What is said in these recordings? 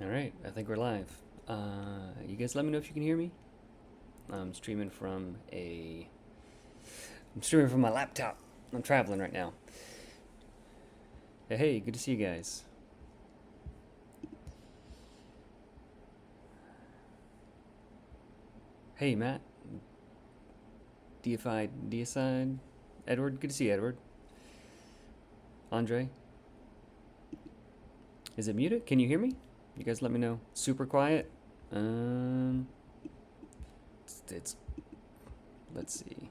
All right, I think we're live. You guys let me know if you can hear me. I'm streaming from my laptop. I'm traveling right now. Hey, good to see you guys. Hey, Matt. Deicide. Edward, good to see you, Edward. Andre, is it muted? Can you hear me? You guys let me know. Super quiet. Um, it's let's see.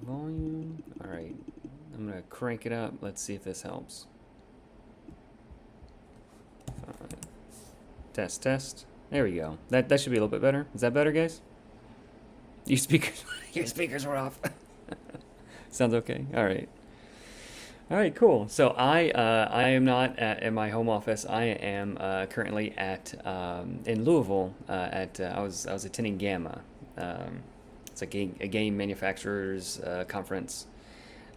Volume. All right. I'm gonna crank it up. Let's see if this helps. Test, test. There we go. That should be a little bit better. Is that better, guys? Your speakers, your speakers were off. Sounds okay. All right. All right, cool. So I am not in my home office. I am currently at in Louisville. I was attending Gamma. It's like a game manufacturers conference.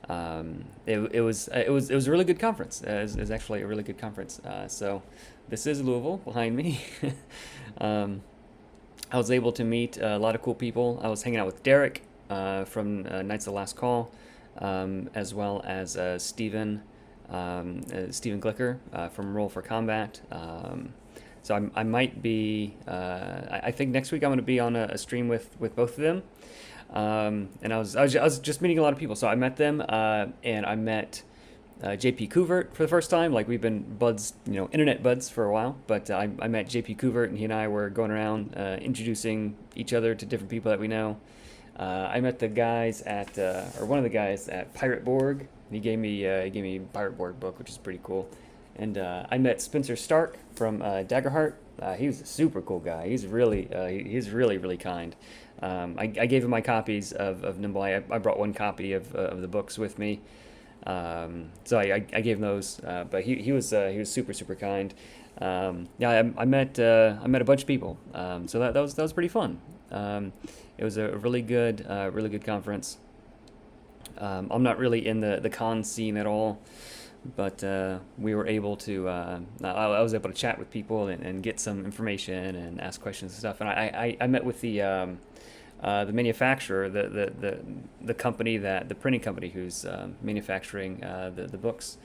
It was a really good conference. It was actually a really good conference. So this is Louisville behind me. um, I was able to meet a lot of cool people. I was hanging out with Derek from Knights of the Last Call, as well as Stephen Glicker from Roll for Combat. So I might be. I think next week I'm going to be on a stream with both of them. And I was just meeting a lot of people. So I met them, and I met JP Couvert for the first time. Like we've been buds, internet buds for a while. But I met JP Couvert, and he and I were going around introducing each other to different people that we know. I met the guys or one of the guys at Pirate Borg. He gave me Pirate Borg book, which is pretty cool. And I met Spencer Stark from Daggerheart. He was a super cool guy. He's really really kind. I gave him my copies of Nimble. I brought one copy of the books with me. So I gave him those. But he was super kind. Yeah, I met a bunch of people. So that was pretty fun. It was a really good conference. I'm not really in the con scene at all, but we were able to. I was able to chat with people and get some information and ask questions and stuff. And I met with the manufacturer, the company the printing company who's manufacturing the books.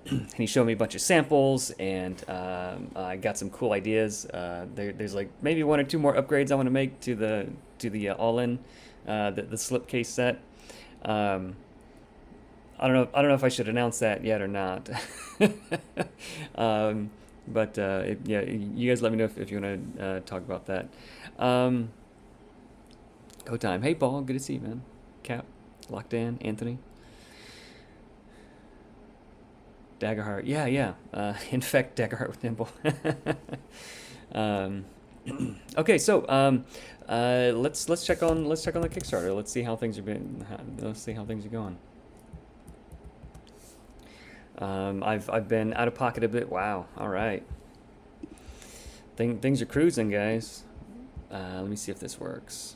And he showed me a bunch of samples, and I got some cool ideas. There's like maybe one or two more upgrades I want to make to the all-in the slipcase set. I don't know if I should announce that yet or not. But yeah, you guys let me know if you want to talk about that. Go time. Hey, Paul. Good to see you, man. Cap, Locked In, Anthony. Daggerheart. Yeah. Infect Daggerheart with Nimble. um, okay, so let's check on the Kickstarter. Let's see how things are going. I've been out of pocket a bit. Wow. All right. Things are cruising, guys. Let me see if this works.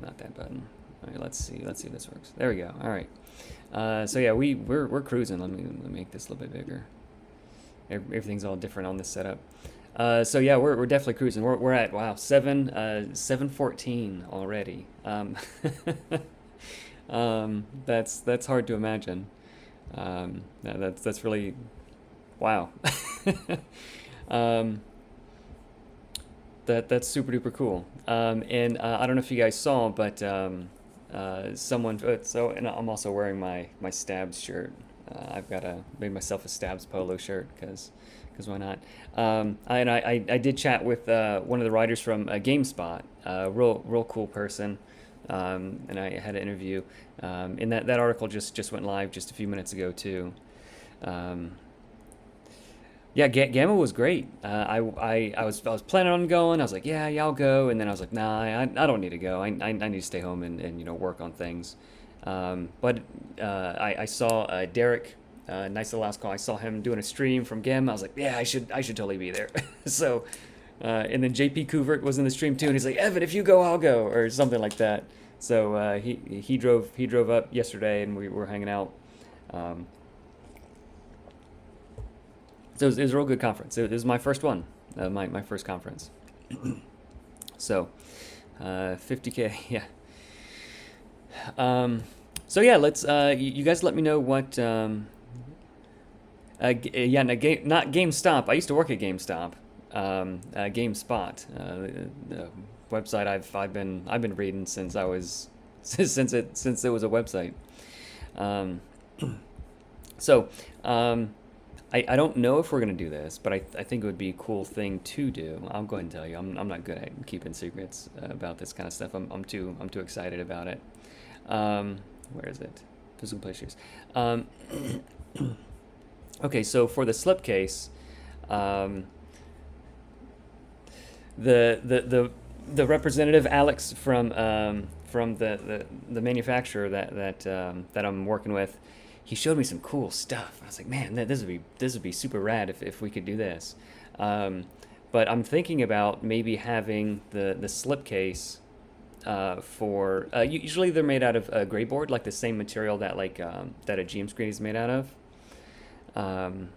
Not that button. All right, let's see if this works. There we go. All right. So yeah, we're cruising. Let me make this a little bit bigger. Everything's all different on this setup. So yeah, we're definitely cruising. We're at 714 already. That's hard to imagine. That's really wow. That's super duper cool. And I don't know if you guys saw, but someone. And I'm also wearing my Stabs shirt. I've made myself a Stabs polo shirt because why not? I did chat with one of the writers from GameSpot, real cool person. And I had an interview. And that article just went live just a few minutes ago too. Yeah, Gamma was great. I was planning on going. I was like, yeah, I'll go. And then I was like, nah, I don't need to go. I need to stay home and work on things. But I saw Derek, Knights of the Last Call. I saw him doing a stream from Gamma. I was like, yeah, I should totally be there. And then JP Couvert was in the stream too, and he's like, Evan, if you go, I'll go, or something like that. So he drove up yesterday, and we were hanging out. Um, so it was a real good conference. It was my first one, my first conference. So 50K, yeah. So yeah, let's you guys let me know what yeah, no, not GameStop. I used to work at GameStop. GameSpot, the website I've been reading since I was since it was a website. Um, so I don't know if we're gonna do this, but I think it would be a cool thing to do. I'll go ahead and tell you. I'm not good at keeping secrets about this kind of stuff. I'm too excited about it. Where is it? Physical pleasures. Okay, so for the slipcase, um, the representative Alex from the manufacturer that I'm working with, he showed me some cool stuff. I was like, man, this would be super rad if we could do this. Um, but I'm thinking about maybe having the slipcase for usually they're made out of gray board, like the same material that a GM screen is made out of. Um,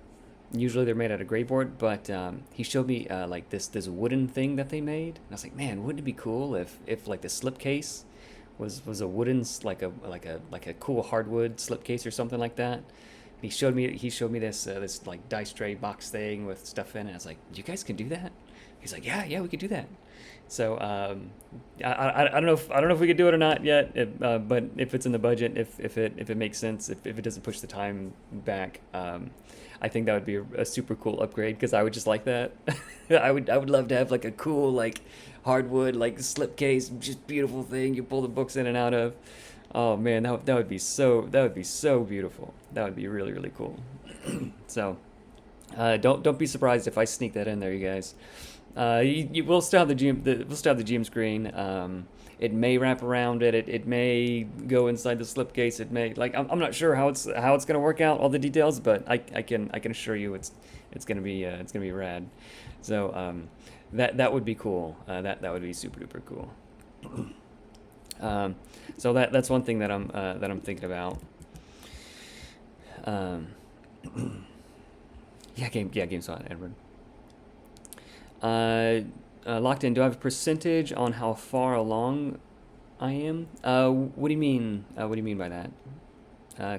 Usually they're made out of gray board, but he showed me like this wooden thing that they made, and I was like, man, wouldn't it be cool if like the slipcase was a wooden like a cool hardwood slipcase or something like that. He showed me this like dice tray box thing with stuff in it. I was like, you guys can do that? He's like, yeah, we could do that. So I don't know if we could do it or not yet, but if it's in the budget, if it makes sense, if it doesn't push the time back, I think that would be a super cool upgrade because I would just like that. I would love to have like a cool like hardwood like slipcase, just beautiful thing you pull the books in and out of. Oh man, that would be so beautiful. That would be really really cool. So don't be surprised if I sneak that in there, you guys. We'll still have the GM screen. It may wrap around it. It may go inside the slipcase. It may I'm not sure how it's gonna work out, all the details, but I can assure you it's gonna be rad. So that would be cool. That would be super duper cool. So that's one thing that I'm thinking about. Um, game spot, Edward. Locked in. Do I have a percentage on how far along I am? What do you mean? What do you mean by that?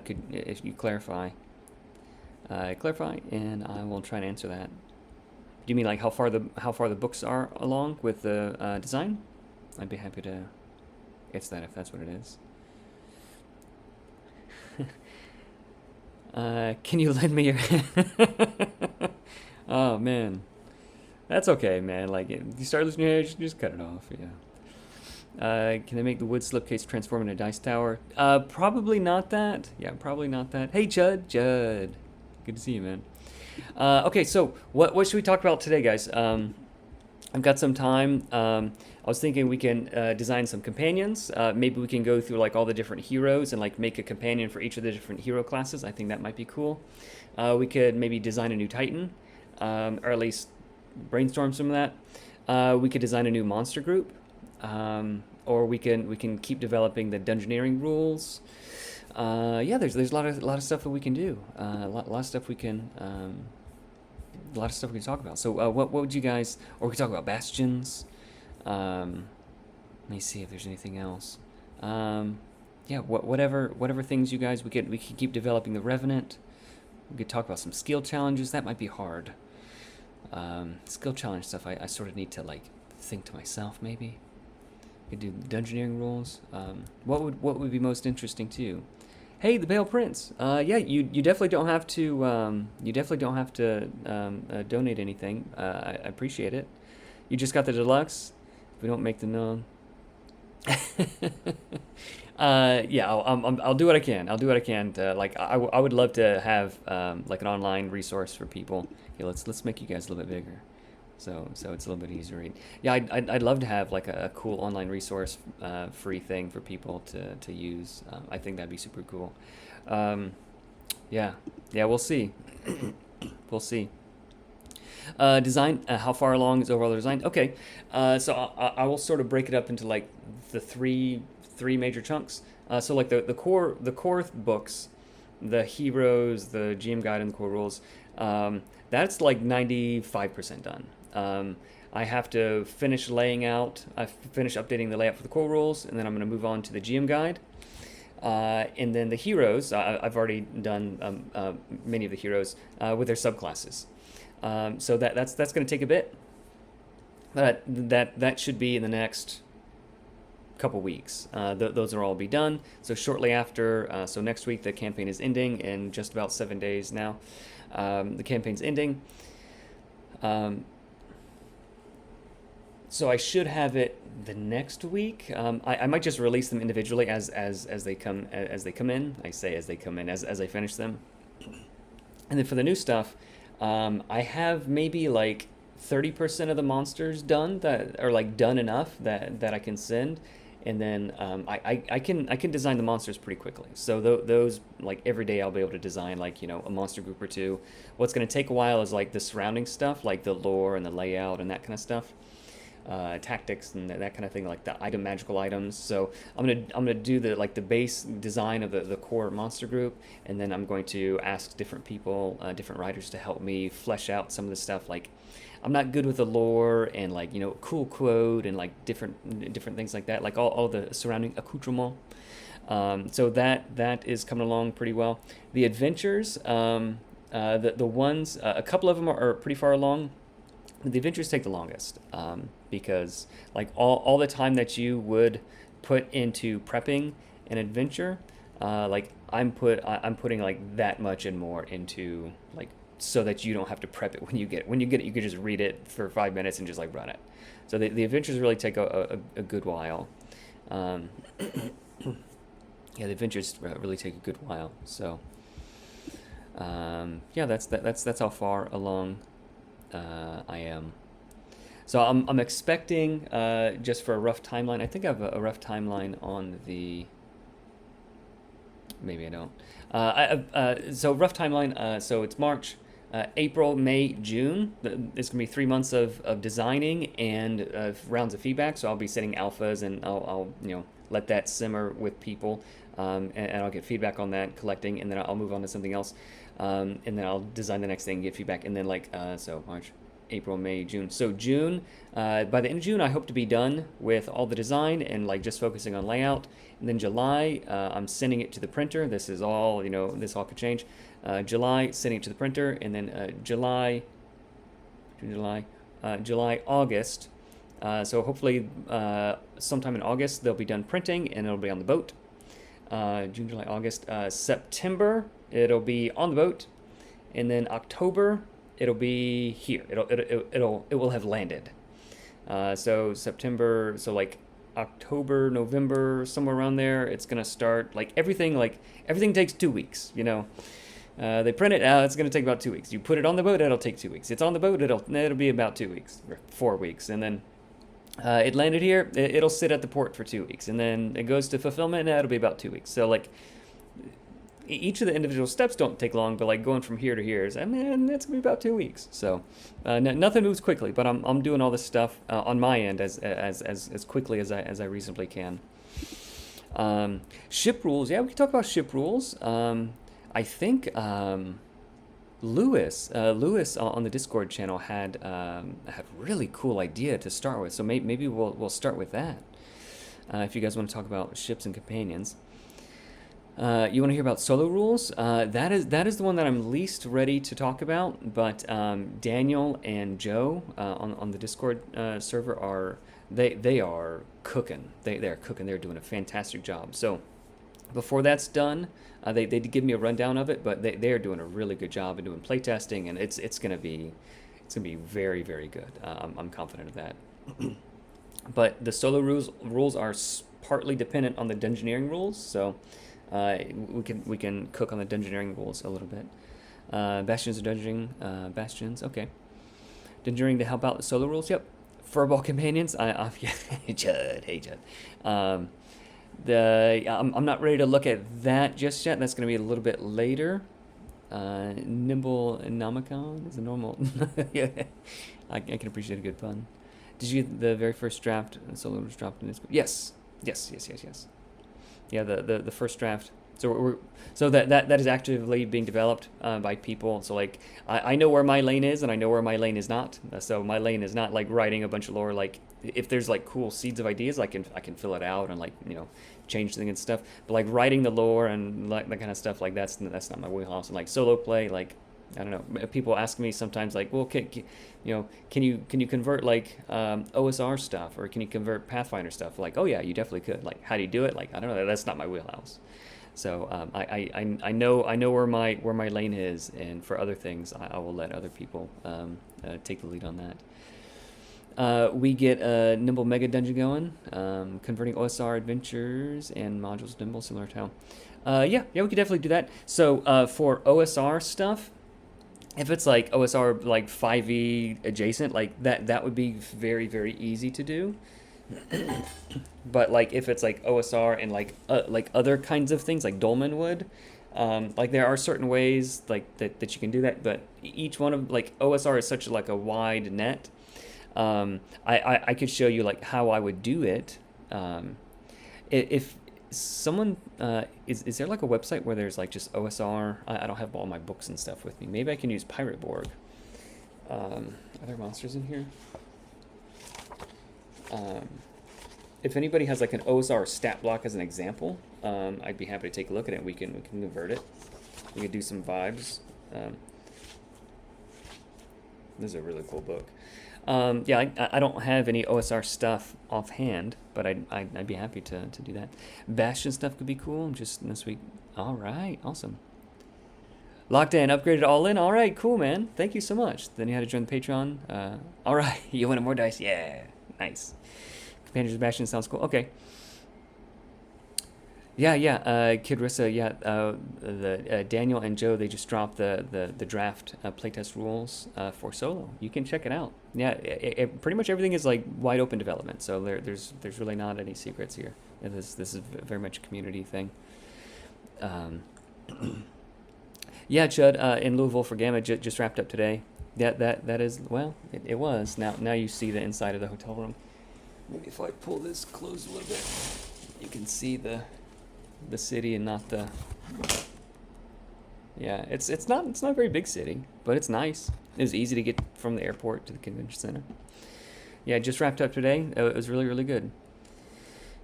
Could if you clarify, and I will try and answer that. Do you mean like how far the books are along with the design? I'd be happy to answer that if that's what it is. Can you lend me your? Oh man. That's okay, man. Like, if you start losing your hair, just cut it off. Yeah. Can they make the wood slipcase transform into a dice tower? Probably not that. Yeah, probably not that. Hey, Judd. Good to see you, man. Okay, so what should we talk about today, guys? I've got some time. I was thinking we can design some companions. Maybe we can go through like all the different heroes and like make a companion for each of the different hero classes. I think that might be cool. We could maybe design a new Titan, or at least brainstorm some of that. We could design a new monster group, or we can keep developing the dungeoneering rules. Yeah, there's a lot of stuff that we can do. A lot of stuff we can talk about. So what would you guys? Or we could talk about bastions. Let me see if there's anything else. Yeah, whatever things you guys we could keep developing the Revenant. We could talk about some skill challenges. That might be hard. Skill challenge stuff I sort of need to like think to myself maybe. We could do dungeoneering rules. What would be most interesting to you? Hey, the Pale Prince. Yeah, you definitely don't have to donate anything. I appreciate it. You just got the deluxe. If we don't make the known. Yeah, I'll do what I can. I'll do what I can to like. I would love to have like an online resource for people. Yeah, let's make you guys a little bit bigger, so it's a little bit easier to read. Yeah, I'd love to have like a cool online resource, free thing for people to use. I think that'd be super cool. Yeah, we'll see. We'll see. Design, how far along is overall design? Okay, so I will sort of break it up into like the three major chunks. So like the core books, the heroes, the GM guide, and the core rules. That's like 95% done. I have to finish laying out. I finish updating the layout for the core rules, and then I'm going to move on to the GM guide. And then the heroes, I've already done many of the heroes with their subclasses. So that's going to take a bit, but that should be in the next couple weeks. Those will all be done. So shortly after, so next week the campaign is ending in just about 7 days now. The campaign's ending. So I should have it the next week. I might just release them individually as they come in. I say as they come in, as I finish them. And then for the new stuff, I have maybe like 30% of the monsters done that are like done enough that I can send. And then I can design the monsters pretty quickly. So those, like every day I'll be able to design like, a monster group or two. What's going to take a while is like the surrounding stuff, like the lore and the layout and that kind of stuff. Tactics and that kind of thing, like the magical items. So I'm gonna do the base design of the core monster group, and then I'm going to ask different people, different writers to help me flesh out some of the stuff. Like I'm not good with the lore and like cool quote and like different things like that, like all the surrounding accoutrement. So that is coming along pretty well. The adventures, the ones, a couple of them are pretty far along. The adventures take the longest, because like all the time that you would put into prepping an adventure, like I'm putting like that much and more into, like, so that you don't have to prep it when you get it. You can just read it for 5 minutes and just like run it. So the adventures really take a good while. Yeah, the adventures really take a good while. So yeah, that's how far along I am. So I'm expecting, just for a rough timeline. I think I have a rough timeline on the. Maybe I don't. So rough timeline. So it's March, April, May, June. It's gonna be 3 months of designing and rounds of feedback. So I'll be setting alphas, and I'll let that simmer with people, and I'll get feedback on that, collecting, and then I'll move on to something else. And then I'll design the next thing, get feedback, and then so March, April, May, June. So June, by the end of June, I hope to be done with all the design and like just focusing on layout. And then July, I'm sending it to the printer. This is all, this all could change. July, sending it to the printer, and then July, August. So hopefully, sometime in August, they'll be done printing and it'll be on the boat. June, July, August, September, it'll be on the boat, and then October, it'll be here. It will have landed. So September, so like October, November, somewhere around there, it's gonna start. Like everything takes 2 weeks. They print it out. It's gonna take about 2 weeks. You put it on the boat, it'll take 2 weeks. It's on the boat, it'll be about 2 weeks, or 4 weeks, and then. It landed here, it'll sit at the port for 2 weeks, and then it goes to fulfillment, and it'll be about 2 weeks. So like each of the individual steps don't take long, but like going from here to here is, that's gonna be about 2 weeks. So nothing moves quickly, but I'm doing all this stuff on my end as quickly as I reasonably can. Ship rules, yeah, we can talk about ship rules. I think Lewis on the Discord channel had a really cool idea to start with, so maybe we'll start with that. If you guys want to talk about ships and companions, you want to hear about solo rules? That is the one that I'm least ready to talk about. But Daniel and Joe on the Discord server are cooking. They're cooking. They're doing a fantastic job. So before that's done. They did give me a rundown of it, but they're doing a really good job in doing playtesting, and it's gonna be very, very good. I'm confident of that. But the solo rules are partly dependent on the dungeoneering rules, so we can cook on the dungeoneering rules a little bit. Bastions are dungeoning, bastions, okay. Dungeoneering to help out the solo rules, yep. Furball companions, yeah, hey Judd. I'm not ready to look at that just yet. That's going to be a little bit later. Nimble Namicon is a normal. Yeah, I can appreciate a good pun. Did you get the very first draft? Solo was dropped in this. Yes, yes. Yeah, the first draft. So that is actively being developed by people. So like I know where my lane is and I know where my lane is not. So my lane is not like writing a bunch of lore. Like if there's like cool seeds of ideas, I can fill it out and like change things and stuff. But like writing the lore and like that kind of stuff, like that's not my wheelhouse. And like solo play, like I don't know. People ask me sometimes like, well, can you convert like OSR stuff or can you convert Pathfinder stuff? Like, oh yeah, you definitely could. Like, how do you do it? Like, I don't know. That's not my wheelhouse. So I know where my lane is, and for other things, I will let other people take the lead on that. We get a Nimble Mega Dungeon going, converting OSR adventures and modules to Nimble, similar to how. Yeah, we could definitely do that. So for OSR stuff, if it's like OSR like 5e adjacent, like that would be very, very easy to do. But like if it's like OSR and like other kinds of things like Dolmen would, like there are certain ways like that you can do that, but each one of like OSR is such like a wide net. I could show you like how I would do it. If someone is there like a website where there's like just OSR? I don't have all my books and stuff with me. Maybe I can use Pirate Borg. Are there monsters in here? If anybody has like an OSR stat block as an example, I'd be happy to take a look at it. We can convert it. We could do some vibes. This is a really cool book. Yeah, I don't have any OSR stuff offhand, but I'd be happy to do that. Bastion stuff could be cool. Just this week. All right, awesome. Locked in, upgraded all in. All right, cool, man. Thank you so much. Then you had to join the Patreon. All right, you wanted more dice? Yeah, nice. Companions of Bastion sounds cool. Okay. Yeah. Kid Rissa, yeah. The Daniel and Joe, they just dropped the draft playtest rules for solo. You can check it out. Yeah, pretty much everything is like wide open development. So there's really not any secrets here. This is very much a community thing. Yeah, Chud, in Louisville for Gamma just wrapped up today. That is, well, it was. Now you see the inside of the hotel room. Maybe if I pull this closed a little bit, you can see the city and not the. Yeah, it's not a very big city, but it's nice. It was easy to get from the airport to the convention center. Yeah, it just wrapped up today. It was really, really good.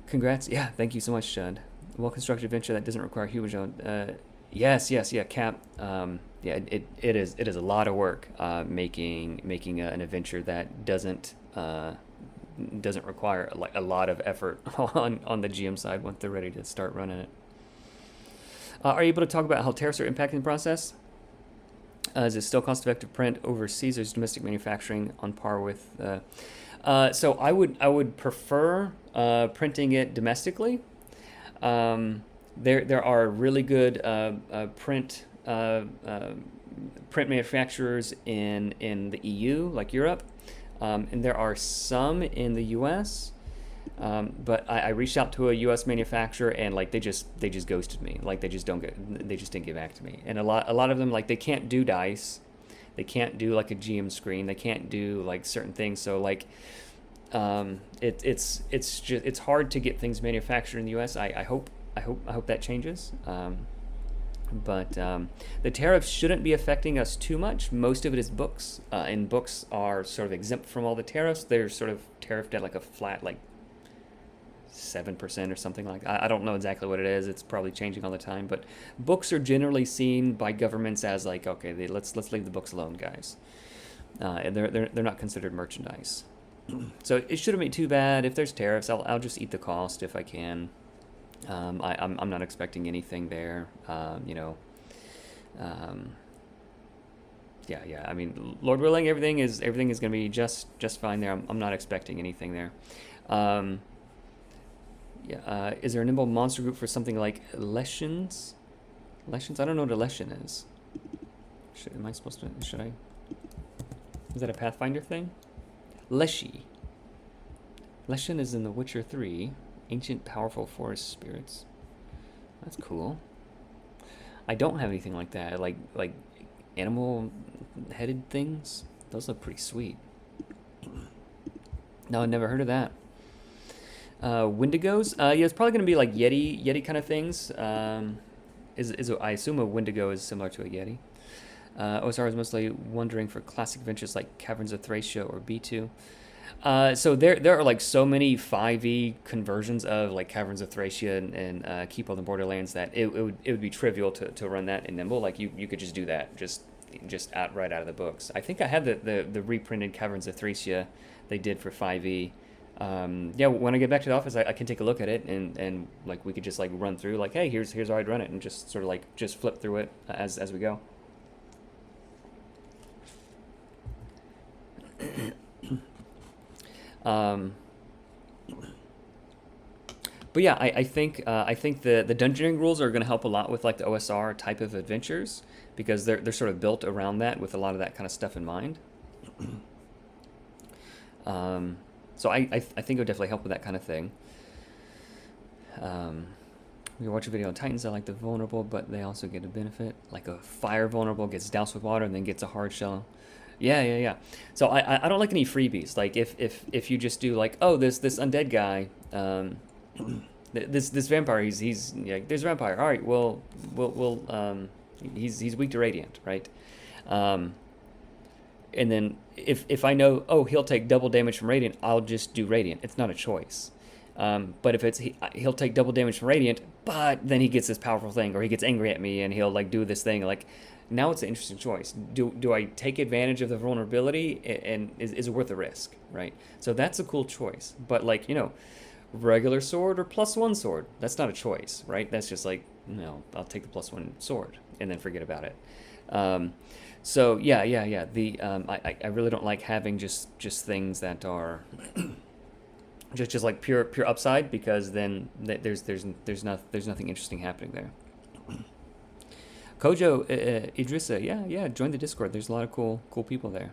Congrats. Yeah, thank you so much, Chud. Well-constructed adventure that doesn't require humans. Yes, Cap. Yeah, it is a lot of work making an adventure that doesn't require like a lot of effort on the GM side once they're ready to start running it. Are you able to talk about how tariffs are impacting the process? Is it still cost-effective print overseas, or is domestic manufacturing on par with? So I would prefer printing it domestically. There are really good print manufacturers in the EU, like Europe. And there are some in the U.S., but I reached out to a U.S. manufacturer and like they just ghosted me. Like they just didn't get back to me. And a lot of them, like, they can't do dice, they can't do like a GM screen, they can't do like certain things. So like it's hard to get things manufactured in the U.S. I hope that changes. But the tariffs shouldn't be affecting us too much. Most of it is books, and books are sort of exempt from all the tariffs. They're sort of tariffed at like a flat like 7% or something like that. I don't know exactly what it is. It's probably changing all the time. But books are generally seen by governments as like, okay, let's leave the books alone, guys. And they're not considered merchandise. So it shouldn't be too bad. If there's tariffs, I'll just eat the cost if I can. I'm not expecting anything there. Yeah. I mean, Lord willing, everything is going to be just fine there. I'm not expecting anything there. Is there a Nimble monster group for something like Leshens? Leshens? I don't know what a Leshen is. Should I? Is that a Pathfinder thing? Leshy. Leshen is in The Witcher 3. Ancient, powerful forest spirits. That's cool. I don't have anything like that. Like animal-headed things. Those look pretty sweet. No, I never heard of that. Wendigos? Yeah, it's probably gonna be like Yeti kind of things. I assume a Wendigo is similar to a Yeti. OSR is mostly wondering for classic adventures like Caverns of Thracia or B2. So there are like so many 5e conversions of like Caverns of Thracia and Keep on the Borderlands that it would be trivial to run that in Nimble. Like you could just do that just right out of the books. I think I had the reprinted Caverns of Thracia they did for 5e. Yeah, when I get back to the office, I can take a look at it and like we could just like run through like, hey, here's how I'd run it, and just sort of like just flip through it as we go. But yeah, I think the dungeoning rules are going to help a lot with like the OSR type of adventures because they're sort of built around that with a lot of that kind of stuff in mind. So I think it would definitely help with that kind of thing. We watch a video on Titans. I like the vulnerable, but they also get a benefit. Like a fire vulnerable gets doused with water and then gets a hard shell. Yeah. So I don't like any freebies. Like if you just do like, oh, this undead guy, this vampire, he's yeah, there's a vampire. All right, we'll he's weak to radiant, right? And then if I know, oh, he'll take double damage from radiant, I'll just do radiant. It's not a choice. But if it's he'll take double damage from radiant, but then he gets this powerful thing, or he gets angry at me and he'll like do this thing. Like now it's an interesting choice. Do I take advantage of the vulnerability and is it worth the risk, right? So that's a cool choice. But like regular sword or +1 sword, that's not a choice, right? That's just like no, I'll take the +1 sword and then forget about it. So yeah. The I really don't like having just things that are just like pure upside, because then there's nothing interesting happening there. Kojo Idrissa, yeah, join the Discord. There's a lot of cool people there.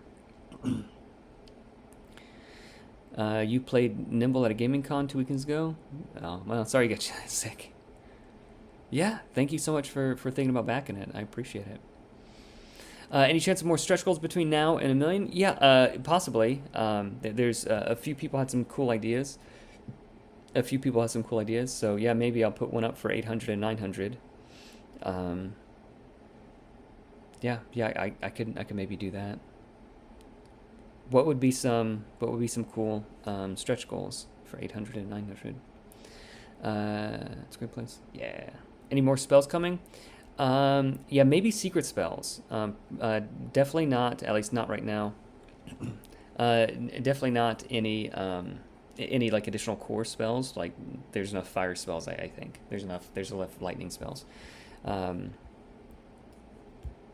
You played Nimble at a gaming con 2 weekends ago. Oh well, sorry you got sick. Yeah, thank you so much for thinking about backing it. I appreciate it. Any chance of more stretch goals between now and 1 million? Yeah, possibly. There's a few people had some cool ideas. So yeah, maybe I'll put one up for 800 and 900. Yeah, I could maybe do that. What would be some cool stretch goals for 800 and 900? It's a great place. Yeah. Any more spells coming? Yeah, maybe secret spells. Definitely not, at least not right now. Definitely not any like additional core spells. Like there's enough fire spells. I think there's enough lightning spells.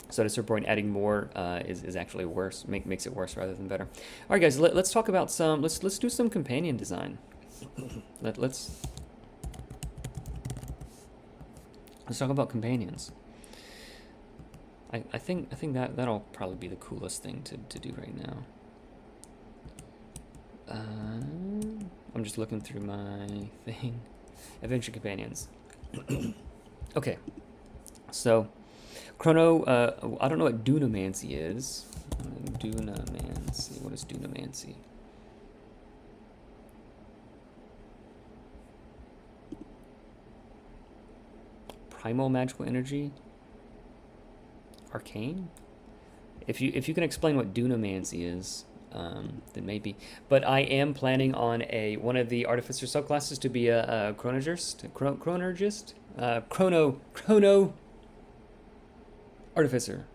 So to Sir Point, adding more is actually worse. Makes it worse rather than better. All right, guys, let's talk about some. Let's do some companion design. Let's talk about companions. I think that'll probably be the coolest thing to do right now. I'm just looking through my thing. Adventure companions. Okay, so Chrono. I don't know what Dunamancy is. Dunamancy. What is Dunamancy? Primal magical energy. Arcane. If you can explain what Dunamancy is, then maybe. But I am planning on one of the artificer subclasses to be a chronologist, chrono artificer.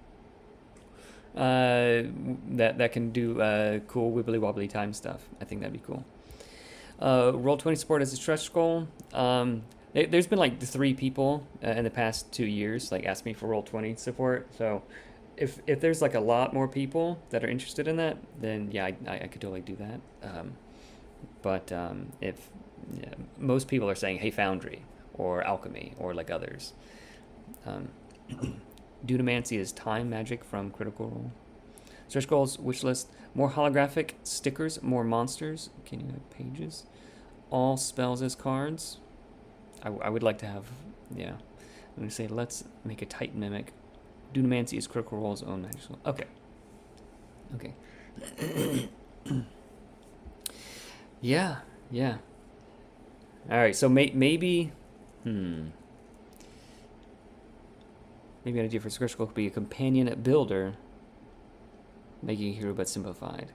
That can do cool wibbly wobbly time stuff. I think that'd be cool. Roll20 support as a stretch goal. There's been like 3 people in the past 2 years like ask me for Roll20 support. So if there's like a lot more people that are interested in that, then yeah, I could totally do that. But if most people are saying, hey, Foundry or Alchemy or like others. Dunamancy is time magic from Critical Role. Stretch goals, wish list, more holographic stickers, more monsters. Can you have pages? All spells as cards. I would like to have, yeah. I'm gonna say let's make a Titan mimic. Dunamancy is Critical Role's own magical. Okay. Okay. Yeah. All right. So maybe. Maybe an idea for Script Scroll could be a companion builder, making a hero but simplified.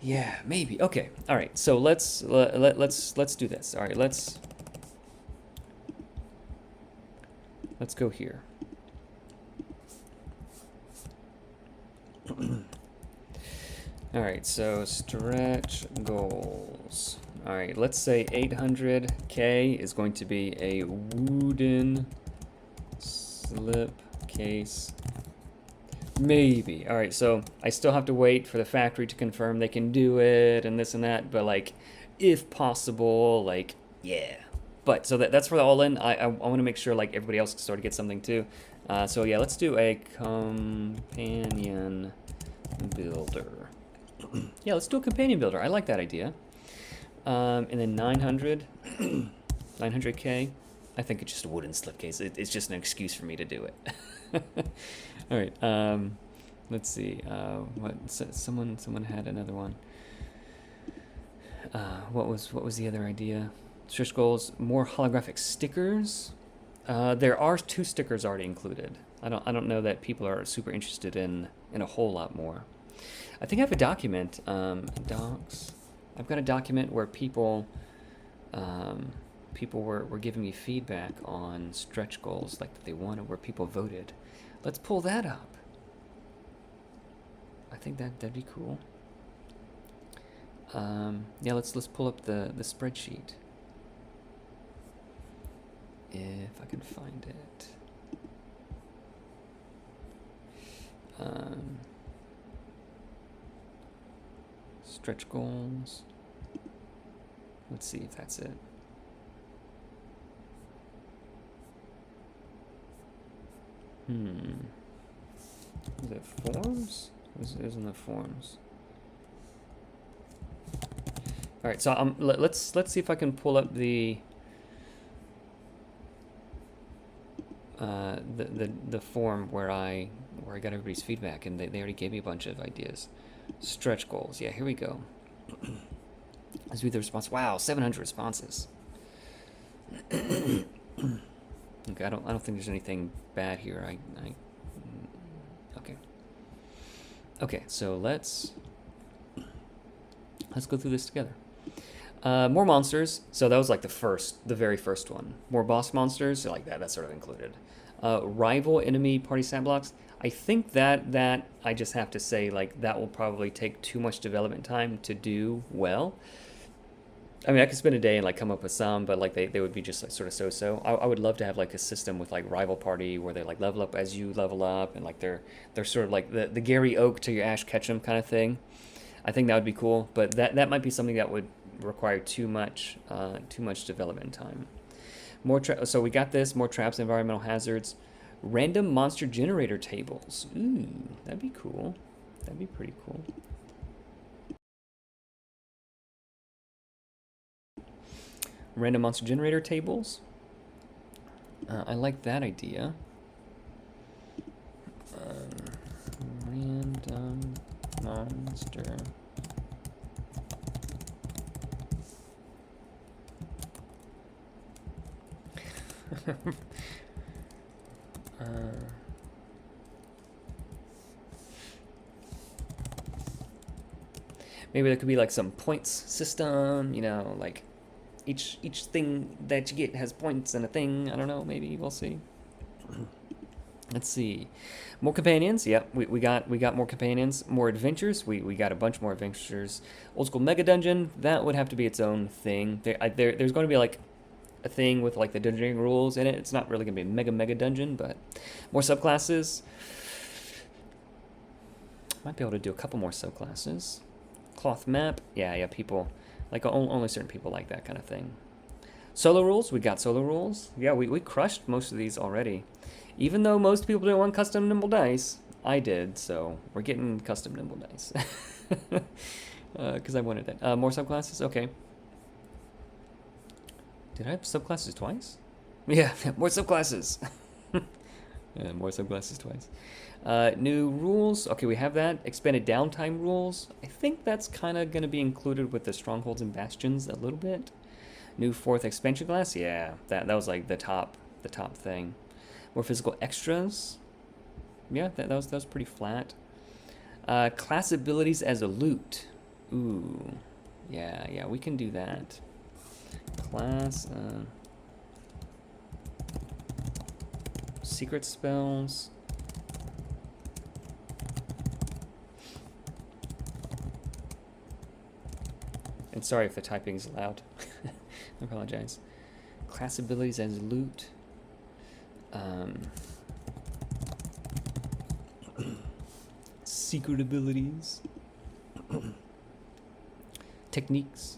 Yeah, maybe. Okay. All right. So let's do this. All right. Let's go here. All right. So stretch goals. All right. Let's say 800K is going to be a wooden slipcase. Maybe. All right, so I still have to wait for the factory to confirm they can do it and this and that, but like, if possible, like, yeah. But so that's for the all-in. I want to make sure like everybody else can sort of get something too. So yeah, let's do a companion builder. Yeah, let's do a companion builder. I like that idea. And then 900K. I think it's just a wooden slipcase. It's just an excuse for me to do it. All right. Let's see. Someone had another one. What was the other idea? Stretch goals. More holographic stickers. There are 2 stickers already included. I don't know that people are super interested in a whole lot more. I think I have a document. Docs. I've got a document where people were giving me feedback on stretch goals like that they wanted, where people voted. Let's pull that up. I think that'd be cool. Yeah, let's pull up the spreadsheet if I can find it. Stretch goals. Let's see if that's it. Is it forms? Is in the forms. All right, so let's see if I can pull up the form where I got everybody's feedback, and they already gave me a bunch of ideas. Stretch goals. Yeah, here we go. Let's read the response. Wow, 700 responses. Okay, I don't think there's anything bad here. Okay, so let's go through this together. More monsters. So that was like the very first one. More boss monsters. So like that's sort of included. Rival enemy party stat blocks. I think that I just have to say like that will probably take too much development time to do well. I mean, I could spend a day and like come up with some, but like they would be just like sort of so-so. I would love to have like a system with like rival party where they like level up as you level up, and like they're sort of like the Gary Oak to your Ash Ketchum kind of thing. I think that would be cool, but that might be something that would require too much development time. So we got this, more traps, environmental hazards, random monster generator tables. Ooh, that'd be cool. That'd be pretty cool. Random monster generator tables. I like that idea. Random monster. Maybe there could be like some points system, you know, like each thing that you get has points and a thing. I don't know, maybe we'll see. Let's see. More companions. Yep, we got more companions. More adventures. We got a bunch more adventures. Old school mega dungeon. That would have to be its own thing. There's going to be like a thing with like the dungeoning rules in it. It's not really going to be a mega dungeon, but more subclasses. Might be able to do a couple more subclasses. Cloth map. Yeah, people like only certain people like that kind of thing. Solo rules. We got solo rules. Yeah, we crushed most of these already. Even though most people didn't want custom Nimble dice, I did, so we're getting custom Nimble dice. Because I wanted that. More subclasses? Okay. Did I have subclasses twice? Yeah, more subclasses. Yeah, more subclasses twice. New rules. Okay, we have that. Expanded downtime rules. I think that's kind of going to be included with the strongholds and bastions a little bit. New fourth expansion class. Yeah, that was like the top thing. More physical extras. Yeah, that was pretty flat. Class abilities as a loot. Ooh, yeah, we can do that. Class. Secret spells. And sorry if the typing is loud. I apologize. Class abilities as loot. Secret abilities. Techniques.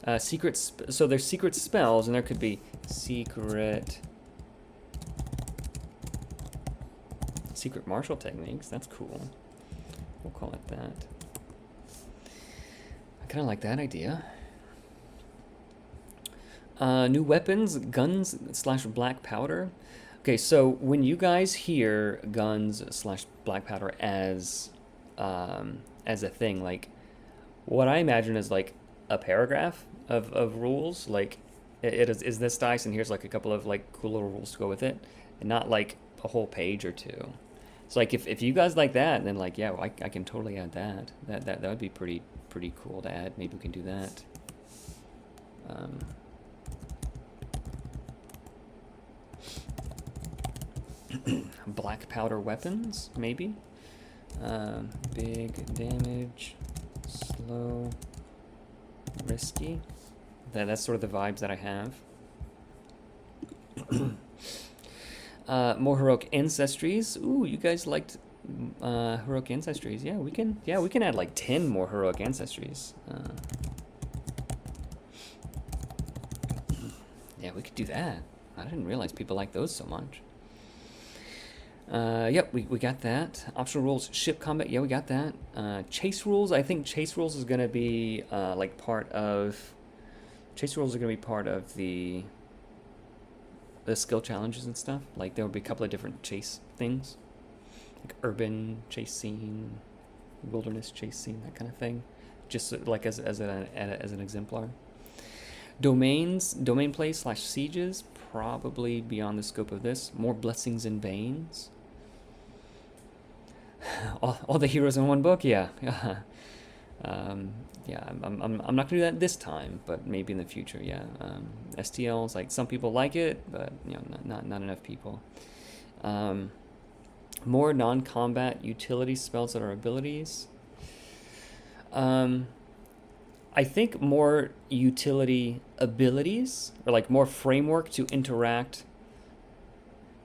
So there's secret spells, and there could be secret martial techniques. That's cool. We'll call it that. I kind of like that idea. New weapons, guns / black powder. Okay, so when you guys hear guns / black powder as a thing, like what I imagine is like a paragraph of rules. Like it is this dice, and here's like a couple of like cool little rules to go with it, and not like a whole page or two. So like if you guys like that, then like yeah, well, I can totally add that. That would be pretty cool to add. Maybe we can do that. Black powder weapons, maybe. Big damage, slow, risky. That's sort of the vibes that I have. More heroic ancestries. Ooh, you guys liked heroic ancestries. Yeah, we can add like 10 more heroic ancestries. Yeah, we could do that. I didn't realize people like those so much. Yep, we got that. Optional rules, ship combat. Yeah, we got that. Chase rules. I think chase rules is gonna be like part of. Chase rules are gonna be part of the skill challenges and stuff. Like there will be a couple of different chase things, like urban chase scene, wilderness chase scene, that kind of thing. Just like as an exemplar. Domain play / sieges, probably beyond the scope of this. More blessings and banes. all the heroes in one book, yeah. Yeah, I'm not gonna do that this time, but maybe in the future, yeah. STLs, like some people like it, but you know, not enough people. More non-combat utility spells that are abilities. I think more utility abilities, or like more framework to interact.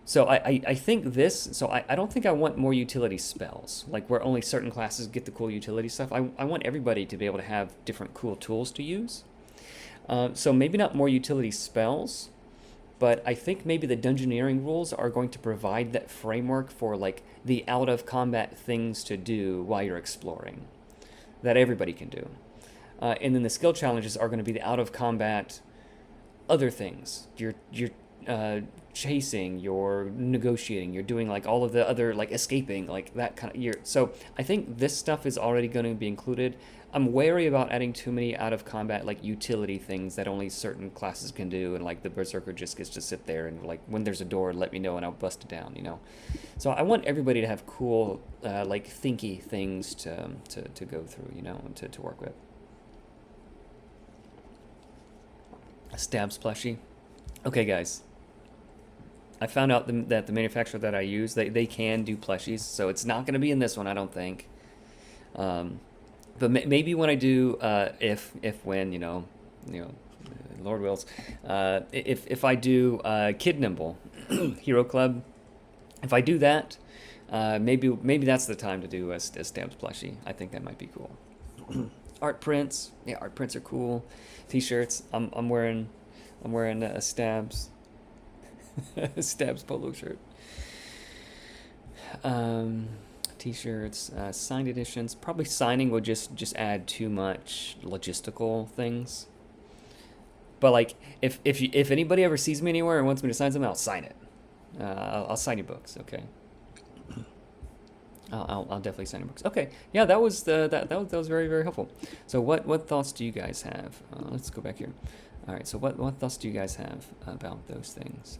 So I think this, so I don't think I want more utility spells, like where only certain classes get the cool utility stuff. I want everybody to be able to have different cool tools to use. So maybe not more utility spells, but I think maybe the dungeoneering rules are going to provide that framework for like the out of combat things to do while you're exploring, that everybody can do. And then the skill challenges are going to be the out of combat other things. You're chasing, you're negotiating, you're doing like all of the other like escaping, like that kind of. So I think this stuff is already going to be included. I'm wary about adding too many out of combat like utility things that only certain classes can do, and like the berserker just gets to sit there and like when there's a door, let me know and I'll bust it down, you know. So I want everybody to have cool like thinky things to go through, you know, to work with. A stabs plushie. Okay, guys. I found out that the manufacturer that I use, they can do plushies, so it's not going to be in this one, I don't think. But maybe when I do, when you know, Lord wills, if I do Kid Nimble, Hero Club, if I do that, maybe that's the time to do a stabs plushie. I think that might be cool. Art prints, yeah, art prints are cool. T-shirts, I'm wearing a stabs. Stabs polo shirt. T-shirts, signed editions. Probably signing would just add too much logistical things. But like, if anybody ever sees me anywhere and wants me to sign something, I'll sign it. I'll sign your books. Okay. I'll definitely sign your books. Okay. Yeah, that was that was very, very helpful. So what thoughts do you guys have? Let's go back here. All right. So what thoughts do you guys have about those things?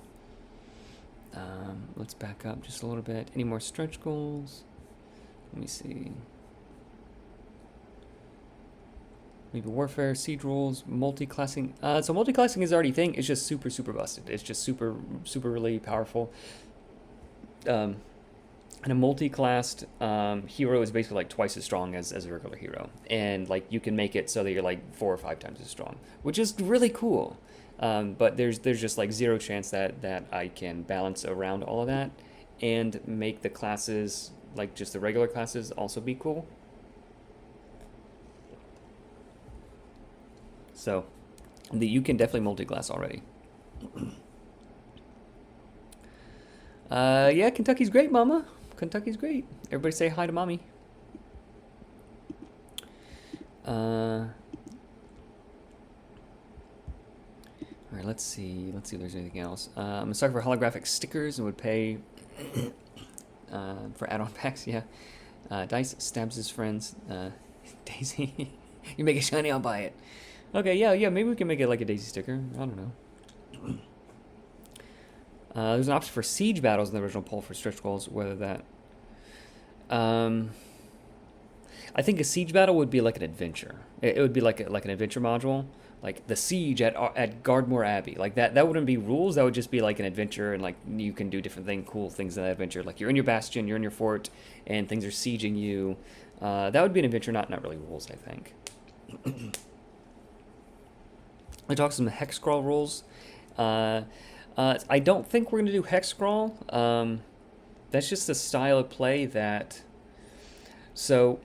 Let's back up just a little bit. Any more stretch goals? Let me see. Maybe warfare, siege rules, multi-classing. So multi-classing is already a thing. It's just super, super busted. It's just super, super really powerful. And a multi-classed hero is basically like twice as strong as a regular hero. And like you can make it so that you're like 4 or 5 times as strong, which is really cool. But there's just like zero chance that I can balance around all of that and make the classes, like just the regular classes, also be cool. So you can definitely multi-class already. Yeah, Kentucky's great, Mama. Kentucky's great. Everybody say hi to Mommy. All right, let's see if there's anything else. I'm a sucker for holographic stickers and would pay for add-on packs. Yeah. Dice stabs his friends. Daisy, you make it shiny, I'll buy it. Okay, yeah, maybe we can make it like a Daisy sticker. I don't know. There's an option for siege battles in the original poll for stretch goals. Whether that, I think a siege battle would be like an adventure. It would be like an adventure module, like the siege at Gardmore Abbey. Like that wouldn't be rules. That would just be like an adventure, and like you can do different cool things in that adventure. Like you're in your bastion, you're in your fort, and things are sieging you. That would be an adventure, not really rules, I think. I talked some hex scroll rules. I don't think we're going to do hex scroll. That's just a style of play that... So,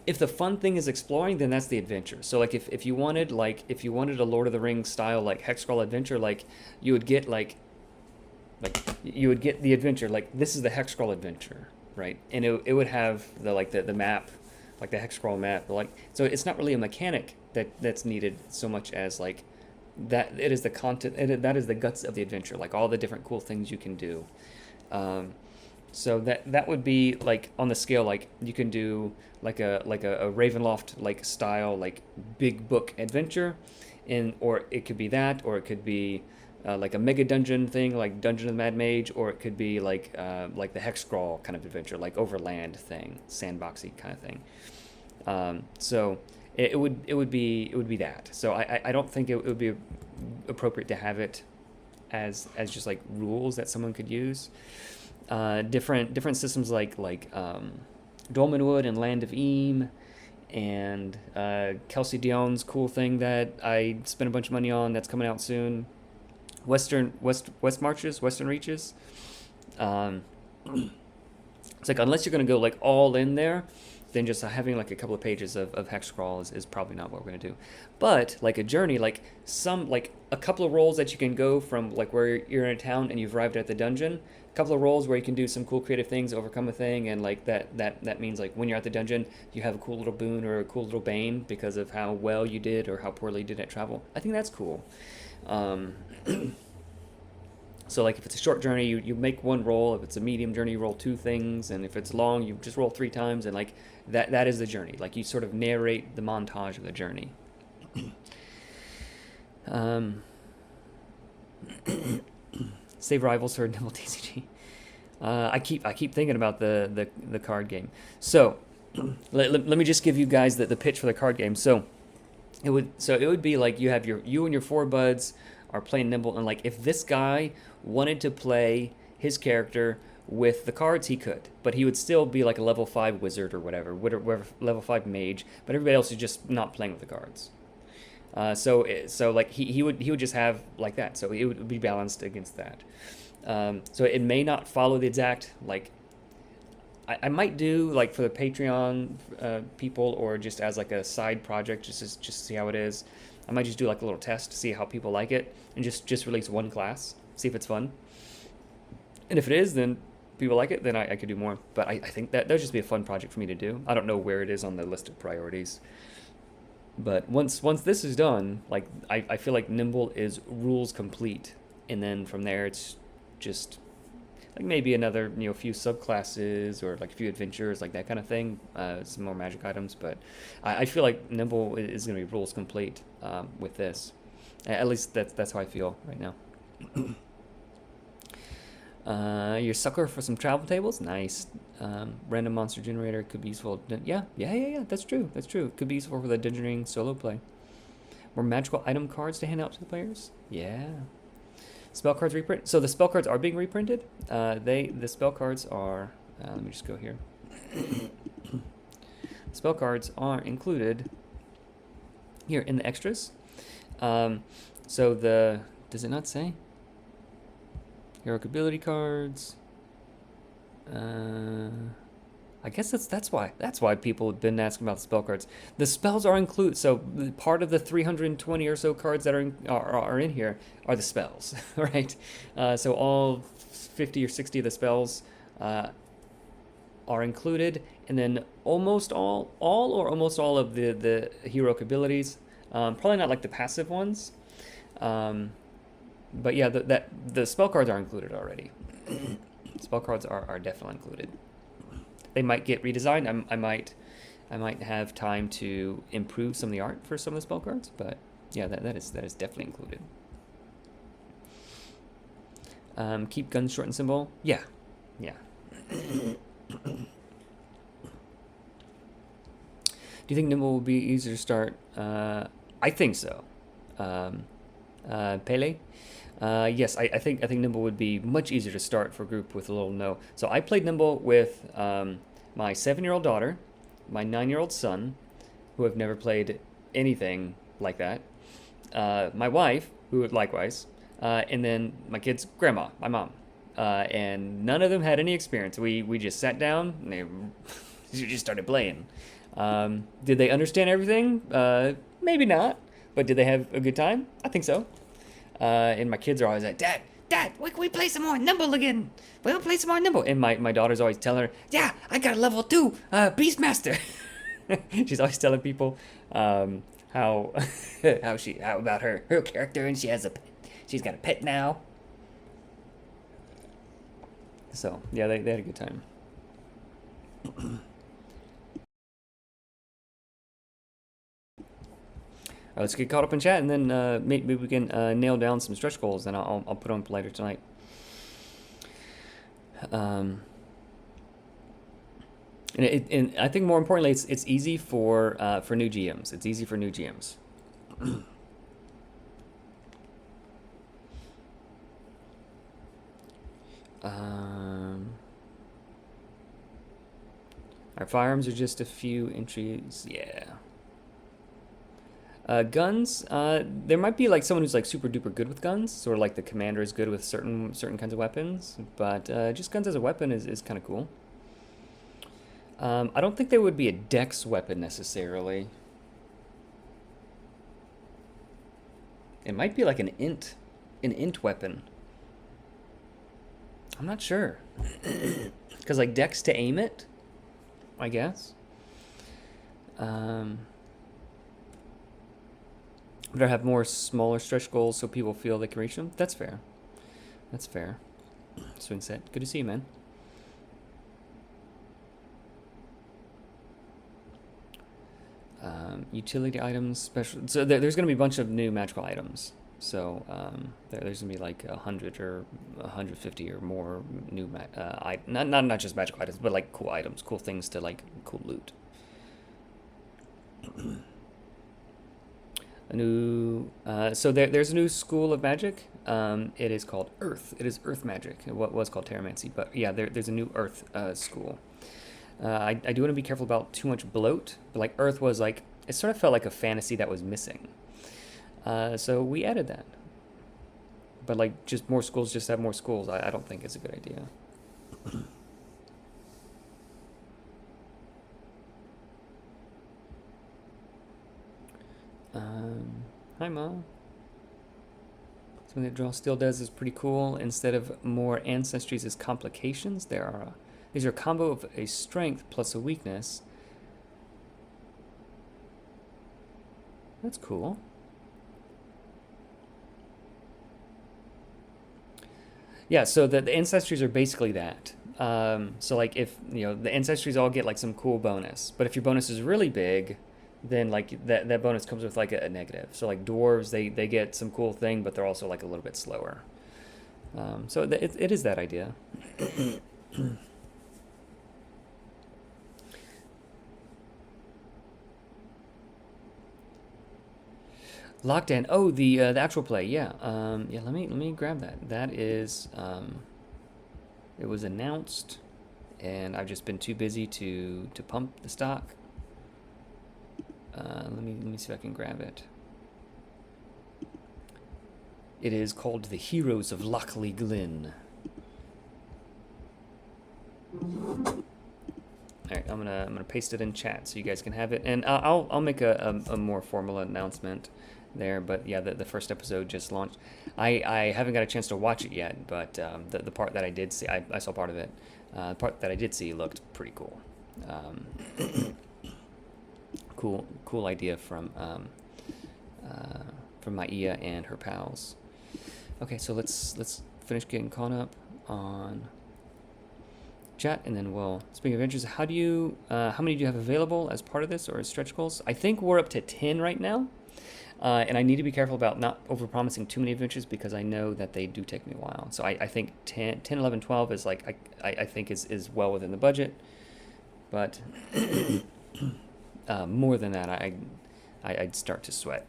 if the fun thing is exploring, then that's the adventure. So, like, if you wanted a Lord of the Rings style, like, hex scroll adventure, like, you would get, you would get the adventure, like, this is the hex scroll adventure, right? And it would have the map, like the hex scroll map, like, so it's not really a mechanic that's needed so much as like that it is the content, that is the guts of the adventure, like all the different cool things you can do. So that would be like on the scale, like you can do like a Ravenloft like style like big book adventure, or it could be that, or it could be like a mega dungeon thing, like Dungeon of the Mad Mage, or it could be like the hex scroll kind of adventure, like Overland thing, sandboxy kind of thing. So it would be that. So I don't think it would be appropriate to have it as just like rules that someone could use. Different systems like Dolmenwood and Land of Eam, and Kelsey Dion's cool thing that I spent a bunch of money on that's coming out soon. West Marches, Western Reaches. It's like unless you're gonna go like all in there, then just having like a couple of pages of hex scroll is probably not what we're gonna do. But like a journey, like a couple of rolls that you can go from like where you're in a town and you've arrived at the dungeon, a couple of rolls where you can do some cool creative things, overcome a thing, and like that means like when you're at the dungeon you have a cool little boon or a cool little bane because of how well you did or how poorly you did at travel. I think that's cool. So like if it's a short journey, you make one roll. If it's a medium journey, you roll 2 things, and if it's long, you just roll 3 times, and like that is the journey. Like you sort of narrate the montage of the journey. Save rivals for Nimble TCG. I keep thinking about the card game. So let me just give you guys the pitch for the card game. So it would be like you and your 4 buds are playing Nimble, and like if this guy wanted to play his character with the cards, he could, but he would still be like a level 5 wizard or whatever level 5 mage, but everybody else is just not playing with the cards. So like he would just have like that, so it would be balanced against that. So it may not follow the exact like I might do like for the Patreon people, or just as like a side project, just to see how it is. I might just do like a little test to see how people like it, and just release 1 class, see if it's fun. And if it is, then people like it, then I could do more. But I think that would just be a fun project for me to do. I don't know where it is on the list of priorities. But once this is done, like I feel like Nimble is rules complete, and then from there it's just like maybe another few subclasses or like a few adventures, like that kind of thing, some more magic items. But I feel like Nimble is going to be rules complete with this. At least that's how I feel right now. Your sucker for some travel tables, nice. Random monster generator could be useful. Yeah. That's true. It could be useful for the dungeoning solo play. More magical item cards to hand out to the players. Yeah. Spell cards reprint. So the spell cards are being reprinted. The spell cards are. Let me just go here. Spell cards are included here in the extras. So does it not say? Heroic ability cards. I guess that's why people have been asking about the spell cards. The spells are included. So part of the 320 or so cards that are in here are the spells, right? So all 50 or 60 of the spells are included, and then almost all or almost all of the heroic abilities. Probably not like the passive ones. But yeah, the spell cards are included already. Spell cards are definitely included. They might get redesigned. I might have time to improve some of the art for some of the spell cards, but yeah, that is definitely included. Keep guns short and simple. Yeah. Do you think Nimble will be easier to start? I think so. Pele? Yes, I think Nimble would be much easier to start for a group with a little no. So I played Nimble with my 7-year-old daughter, my 9-year-old son, who have never played anything like that, my wife, who would likewise, and then my kid's grandma, my mom. And none of them had any experience. We just sat down and they just started playing. Did they understand everything? Maybe not. But did they have a good time? I think so. And my kids are always like, Dad, we play some more Nimble again. We'll play some more Nimble. And my daughter's always telling her, yeah, I got a level 2 Beastmaster. She's always telling people how about her character, and she has a pet. She's got a pet now. So yeah, they had a good time. Let's get caught up in chat, and then maybe we can nail down some stretch goals, and I'll put them up later tonight. And I think more importantly, it's easy for new GMs. It's easy for new GMs. Our firearms are just a few entries. Yeah. Guns, there might be like someone who's like super duper good with guns, sort of like the commander is good with certain kinds of weapons, but just guns as a weapon is kind of cool. I don't think there would be a dex weapon necessarily. It might be like an int weapon. I'm not sure. Because like dex to aim it, I guess. But I have more smaller stretch goals so people feel they can reach them. That's fair. Swing set. Good to see you, man. Utility items, special. So there's going to be a bunch of new magical items. So there's going to be like 100 or 150 or more new, not just magical items, but like cool items, cool things to like, cool loot. A new, so there's a new school of magic. It is called Earth. It is Earth magic. What was called Terramancy, but yeah, there's a new Earth school. I do want to be careful about too much bloat, but like Earth was like, it sort of felt like a fantasy that was missing. So we added that. But like just more schools, just have more schools. I don't think it's a good idea. Hi, Mom. Something that Draw still does is pretty cool. Instead of more ancestries as complications, these are a combo of a strength plus a weakness. That's cool. Yeah, so the ancestries are basically that. So like if the ancestries all get like some cool bonus, but if your bonus is really big, then like that bonus comes with like a negative. So like dwarves, they get some cool thing, but they're also like a little bit slower. So it is that idea. Lockdown. Oh, the actual play. Yeah. Yeah. Let me grab that. That is. It was announced, and I've just been too busy to pump the stock. Let me see if I can grab it. It is called The Heroes of Lockley Glen. All right, I'm gonna paste it in chat so you guys can have it, and I'll make a more formal announcement there. But yeah, the first episode just launched. I haven't got a chance to watch it yet, but the part that I did see, I saw part of it. The part that I did see looked pretty cool. Cool idea from Maia and her pals. Okay, so let's finish getting caught up on chat, and then we'll. Speaking of adventures, how many do you have available as part of this or as stretch goals? I think we're up to 10 right now, and I need to be careful about not overpromising too many adventures because I know that they do take me a while. So I think 10, 11, 12 is like I think is well within the budget, but more than that, I'd start to sweat.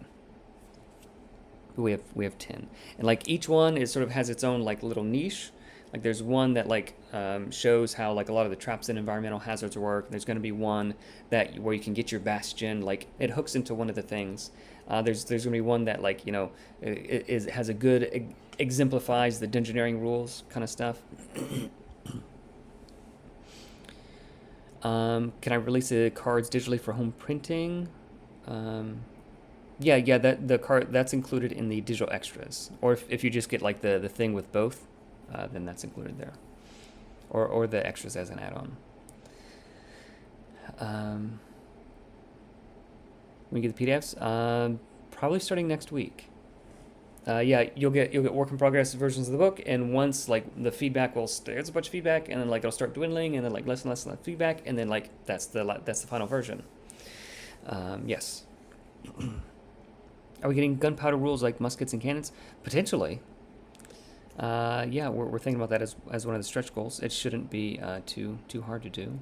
We have 10, and like each one is sort of has its own like little niche. Like there's one that like shows how like a lot of the traps and environmental hazards work. There's going to be one where you can get your bastion, like it hooks into one of the things. There's going to be one that like has a good exemplifies the dungeoneering rules kind of stuff. Can I release the cards digitally for home printing? Yeah, that the card that's included in the digital extras. Or if you just get like the thing with both, then that's included there. Or the extras as an add-on. When you get the PDFs, probably starting next week. Yeah, you'll get work in progress versions of the book, and once like the feedback there's a bunch of feedback, and then like it'll start dwindling, and then like less and less feedback, and then like that's the final version. Yes. Are we getting gunpowder rules like muskets and cannons? Potentially. Yeah, we're thinking about that as one of the stretch goals. It shouldn't be too hard to do.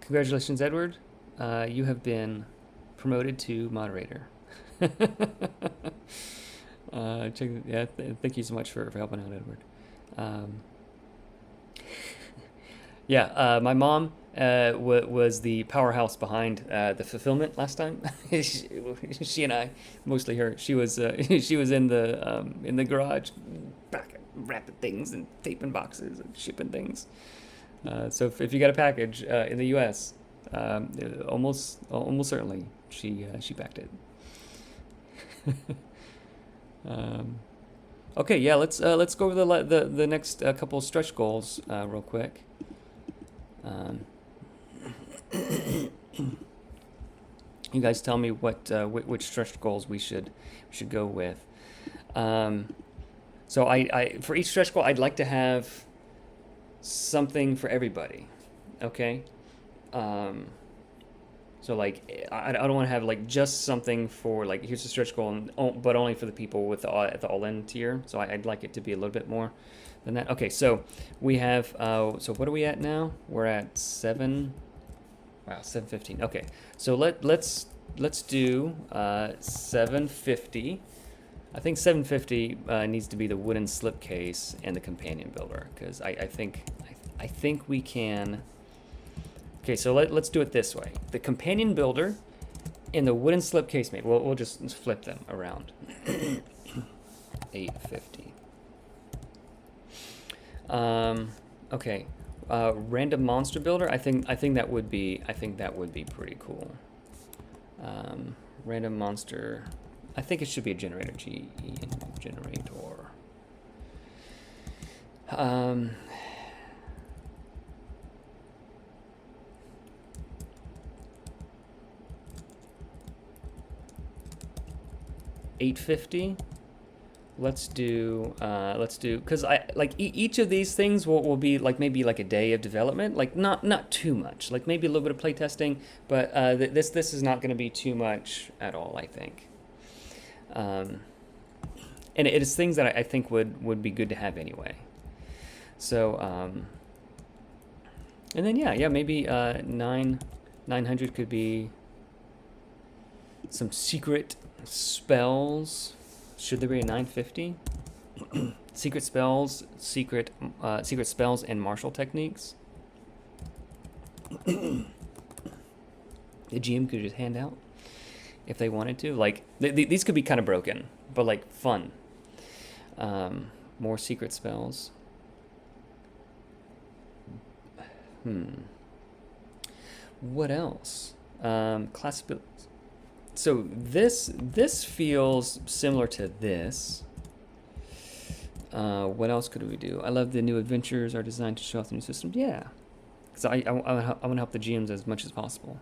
Congratulations, Edward. You have been promoted to moderator. Thank you so much for helping out, Edward. Yeah, my mom was the powerhouse behind the fulfillment last time. She and I, mostly her. She was in the garage, wrapping things and taping boxes and shipping things. So if you got a package in the U.S., almost certainly she backed it. Okay, yeah, let's go over the next couple of stretch goals real quick. You guys tell me which stretch goals we should go with. So I for each stretch goal, I'd like to have something for everybody. Okay. So like I don't want to have like just something for like here's a stretch goal, but only for the people with at the all-in tier. So I'd like it to be a little bit more than that. Okay, so we have so what are we at now? We're at 7. Wow, 7:15. Okay, so let's do 750. I think 750 needs to be the wooden slipcase and the companion builder because I think we can. Okay, so let's do it this way. The companion builder and the wooden slipcase made. We'll just flip them around. 850. Okay. Random monster builder. I think that would be pretty cool. Random monster. I think it should be a generator. Generator. Um, 850. Let's do because I like each of these things will be like maybe like a day of development, like not too much, like maybe a little bit of play testing, but this is not going to be too much at all, I think. And it is things that I think would be good to have anyway. So and then yeah maybe 900 could be some secret spells. Should there be a 950? Secret spells, secret spells, and martial techniques. The GM could just hand out if they wanted to. Like these could be kind of broken, but like fun. More secret spells. What else? Class. So this feels similar to this. What else could we do? I love the new adventures are designed to show off the new system. Yeah, because I want to help the GMs as much as possible.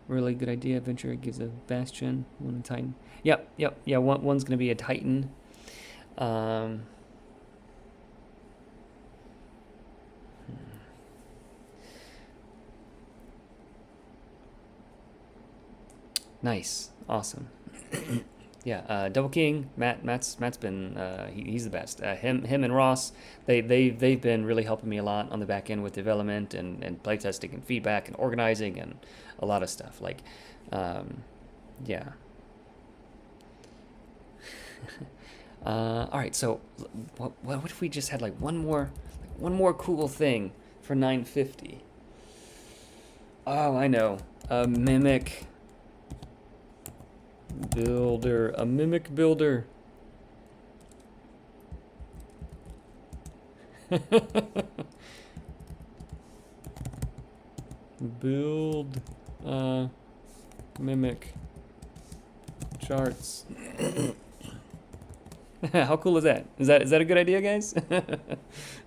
Really good idea. Adventure gives a bastion, one a titan. Yep. Yeah, one's gonna be a titan. Nice, awesome. Yeah, Double King, Matt's been he's the best. Him and Ross, they've been really helping me a lot on the back end with development and playtesting and feedback and organizing and a lot of stuff. Like, yeah. All right, so what if we just had like one more cool thing for 950? Oh, I know, a mimic builder, a mimic builder. Build mimic charts. How cool is that? Is that a good idea, guys?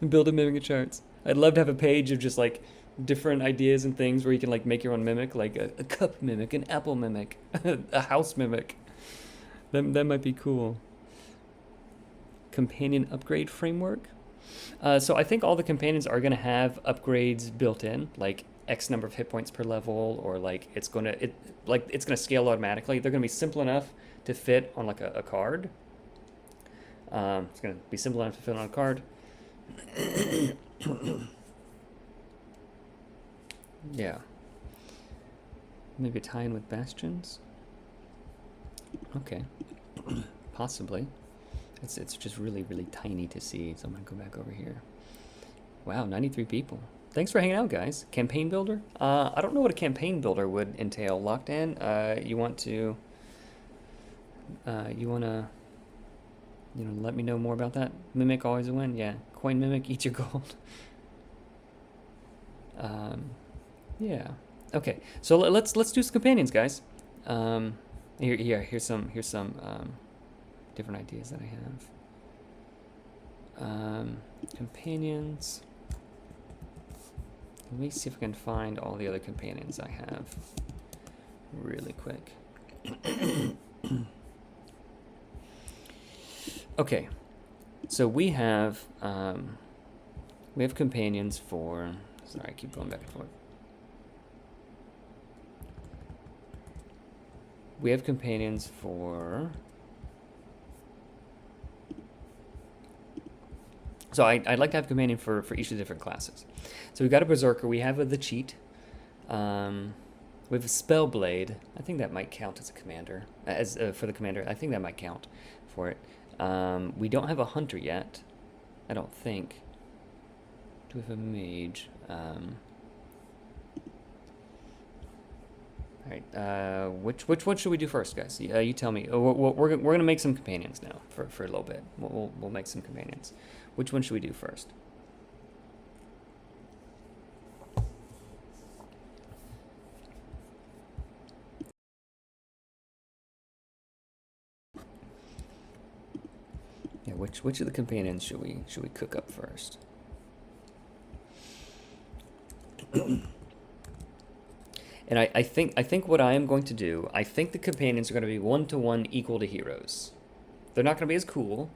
Build a mimic charts. I'd love to have a page of just like different ideas and things where you can like make your own mimic, like a cup mimic, an apple mimic, a house mimic. That might be cool. Companion upgrade framework. So I think all the companions are going to have upgrades built in, like X number of hit points per level, or like it's gonna scale automatically. They're gonna be simple enough to fit on like a card. It's gonna be simple enough to fit on a card. Yeah. Maybe a tie-in with bastions. Okay. Possibly. It's just really tiny to see. So I'm gonna go back over here. Wow, 93 people. Thanks for hanging out, guys. Campaign builder? I don't know what a campaign builder would entail. Locked in. You wanna let me know more about that? Mimic always a win. Yeah. Coin mimic, eat your gold. Yeah. Okay. So let's do some companions, guys. Here's some different ideas that I have. Companions. Let me see if I can find all the other companions I have really quick. Okay. So we have companions for. Sorry, I keep going back and forth. We have companions for. So I'd like to have a companion for each of the different classes. So we've got a berserker. We have the cheat. We have a spellblade. I think that might count as a commander. For the commander, I think that might count for it. We don't have a hunter yet. I don't think. Do we have a mage? All right. Which one should we do first, guys? You tell me. We're gonna make some companions now for a little bit. We'll make some companions. Which one should we do first? Yeah. Which of the companions should we cook up first? And I think what I am going to do, I think the companions are going to be 1-to-1 equal to heroes. They're not going to be as cool,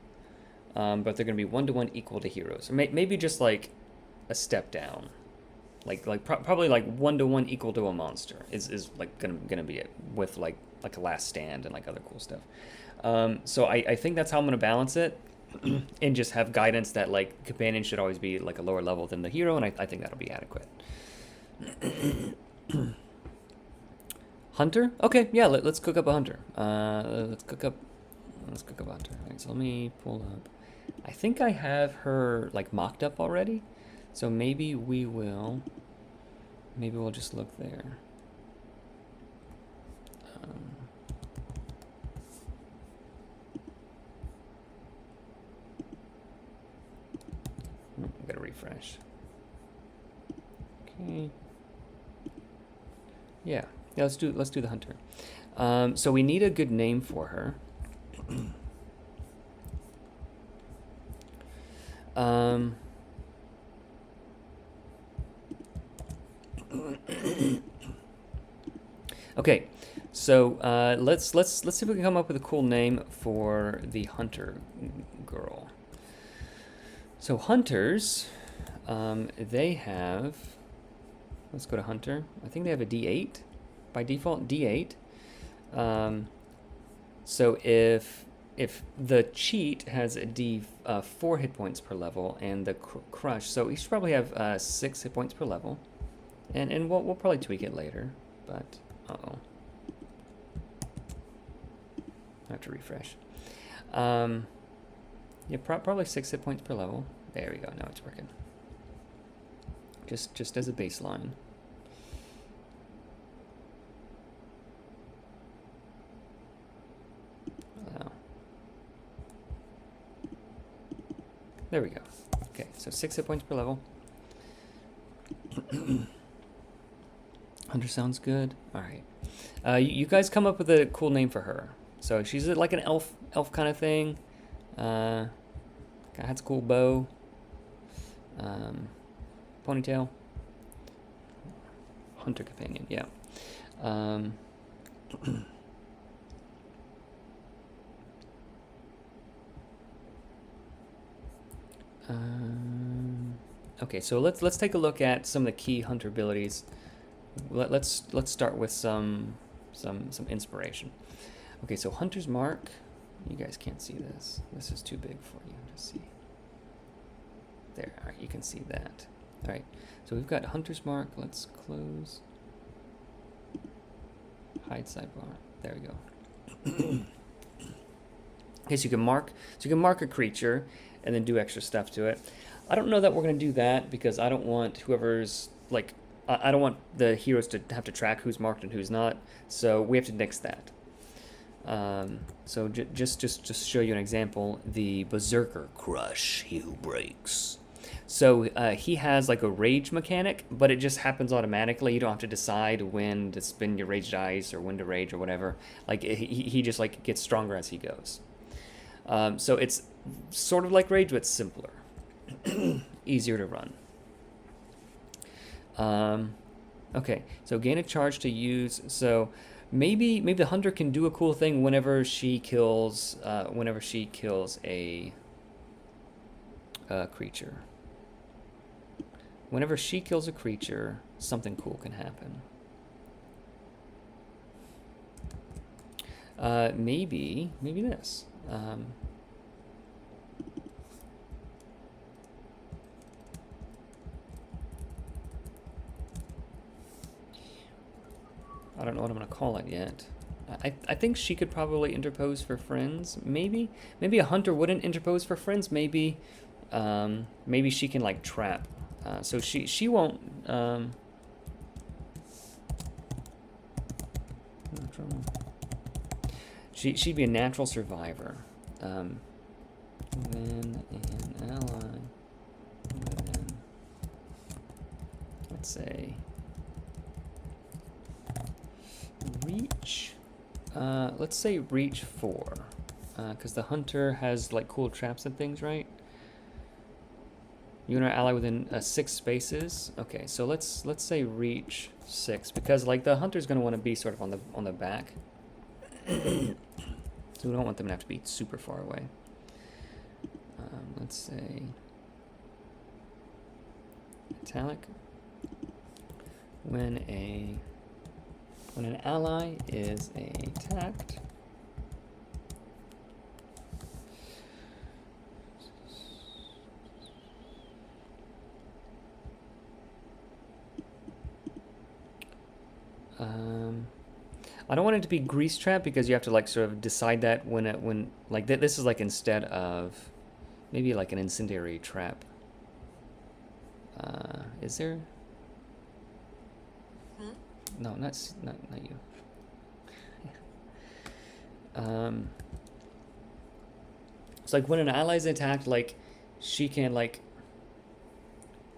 but they're going to be 1-to-1 equal to heroes. Or maybe just like a step down, probably like 1-to-1 equal to a monster is like gonna be it, with like a last stand and like other cool stuff. So I think that's how I'm gonna balance it, and just have guidance that like companion should always be like a lower level than the hero, and I think that'll be adequate. Hunter? Okay, yeah, let's cook up a hunter. Let's cook up a hunter. All right, so let me pull up. I think I have her like mocked up already, so maybe we'll just look there. I'm gonna refresh. Okay. Yeah, let's do the hunter. So we need a good name for her. Okay, so let's see if we can come up with a cool name for the hunter girl. So hunters, they have. Let's go to hunter. I think they have a D8 by default. D8. So if the cheat has a D4 hit points per level, and the crush, so he should probably have 6 hit points per level, and we'll probably tweak it later. But I have to refresh. Yeah, probably 6 hit points per level. There we go. Now it's working. Just as a baseline. There we go. Okay, so 6 hit points per level. Hunter sounds good. All right. You guys come up with a cool name for her. So she's like an elf kind of thing. Has a cool bow. Ponytail. Hunter companion, yeah. Okay, so let's take a look at some of the key hunter abilities. Let's start with some inspiration. Okay, so Hunter's Mark. You guys can't see this. This is too big for you to see. There, all right, you can see that. All right, so we've got Hunter's Mark. Let's close. Hide sidebar. There we go. Okay, so you can mark a creature and then do extra stuff to it. I don't know that we're gonna do that because I don't want whoever's like, I don't want the heroes to have to track who's marked and who's not. So we have to nix that. So just to show you an example, the Berserker Crush, he who breaks. So he has like a rage mechanic, but it just happens automatically. You don't have to decide when to spin your rage dice or when to rage or whatever. Like he just like gets stronger as he goes. So it's sort of like rage, but simpler, easier to run. Okay, so gain a charge to use. So maybe the hunter can do a cool thing whenever she kills a creature. Whenever she kills a creature, something cool can happen. Maybe this. I don't know what I'm gonna call it yet. I think she could probably interpose for friends. Maybe a hunter wouldn't interpose for friends. Maybe she can like trap. So she won't. She'd be a natural survivor. When an ally within, let's say, reach. Let's say reach 4. because the hunter has like cool traps and things, right? You and our ally within 6 spaces. Okay, so let's say reach 6, because like the hunter's gonna want to be sort of on the back, so we don't want them to have to be super far away. Let's say italic. When an ally is attacked, I don't want it to be grease trap, because you have to like sort of decide that when like this is like instead of maybe like an incendiary trap. Is there? No, not you. It's like when an ally is attacked, like she can like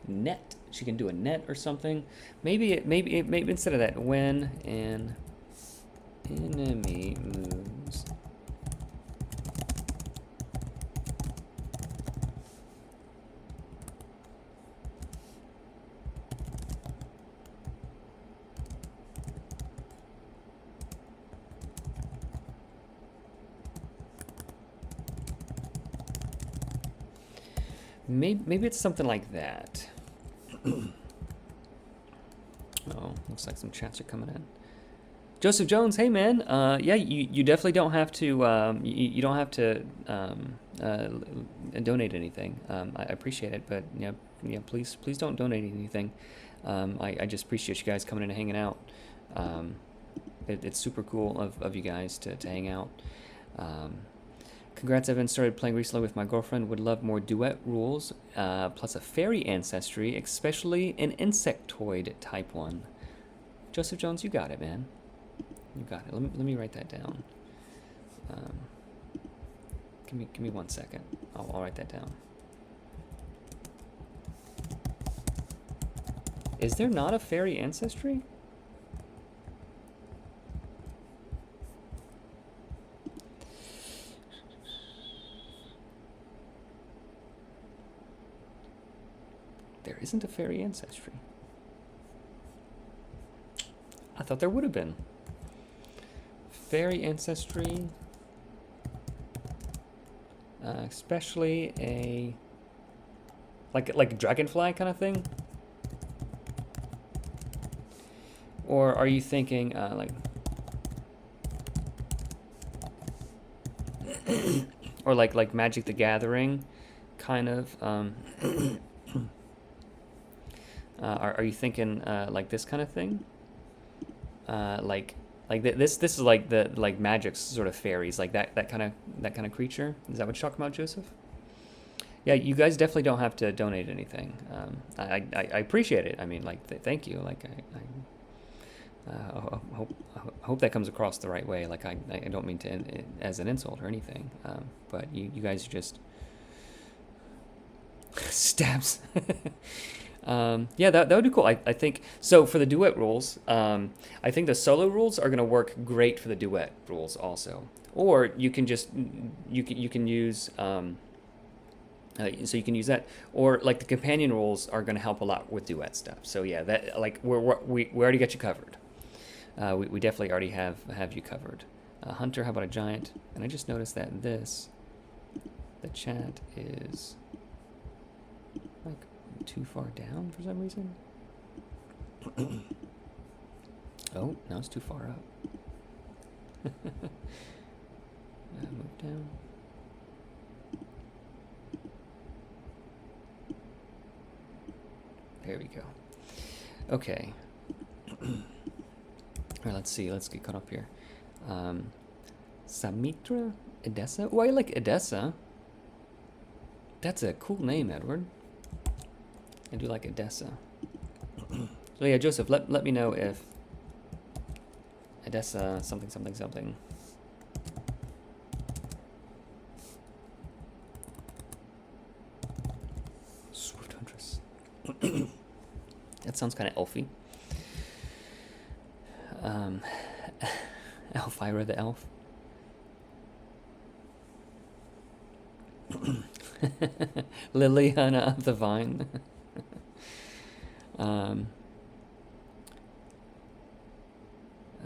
net. She can do a net or something. Maybe instead of that, when an enemy moves. Maybe it's something like that. Oh, looks like some chats are coming in. Joseph Jones, hey man, yeah, you definitely don't have to you don't have to donate anything. I appreciate it, but please don't donate anything. I just appreciate you guys coming in and hanging out. It's super cool of you guys to hang out. Congrats, I've been started playing recently with my girlfriend. Would love more duet rules, plus a fairy ancestry, especially an insectoid type one. Joseph Jones, you got it, man. You got it. Let me write that down. Give me 1 second. I'll write that down. Is there not a fairy ancestry? There isn't a fairy ancestry. I thought there would have been. Fairy ancestry, especially a like dragonfly kind of thing, or are you thinking like, or like Magic the Gathering, kind of? Are you thinking like this kind of thing? Like this is like the Magic's sort of fairies, like that kind of creature. Is that what you're talking about, Joseph? Yeah, you guys definitely don't have to donate anything. I appreciate it. I mean, like thank you. Like I hope that comes across the right way. Like I don't mean to as an insult or anything. But you guys just stabs. Yeah, that would be cool. I think so. For the duet rules, I think the solo rules are going to work great for the duet rules also. Or you can just you can use so you can use that. Or like the companion rules are going to help a lot with duet stuff. So yeah, that like we already got you covered. We definitely already have you covered. Hunter, how about a giant? And I just noticed that the chat is like too far down for some reason. Oh, now it's too far up. Move down. There we go. Okay. All right, let's see. Let's get caught up here. Samitra Edessa? Oh, I like Edessa. That's a cool name, Edward. I do like Edessa. So yeah, Joseph, let me know if Edessa something. Swift Huntress. That sounds kind of elfy. Elvira the elf. Liliana of the Vine. um,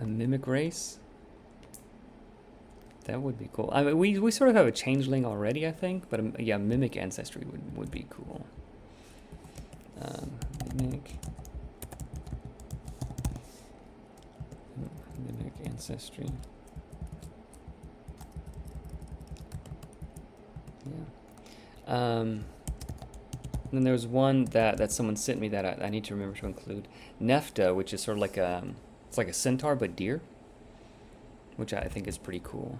a mimic race. That would be cool. I mean, we sort of have a changeling already, I think, but yeah, mimic ancestry would be cool. Mimic ancestry. Yeah. Then there's one that someone sent me that I need to remember to include. Nefta, which is sort of like it's like a centaur but deer, which I think is pretty cool.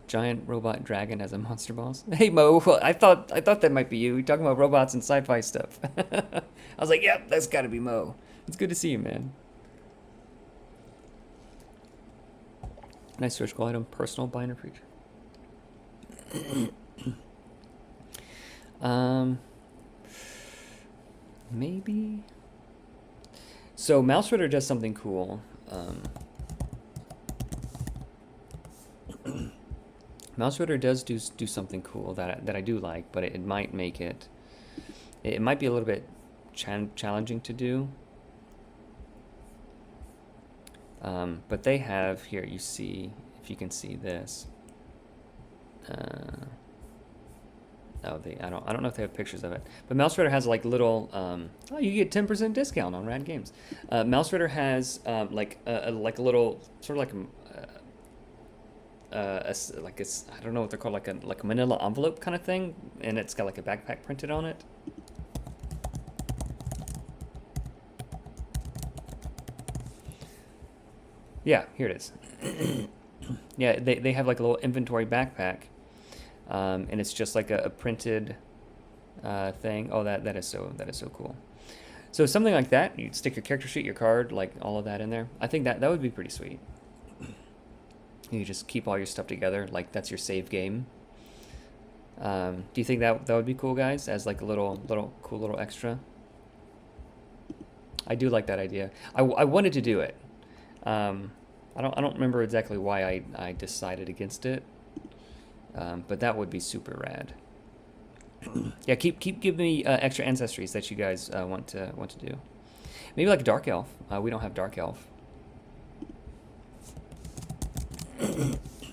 Giant robot dragon as a monster boss. Hey Mo, I thought that might be you. You're talking about robots and sci-fi stuff. I was like, yep, that's got to be Mo. It's good to see you, man. Nice surgical item, personal binder creature. Maybe. So Mouse Ritter does something cool. Mouse Ritter does do something cool that I do like, but it might make it might be a little bit challenging to do. But they have here. You see, if you can see this. I don't know if they have pictures of it, but Mouse Ritter has like little. Oh, you get 10% discount on Rad Games. Mouse Ritter has like a little sort of like I don't know what they're called, like a manila envelope kind of thing, and it's got like a backpack printed on it. Yeah, here it is. Yeah, they have like a little inventory backpack, and it's just like a printed thing. Oh, that is so cool. So something like that, you'd stick your character sheet, your card, like all of that in there. I think that would be pretty sweet. You just keep all your stuff together, like that's your save game. Do you think that would be cool, guys, as like a little cool little extra? I do like that idea. I wanted to do it. I don't remember exactly why I decided against it, but that would be super rad. Yeah, keep giving me extra ancestries that you guys want to do. Maybe like Dark Elf. We don't have Dark Elf.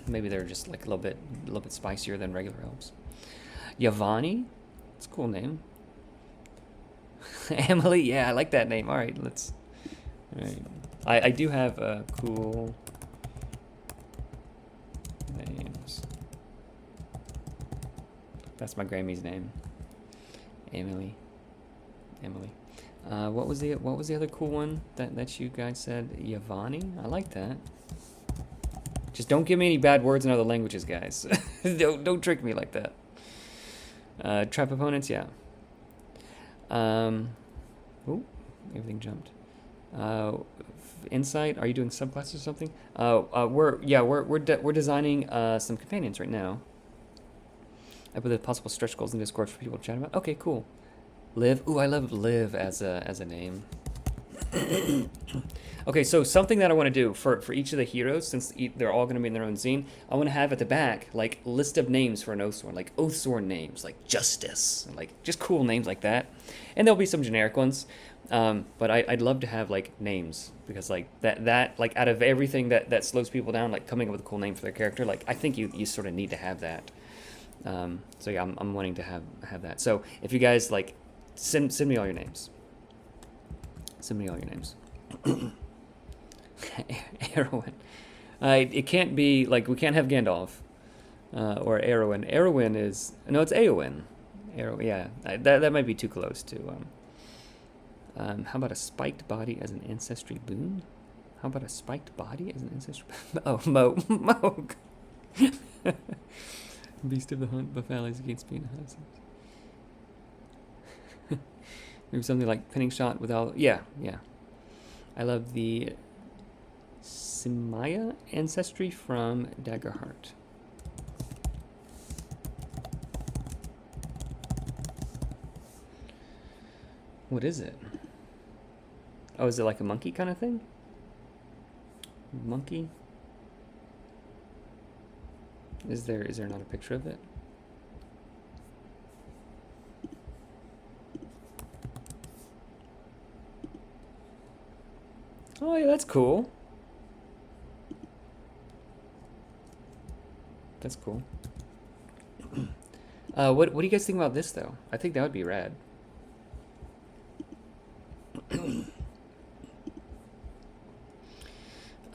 Maybe they're just like a little bit spicier than regular elves. Yavani, it's a cool name. Emily, yeah, I like that name. All right, let's. All right, I do have cool names. That's my Grammy's name. Emily. What was the other cool one that you guys said? Yavani. I like that. Just don't give me any bad words in other languages, guys. don't trick me like that. Trap opponents, yeah. Oh, everything jumped. Insight, are you doing subclasses or something? We're designing some companions right now. I put the possible stretch goals in Discord for people to chat about. Okay, cool. Liv, ooh, I love Liv as a name. Okay, so something that I want to do for each of the heroes, since they're all going to be in their own zine, I want to have at the back like list of names for an Oathsworn, like Oathsworn names, like Justice, and, like just cool names like that. And there'll be some generic ones, but I'd love to have like names, because like that like out of everything that slows people down, like coming up with a cool name for their character, like I think you sort of need to have that. So yeah, I'm wanting to have that. So if you guys like, send me all your names. Send me all your names. Erwin. It can't be, like, we can't have Gandalf or Erwin. Erwin is, no, it's Eowyn. Yeah, that might be too close to. How about a spiked body as an ancestry boon? How about a spiked body as an ancestry boon? Oh, Mo. Beast of the Hunt, buff allies against being a maybe something like pinning shot without. Yeah. I love the Simaya ancestry from Daggerheart. What is it? Oh, is it like a monkey kind of thing? Monkey? Is there not a picture of it? Oh yeah, that's cool. That's cool. What do you guys think about this though? I think that would be rad.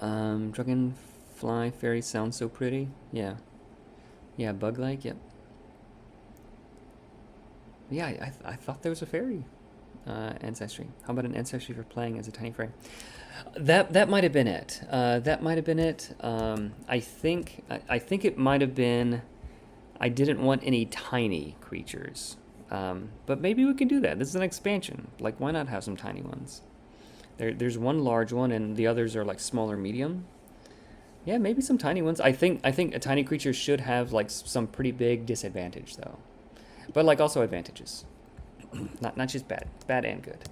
Dragonfly fairy sounds so pretty. Yeah. Yeah, bug-like, yep. Yeah, I thought there was a fairy ancestry. How about an ancestry for playing as a tiny fairy? That might have been it. That might have been it. I think it might have been. I didn't want any tiny creatures, but maybe we can do that. This is an expansion. Like, why not have some tiny ones? There's one large one, and the others are like smaller, medium. Yeah, maybe some tiny ones. I think a tiny creature should have like some pretty big disadvantage though, but like also advantages. Not just bad and good.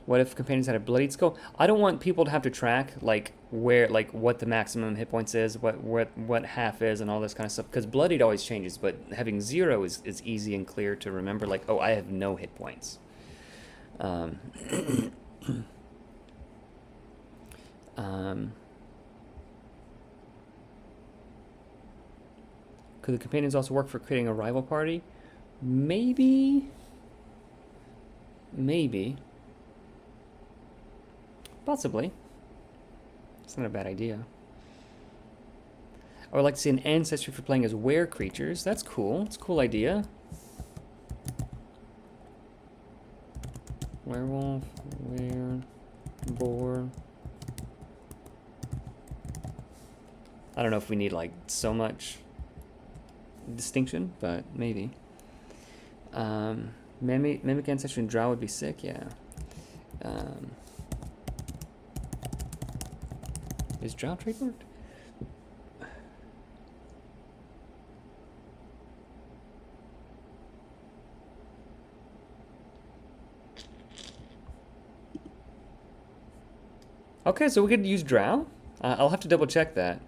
What if companions had a bloodied skull? I don't want people to have to track like what the maximum hit points is, what half is, and all this kind of stuff. Because bloodied always changes, but having 0 is easy and clear to remember. Like, oh, I have no hit points. Could the companions also work for creating a rival party? Maybe. Possibly. It's not a bad idea. I would like to see an ancestry for playing as were creatures. That's cool. It's a cool idea. Werewolf, were, boar. I don't know if we need like so much distinction, but maybe. Mimic ancestry and drow would be sick, yeah. Is drow trademarked? Okay, so we could use drow? I'll have to double check that.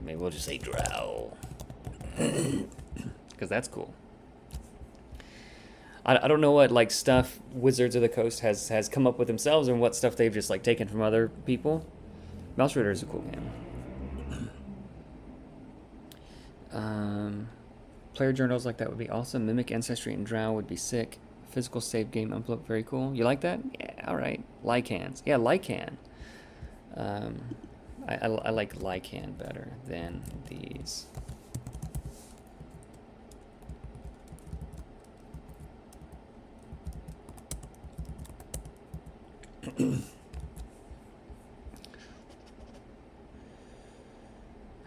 Maybe we'll just say drow. Because that's cool. I don't know what like stuff Wizards of the Coast has come up with themselves and what stuff they've just like taken from other people. Mouse Rider is a cool game. Player journals like that would be awesome. Mimic Ancestry and Drow would be sick. Physical save game envelope, very cool. You like that? Yeah, alright. Lycans. Yeah, Lycan. I like Lycan better than these.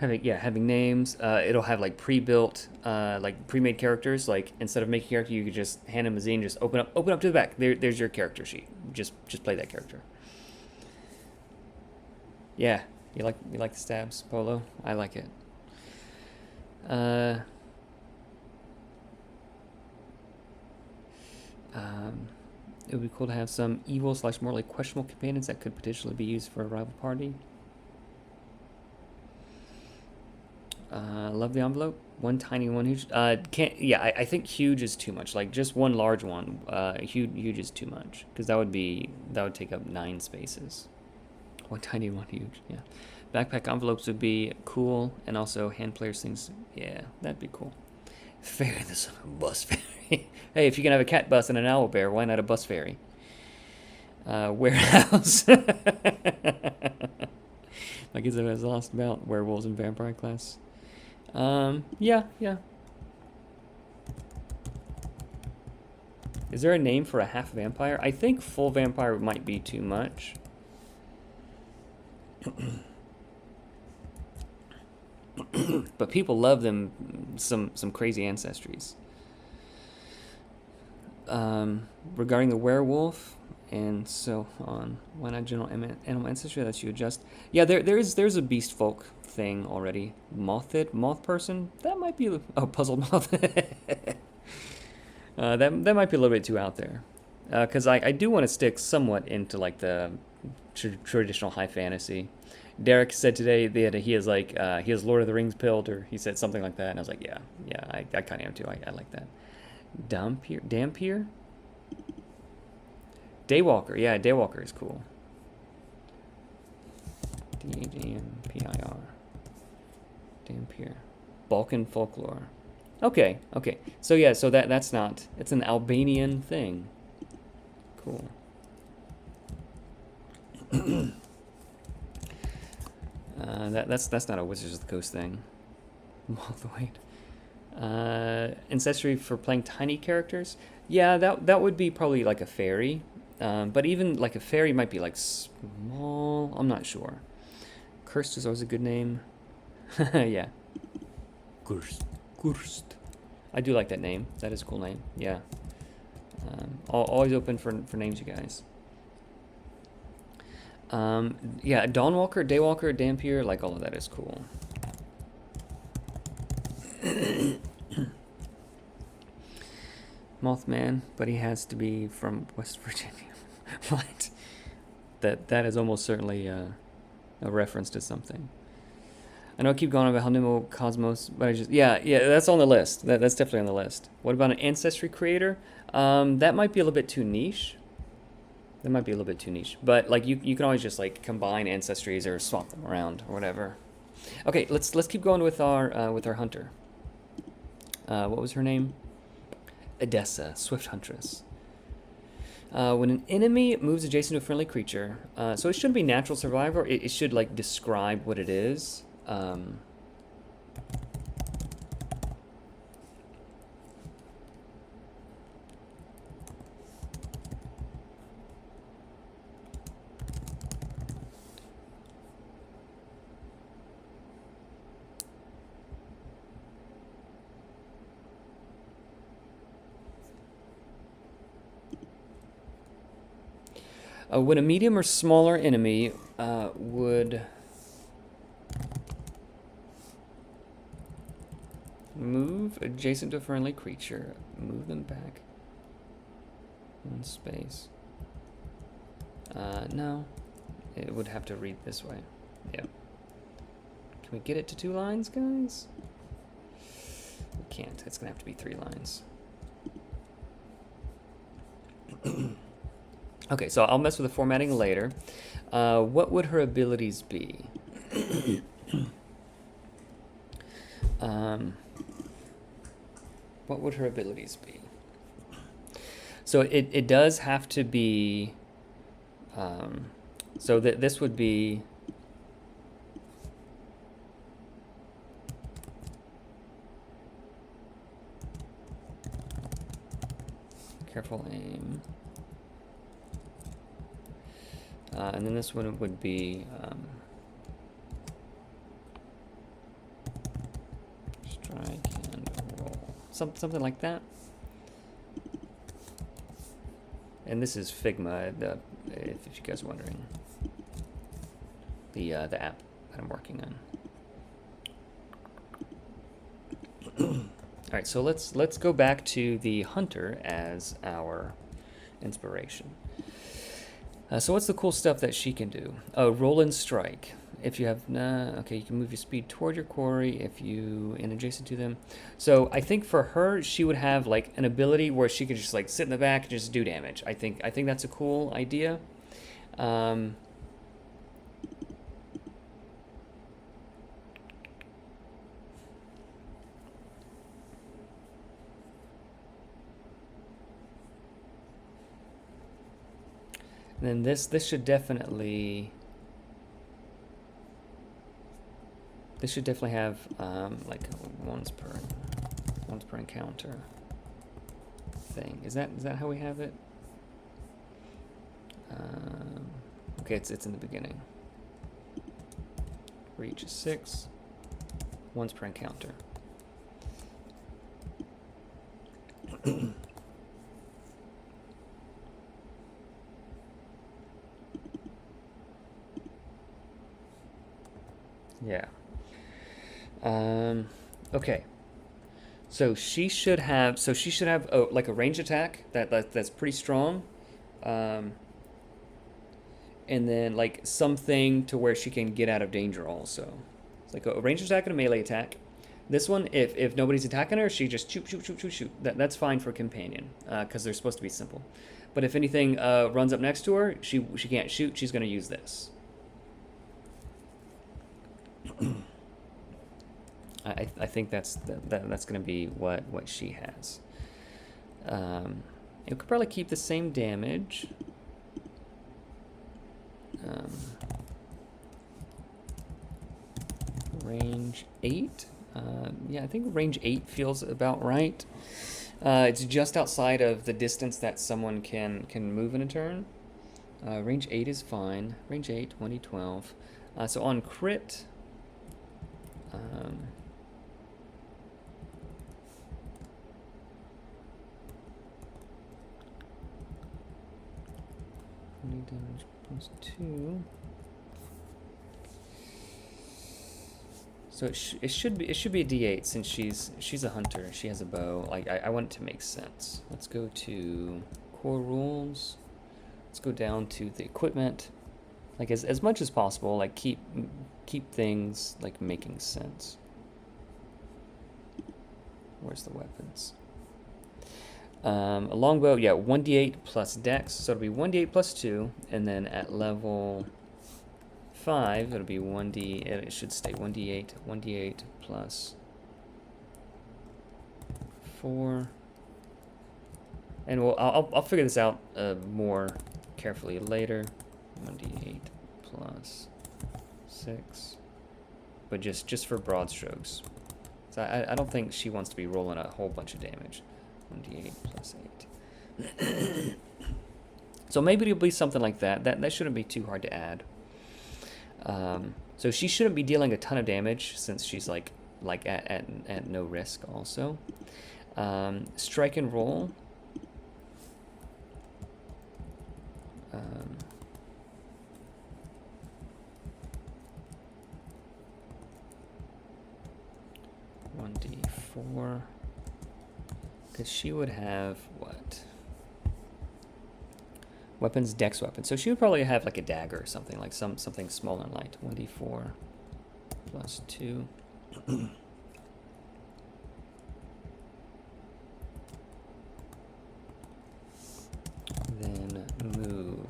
Having names. It'll have like pre-built, like pre-made characters. Like instead of making a character, you could just hand them a zine, just open up to the back. There's your character sheet. Just play that character. Yeah, you like the stabs, Polo? I like it. It would be cool to have some evil / more like questionable companions that could potentially be used for a rival party. Love the envelope. One tiny, one huge. I think huge is too much. Like just one large one. Huge is too much because that would take up 9 spaces. One tiny, one huge. Yeah. Backpack envelopes would be cool, and also hand players things. Yeah, that'd be cool. Ferry, this bus ferry. Hey, if you can have a cat bus and an owl bear, why not a bus ferry? Warehouse. My kids have lost about werewolves and vampire class. Yeah. Is there a name for a half vampire? I think full vampire might be too much. But people love them some crazy ancestries. Regarding the werewolf and so on, why not general animal ancestry that you adjust? Yeah, there's a beast folk thing already. Moth person, that might be puzzled moth. That might be a little bit too out there, because I do want to stick somewhat into like the traditional high fantasy. Derek said today that he has Lord of the Rings build, or he said something like that, and I was like, yeah, I kind of am too. I like that. Dampier? Daywalker, yeah, Daywalker is cool. Dampir. Dampier. Balkan folklore. Okay. So yeah, so that's not. It's an Albanian thing. Cool. That's not a Wizards of the Coast thing. Walk the Wait. Ancestry for playing tiny characters. Yeah, that would be probably like a fairy. But even like a fairy might be like small. I'm not sure. Cursed is always a good name. Yeah. Kurst. I do like that name. That is a cool name. Yeah. Always open for names, you guys. Yeah, Dawnwalker, Daywalker, Dampier, like all of that is cool. Mothman, but he has to be from West Virginia. What? That is almost certainly a reference to something. I know I keep going on about how Nimble Cosmos, but yeah, that's on the list. That's definitely on the list. What about an ancestry creator? That might be a little bit too niche. But like you can always just like combine ancestries or swap them around or whatever. Okay, let's keep going with our hunter. What was her name? Edessa, Swift Huntress. When an enemy moves adjacent to a friendly creature, so it shouldn't be natural survivor. It should like describe what it is. When a medium or smaller enemy would move adjacent to a friendly creature, move them back in space. No, it would have to read this way. Yeah. Can we get it to 2 lines, guys? We can't. It's gonna have to be 3 lines. Okay, so I'll mess with the formatting later. What would her abilities be? What would her abilities be? So it does have to be. So that this would be. Careful aim. And then this one would be strike and roll, something like that. And this is Figma, if you guys are wondering, the app that I'm working on. All right, so let's go back to the hunter as our inspiration. So what's the cool stuff that she can do? Oh, roll and strike. If you have, okay, you can move your speed toward your quarry if you and adjacent to them. So I think for her, she would have like an ability where she could just like sit in the back and just do damage. I think that's a cool idea. And then this should definitely have like once per encounter thing. Is that how we have it? Okay, it's in the beginning. Reach is 6, once per encounter. Yeah. Okay. So she should have like a range attack that's pretty strong. and then like something to where she can get out of danger also. It's like a ranged attack and a melee attack. This one, if nobody's attacking her, she just shoot, shoot, shoot, shoot, shoot. That's fine for companion, because they're supposed to be simple. But if anything runs up next to her, she can't shoot. She's going to use this. I think that's going to be what she has. It could probably keep the same damage. Range 8. Yeah, I think range 8 feels about right. It's just outside of the distance that someone can move in a turn. Range 8 is fine. Range 8, 1d12. So on crit, damage plus 2. So it should be a D8 since she's a hunter. She has a bow. Like I want it to make sense. Let's go to core rules. Let's go down to the equipment. Like as much as possible. Like keep things like making sense. Where's the weapons? A longbow, yeah, 1d8 plus dex, so it'll be 1d8 plus 2, and then at level 5, it'll be 1d, it should stay 1d8 plus 4, and I'll figure this out more carefully later. 1d8 plus 6, but just for broad strokes. So I don't think she wants to be rolling a whole bunch of damage. 1d8 plus 8. So maybe it'll be something like that. That shouldn't be too hard to add. So she shouldn't be dealing a ton of damage since she's like at no risk also. Strike and roll. 1d4. Because she would have what? Weapons, dex weapon. So she would probably have like a dagger or something, like something small and light. 1d4 plus 2. Then move.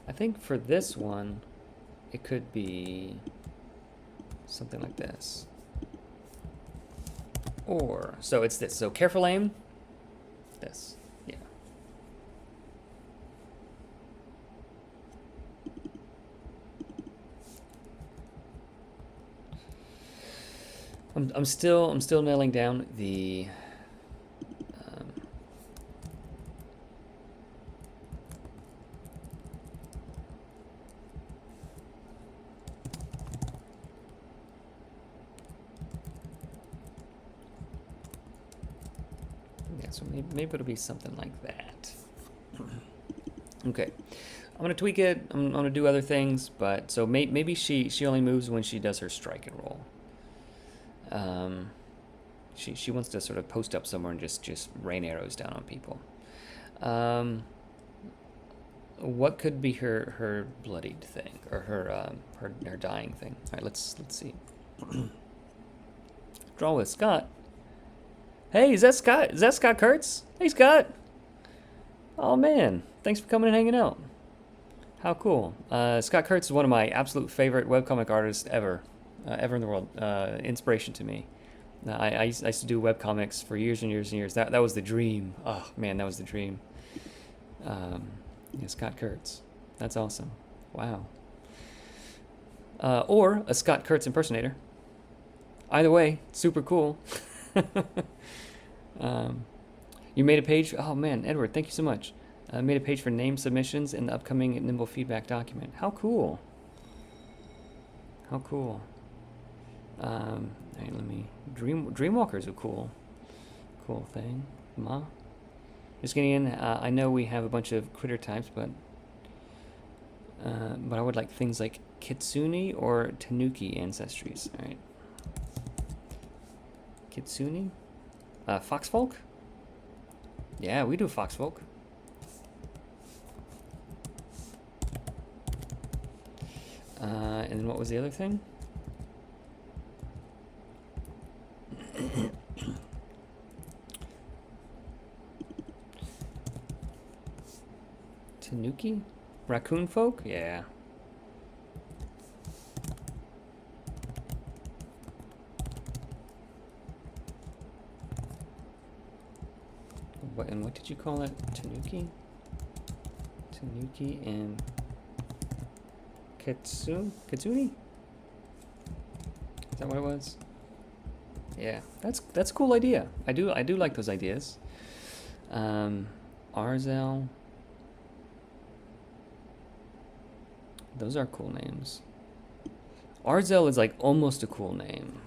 I think for this one, it could be something like this. Or, so it's this. So careful aim, this, yeah. I'm still nailing down the so maybe it'll be something like that. Okay, I'm gonna tweak it. I'm gonna do other things, but so maybe she only moves when she does her strike and roll. She wants to sort of post up somewhere and just rain arrows down on people. What could be her bloodied thing or her dying thing? All right, let's see. Draw with Scott. Hey, is that Scott? Is that Scott Kurtz? Hey, Scott. Oh man, thanks for coming and hanging out. How cool. Scott Kurtz is one of my absolute favorite webcomic artists ever in the world. Inspiration to me. I used to do webcomics for years and years and years. That was the dream. Oh man, that was the dream. Yeah, Scott Kurtz. That's awesome. Wow. Or a Scott Kurtz impersonator. Either way, super cool. You made a page. Oh man, Edward, thank you so much. Made a page for name submissions in the upcoming Nimble feedback document. How cool. How cool. All right, let me. Dreamwalkers are cool. cool thing. Ma. Just getting in. I know we have a bunch of critter types, but I would like things like Kitsune or Tanuki ancestries. All right. Kitsune? Foxfolk? Yeah, we do Foxfolk. And then what was the other thing? Tanuki? Raccoon folk? Yeah. What did you call it? Tanuki? Tanuki and Kitsune? Is that what it was? Yeah, that's a cool idea. I do like those ideas. Arzel. Those are cool names. Arzel is like almost a cool name.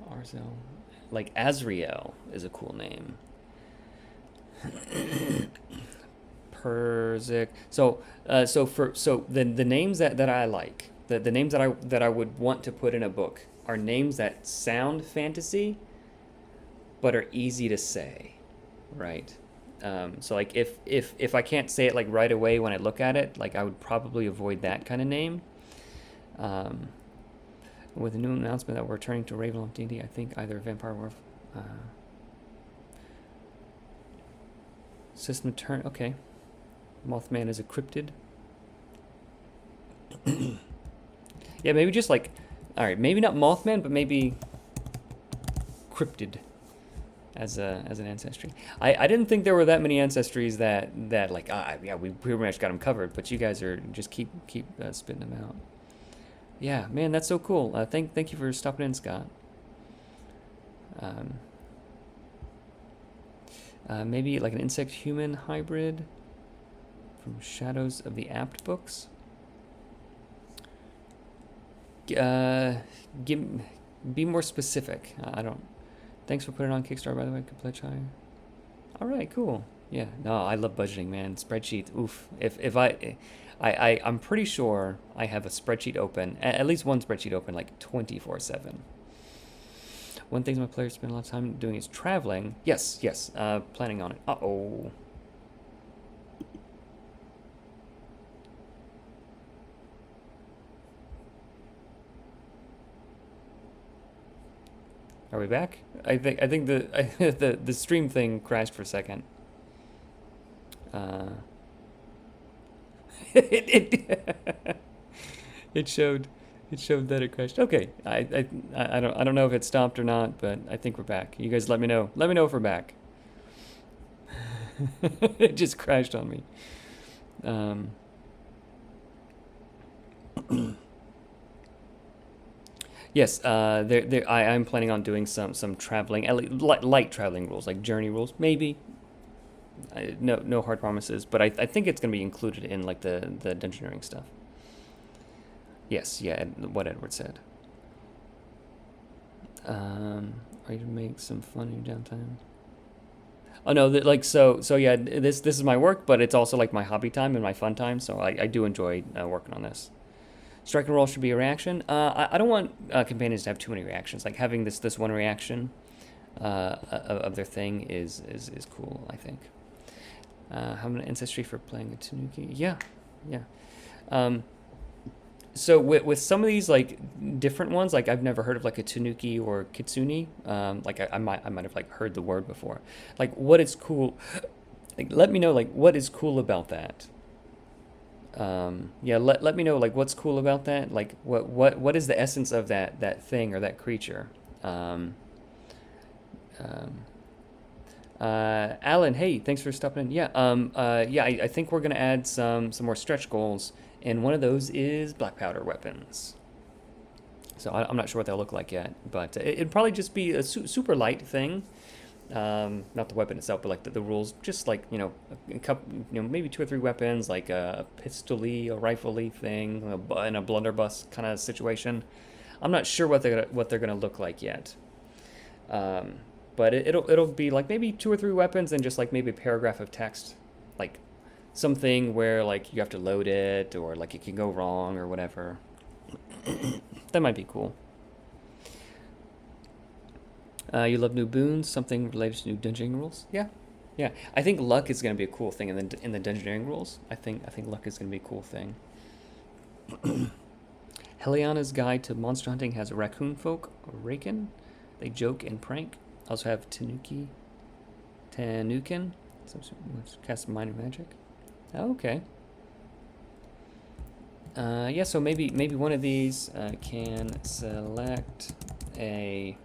Arzel. Like Azriel is a cool name. Persic. So the names that I like, the names that I would want to put in a book are names that sound fantasy but are easy to say, right? So like if I can't say it like right away when I look at it, like I would probably avoid that kind of name. With the new announcement that we're returning to Ravenloft D&D, I think either Vampire Wolf system turn. Okay, Mothman is a cryptid. Yeah, maybe just like, all right, maybe not Mothman, but maybe cryptid as an ancestry. I didn't think there were that many ancestries that like yeah, we pretty much got them covered, but you guys are just keep spitting them out. Yeah, man, that's so cool. Thank you for stopping in, Scott. Maybe like an insect-human hybrid from Shadows of the Apt books. Be more specific. I don't. Thanks for putting it on Kickstarter, by the way. Could pledge higher. All right, cool. Yeah, no, I love budgeting, man. Spreadsheets. Oof. If I'm pretty sure I have a spreadsheet open, at least one spreadsheet open, like 24/7. One thing my players spend a lot of time doing is traveling. Yes. Planning on it. Uh-oh. Are we back? I think the stream thing crashed for a second. It showed that it crashed. Okay, I don't know if it stopped or not, but I think we're back. You guys let me know. Let me know if we're back. It just crashed on me. Yes, I'm planning on doing some traveling, light traveling rules, like journey rules, maybe. No hard promises, but I think it's going to be included in like the dungeoneering stuff. Yes, yeah, what Edward said. Are you to make some fun in your downtime? Oh no, so yeah, this is my work, but it's also like my hobby time and my fun time, so I do enjoy working on this. Strike and roll should be a reaction. I don't want companions to have too many reactions. Like having this one reaction of their thing is cool, I think. Having an ancestry for playing a Tanuki. Yeah. So with some of these like different ones, like I've never heard of like a Tanuki or Kitsune. Like I might have like heard the word before. Like what is cool? Like let me know like what is cool about that. Yeah, let me know like what's cool about that. Like what is the essence of that thing or that creature? Alan, hey, thanks for stopping in. Yeah, I think we're gonna add some more stretch goals, and one of those is black powder weapons. So I'm not sure what they'll look like yet, but it'd probably just be a super light thing. Not the weapon itself, but like the rules, just like a couple, maybe 2 or 3 weapons, like a pistol-y, a rifle-y thing, in a blunderbuss kind of situation. I'm not sure what they're gonna look like yet. but it'll be like maybe 2 or 3 weapons and just like maybe a paragraph of text, like something where like you have to load it or like it can go wrong or whatever. That might be cool. You love new boons, something related to new dungeoning rules? Yeah, yeah. I think luck is going to be a cool thing in the dungeoning rules. I think luck is going to be a cool thing. Heliana's Guide to Monster Hunting has raccoon folk, Raken. They joke and prank. Also have Tanukin, which casts minor magic. Oh, okay. Yeah, so maybe one of these can select a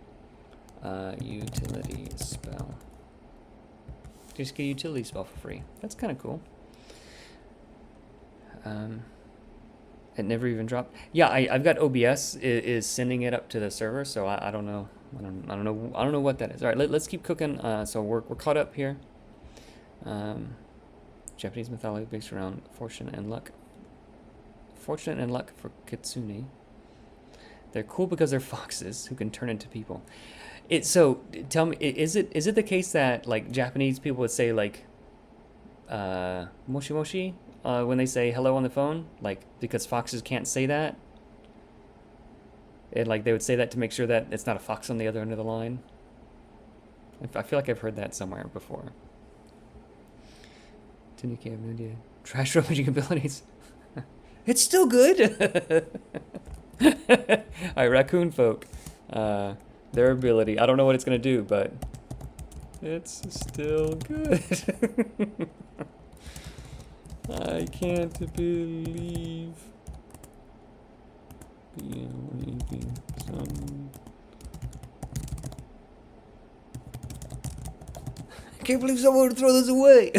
utility spell. Just get a utility spell for free. That's kind of cool. It never even dropped. Yeah, I've got OBS is sending it up to the server, so I don't know. I don't know what that is. All right, let's keep cooking. So we're caught up here. Japanese mythology based around fortune and luck. Fortune and luck for kitsune. They're cool because they're foxes who can turn into people. So tell me, is it the case that like Japanese people would say like moshi moshi when they say hello on the phone, like because foxes can't say that? And like they would say that to make sure that it's not a fox on the other end of the line. I feel like I've heard that somewhere before. Tanuki, I have no idea. Trash rummaging abilities. It's still good. Alright, raccoon folk. Their ability. I don't know what it's gonna do, but it's still good. I can't believe some. I can't believe someone would throw this away.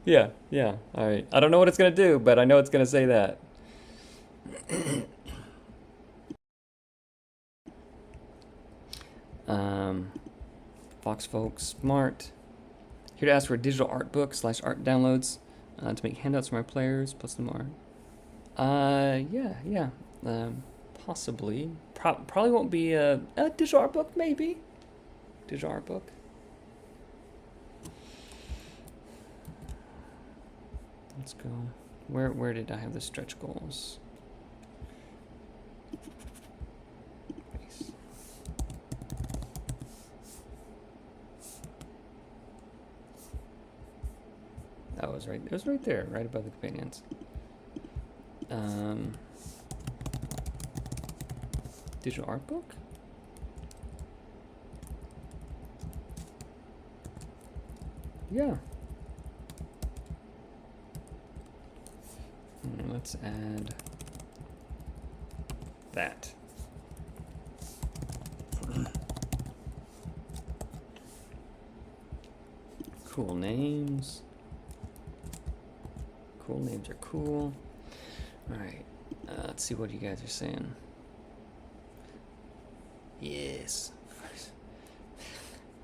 Yeah. All right. I don't know what it's gonna do, but I know it's gonna say that. Fox folks, smart. Here to ask for a digital art book / art downloads to make handouts for my players. Plus some more. Yeah. Possibly. Probably won't be a digital art book. Maybe. Digital art book. Let's go. Where did I have the stretch goals? Nice. That was right. It was right there, right above the companions. Digital art book? Yeah. Let's add that. Cool names. Cool names are cool. All right. Let's see what you guys are saying. Yes.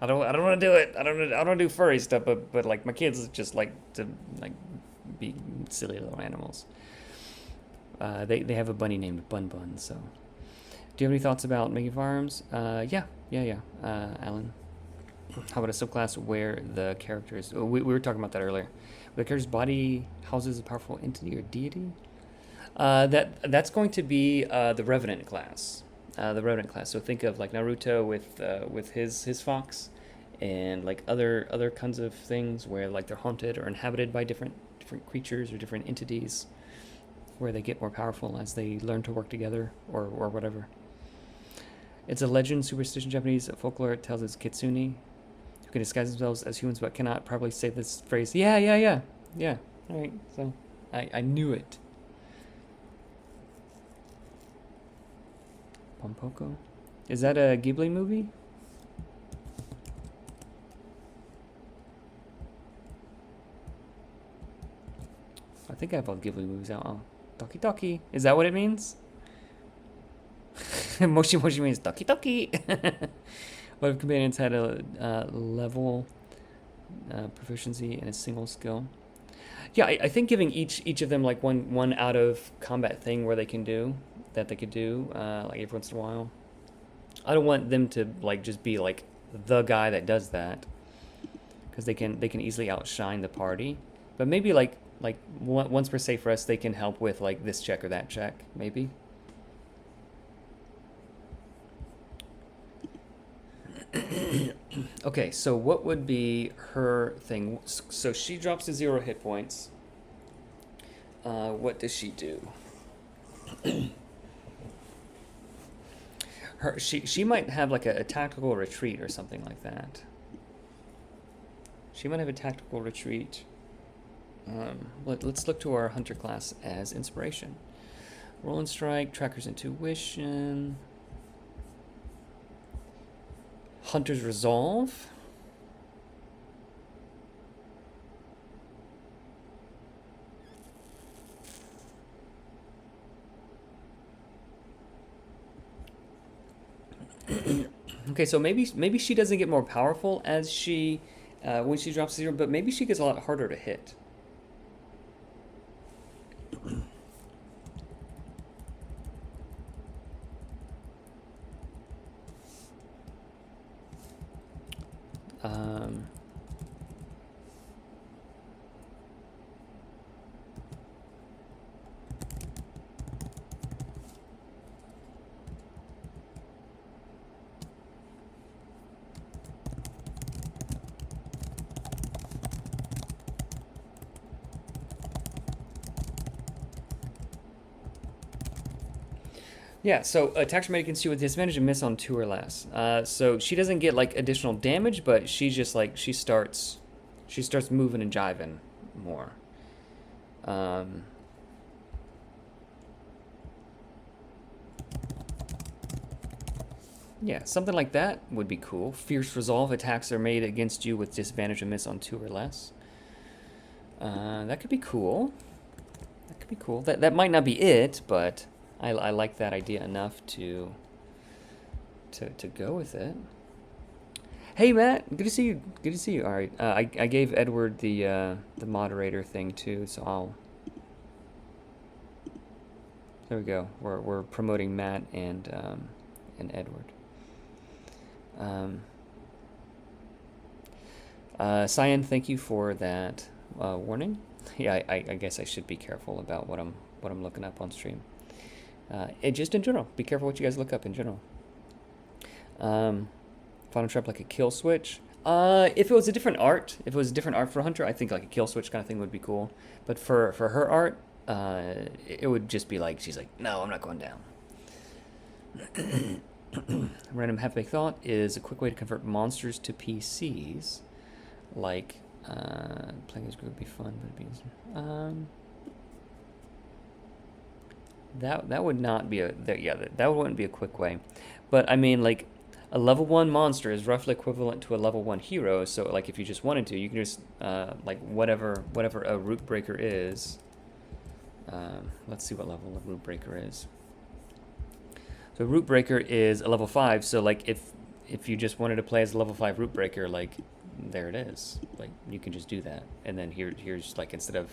I don't want to do it. I don't want to do furry stuff, but like my kids just like to like be silly little animals. They have a bunny named Bun Bun. So, do you have any thoughts about making farms? Yeah. Alan, how about a subclass where the characters? We were talking about that earlier. Where the character's body houses a powerful entity or deity. That's going to be the Revenant class. The Revenant class. So think of like Naruto with his fox, and like other kinds of things where like they're haunted or inhabited by different creatures or different entities, where they get more powerful as they learn to work together or whatever. It's a legend, superstition, Japanese folklore. It tells it's kitsune who can disguise themselves as humans but cannot properly say this phrase. Yeah. All right, so I knew it. Pompoko. Is that a Ghibli movie? I think I have all the Ghibli movies out. Oh, Doki Doki. Is that what it means? Moshi Moshi means Doki Doki. What if companions had a level proficiency in a single skill? Yeah, I think giving each of them like one out of combat thing where they can do. that they could do like every once in a while. I don't want them to like just be like the guy that does that, because they can easily outshine the party. But maybe like once per se for us, they can help with like this check or that check, maybe. Okay, so what would be her thing? So she drops to 0 hit points. What does she do? She might have like a tactical retreat or something like that. She might have a tactical retreat. Let's look to our hunter class as inspiration. Roll and strike, tracker's intuition, hunter's resolve. Okay, so maybe she doesn't get more powerful as she when she drops to 0, but maybe she gets a lot harder to hit. Um, Yeah, so attacks are made against you with disadvantage and miss on 2 or less. So she doesn't get like additional damage, but she's just like she starts moving and jiving more. Yeah, something like that would be cool. Fierce resolve, attacks are made against you with disadvantage and miss on 2 or less. That could be cool. That could be cool. That might not be it, but I like that idea enough to go with it. Hey Matt, good to see you. Good to see you. All right, I gave Edward the moderator thing too, so I'll. There we go. We're promoting Matt and Edward. Cyan, thank you for that warning. Yeah, I guess I should be careful about what I'm looking up on stream. And just in general, be careful what you guys look up in general. Final trap like a kill switch. If it was a different art, for Hunter, I think like a kill switch kind of thing would be cool. But for her art, it would just be like she's like, no, I'm not going down. Random half-baked thought is a quick way to convert monsters to PCs. Like playing this group would be fun, but it'd be that would not be that wouldn't be a quick way. But I mean, like a level 1 monster is roughly equivalent to a level 1 hero. So like if you just wanted to, you can just like whatever a root breaker is. Let's see what level a root breaker is. So root breaker is a level 5. So like if you just wanted to play as a level 5 root breaker, like there it is. Like you can just do that. And then here's like instead of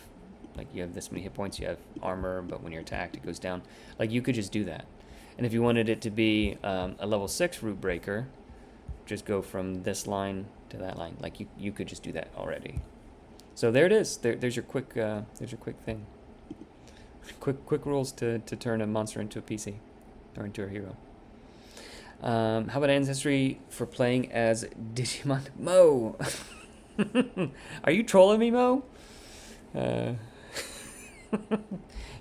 like you have this many hit points, you have armor, but when you're attacked, it goes down. Like you could just do that. And if you wanted it to be a level 6 root breaker, just go from this line to that line. Like you could just do that already. So there it is. There's your quick thing. Quick rules to turn a monster into a PC or into a hero. How about Ancestry for playing as Digimon? Mo! Are you trolling me, Mo?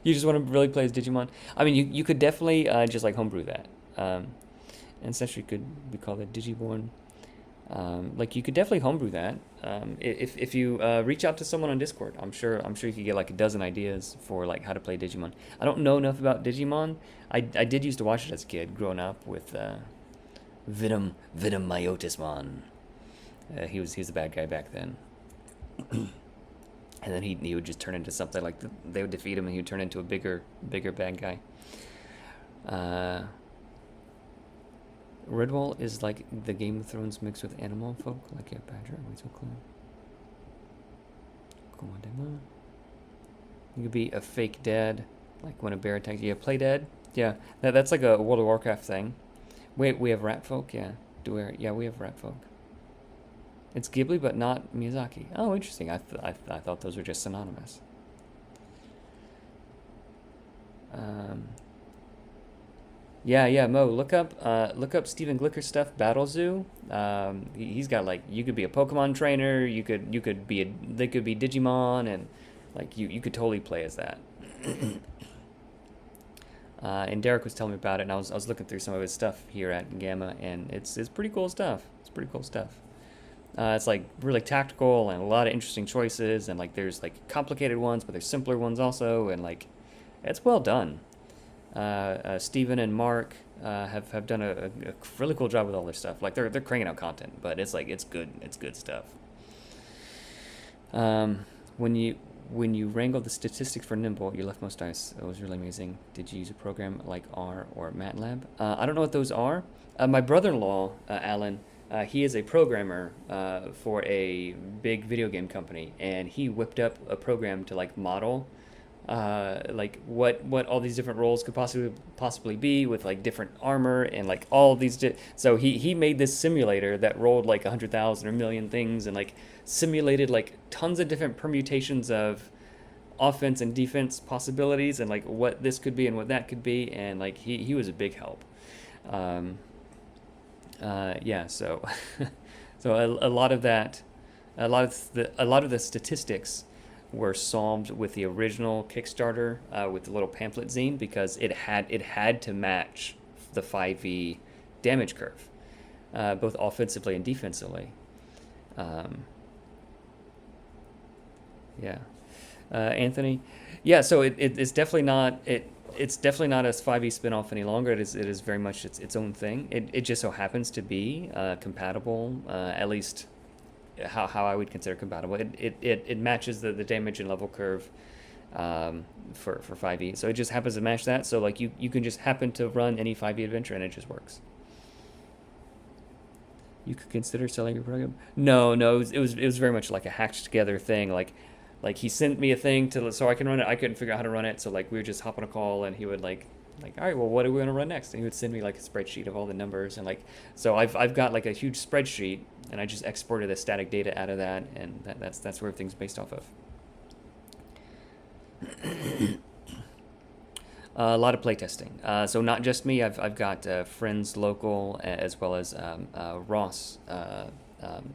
You just want to really play as Digimon? I mean, you could definitely just like homebrew that. Ancestry could be called a Digiborn. Like you could definitely homebrew that. If you reach out to someone on Discord, I'm sure you could get like a dozen ideas for like how to play Digimon. I don't know enough about Digimon. I did used to watch it as a kid, growing up with Venom Myotismon. He was the bad guy back then. And then he would just turn into something like they would defeat him and he would turn into a bigger bad guy. Redwall is like the Game of Thrones mixed with animal folk, like a badger. Wait, so cool. You could be a fake dead, like when a bear attacks you. Play dead. Yeah, that's like a World of Warcraft thing. Wait, we have Rat Folk? Yeah. Do we? Yeah, we have Rat Folk. It's Ghibli, but not Miyazaki. Oh, interesting. I thought those were just synonymous. Um, yeah, Mo, look up Stephen Glicker's stuff, Battle Zoo. He's got like you could be a Pokemon trainer, you could be they could be Digimon, and like you could totally play as that. And Derek was telling me about it, and I was looking through some of his stuff here at Gamma, and it's pretty cool stuff. It's pretty cool stuff. It's like really tactical and a lot of interesting choices, and like there's like complicated ones, but there's simpler ones also, and like it's well done. Steven and Mark have done a really cool job with all their stuff. Like they're cranking out content, but it's good stuff. When you wrangled the statistics for Nimble, you left most dice. It was really amazing. Did you use a program like R or MATLAB? I don't know what those are. My brother-in-law, Alan, he is a programmer for a big video game company, and he whipped up a program to like model like what all these different roles could possibly be with like different armor and like all these so he made this simulator that rolled like 100,000 or a million things and like simulated like tons of different permutations of offense and defense possibilities and like what this could be and what that could be, and like he was a big help. Yeah, so so a lot of that, a lot of the statistics were solved with the original Kickstarter with the little pamphlet zine because it had to match the 5e damage curve, both offensively and defensively. Yeah, Anthony. Yeah, so it's definitely not it's definitely not a 5e spinoff any longer. It is very much its own thing. It just so happens to be compatible, at least how I would consider compatible. It matches the damage and level curve for 5e. So it just happens to match that. So like you can just happen to run any 5e adventure and it just works. You could consider selling your program? No, it was very much like a hacked together thing. Like he sent me a thing so I can run it. I couldn't figure out how to run it, so like we would just hop on a call and he would like all right, well, what are we gonna run next? And he would send me like a spreadsheet of all the numbers and like so I've got like a huge spreadsheet and I just exported the static data out of that, and that's where everything's based off of. A lot of playtesting. So not just me. I've got friends local as well as Ross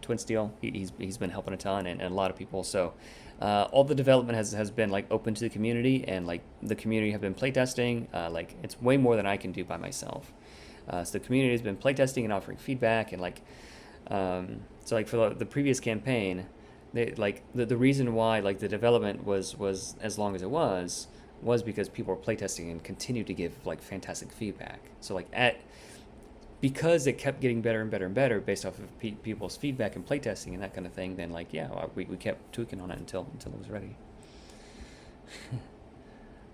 Twin Steel. He's been helping a ton, and a lot of people. So all the development has been like open to the community, and like the community have been playtesting. Like it's way more than I can do by myself. So the community has been playtesting and offering feedback, and like so like for the previous campaign, they like the reason why like the development was as long as it was because people were playtesting and continued to give like fantastic feedback. So like because it kept getting better and better and better based off of people's feedback and playtesting and that kind of thing, then like yeah, we kept tweaking on it until it was ready.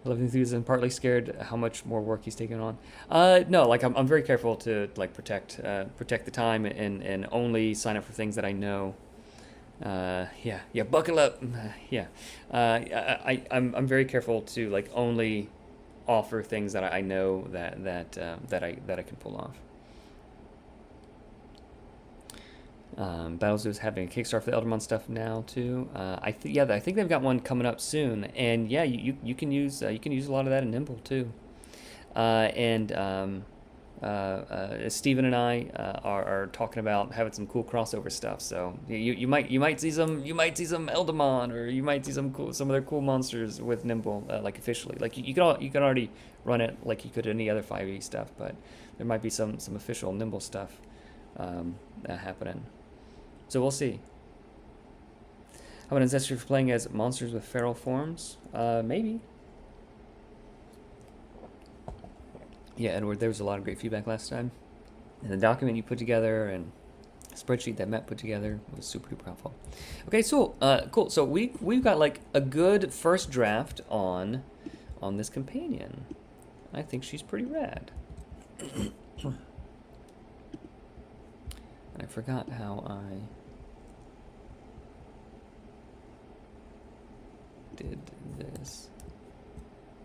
Love enthusiasm, partly scared how much more work he's taking on. No, like I'm very careful to like protect the time and only sign up for things that I know. Yeah, buckle up. Yeah, I'm very careful to like only offer things that I know that I can pull off. Battlezoo is having a Kickstarter for the Eldermon stuff now too. I think they've got one coming up soon, and yeah, you can use a lot of that in Nimble too. Steven and I are talking about having some cool crossover stuff. So you might see some Eldermon, or you might see some of their cool monsters with Nimble like officially. Like you can already run it like you could any other 5e stuff, but there might be some official Nimble stuff happening. So we'll see. How about ancestry for playing as monsters with feral forms? Maybe. Yeah, Edward, there was a lot of great feedback last time. And the document you put together and spreadsheet that Matt put together was super duper helpful. Okay, so cool. So we've got like a good first draft on this companion. I think she's pretty rad. And I forgot how I did this.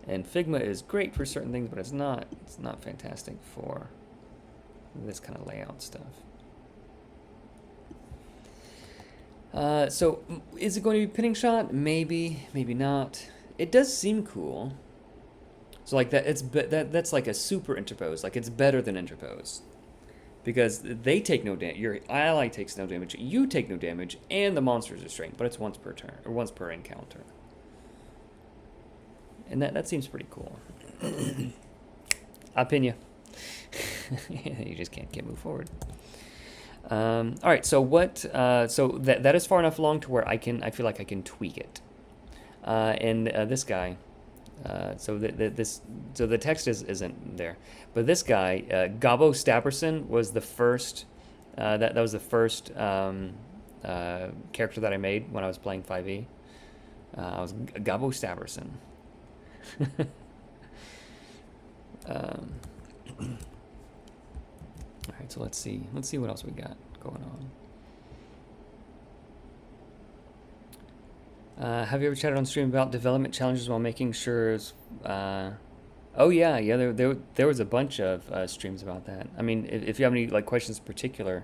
And Figma is great for certain things, but it's not fantastic for this kind of layout stuff. So is it going to be pinning shot? Maybe, maybe not. It does seem cool. So like that's like a super interpose. Like it's better than interpose. Because they take no damage, your ally takes no damage, you take no damage, and the monsters are restrained, but it's once per turn, or once per encounter. And that seems pretty cool. I'll pin you. You just can't move forward. All right, so what? So that is far enough along to where I feel like I can tweak it. And this guy. So the text isn't there, but this guy, Gabo Staberson, was the first. That was the first character that I made when I was playing 5e. I was Gabo Staberson. All right, so let's see what else we got going on. Have you ever chatted on stream about development challenges while making sure? Oh yeah. There was a bunch of streams about that. I mean, if you have any like questions in particular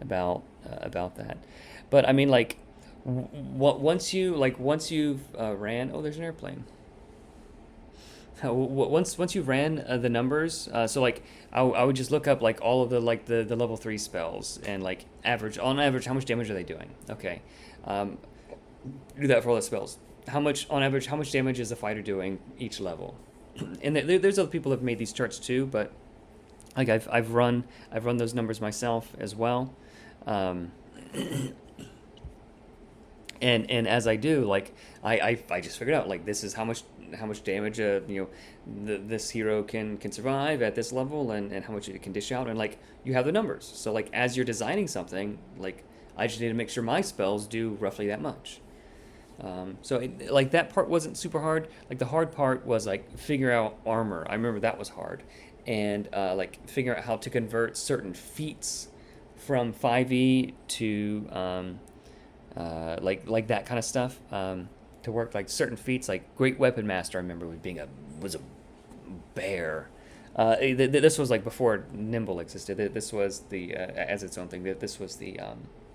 about that, but I mean like, once you've ran. Oh, there's an airplane. Once you've ran the numbers, so like I would just look up like all of the level 3 spells and like on average how much damage are they doing? Okay. Do that for all the spells. On average, how much damage is the fighter doing each level? And there's other people that have made these charts too, but like I've run those numbers myself as well. And as I do, like I just figured out like this is how much damage this hero can survive at this level, and how much it can dish out, and like you have the numbers. So like as you're designing something, like I just need to make sure my spells do roughly that much. So like that part wasn't super hard. Like the hard part was like figure out armor. I remember that was hard, and like figure out how to convert certain feats from 5e to like that kind of stuff to work. Like certain feats, like Great Weapon Master. I remember was a bear. This was like before Nimble existed. This was the as its own thing. This was the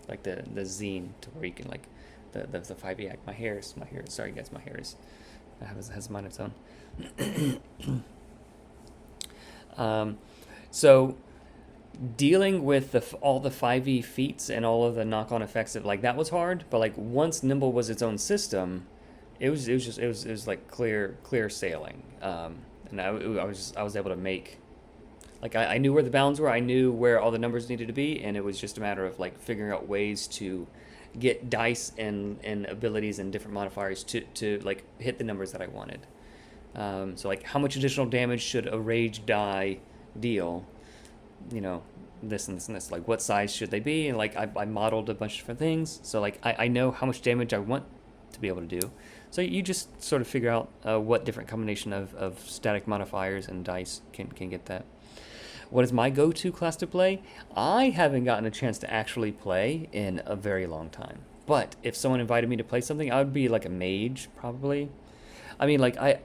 like the zine to where you can like the 5e act. My hair is sorry guys, my hair is has mine its own. So dealing with all the 5e feats and all of the knock-on effects of like that was hard, but like once Nimble was its own system, it was like clear sailing. And I was able to make, like I knew where the bounds were, I knew where all the numbers needed to be, and it was just a matter of like figuring out ways to get dice and abilities and different modifiers to like hit the numbers that I wanted. So like how much additional damage should a rage die deal? You know, this and this and this. Like what size should they be? And like I modeled a bunch of different things. So like I know how much damage I want to be able to do. So you just sort of figure out what different combination of static modifiers and dice can get that. What is my go-to class to play? I haven't gotten a chance to actually play in a very long time. But if someone invited me to play something, I would be like a mage, probably. I mean, like I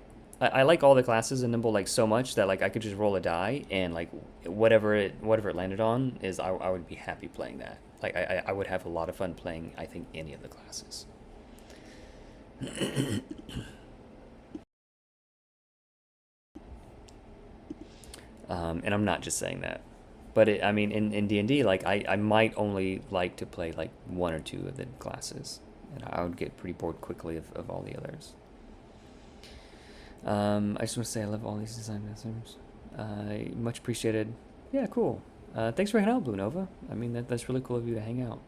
like all the classes in Nimble like so much that like I could just roll a die and like whatever it landed on is I would be happy playing that. Like I would have a lot of fun playing, I think, any of the classes. And I'm not just saying that, but I mean in D&D, like I might only like to play like one or two of the classes, and I would get pretty bored quickly of all the others. I just want to say I love all these design masters. Much appreciated. Yeah, cool. Thanks for hanging out, Blue Nova. I mean that's really cool of you to hang out.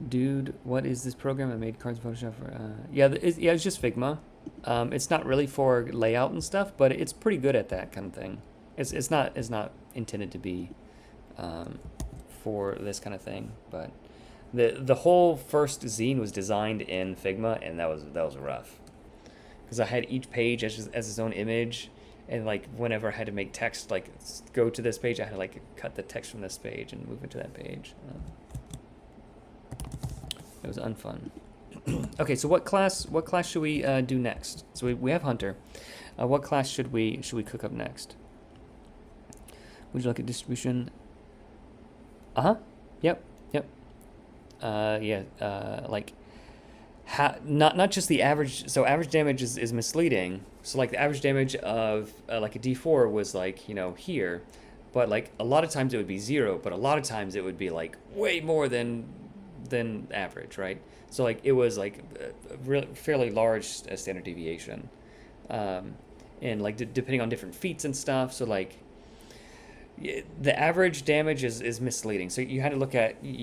Dude, what is this program that made cards in Photoshop for? It's just Figma. It's not really for layout and stuff, but it's pretty good at that kind of thing. It's not intended to be for this kind of thing, but the whole first zine was designed in Figma, and that was rough because I had each page as its own image, and like whenever I had to make text like go to this page, I had to like cut the text from this page and move it to that page. It was unfun. Okay, so what class should we do next? So we have Hunter. What class should we cook up next? Would you look at distribution? Uh-huh. Yep. Yep. Yeah. Like, not just the average. So average damage is misleading. So like the average damage of like a D4 was like, you know, here, but like a lot of times it would be 0, but a lot of times it would be like way more than average, right? So like it was like a fairly large standard deviation, and like depending on different feats and stuff. So like the average damage is misleading. So you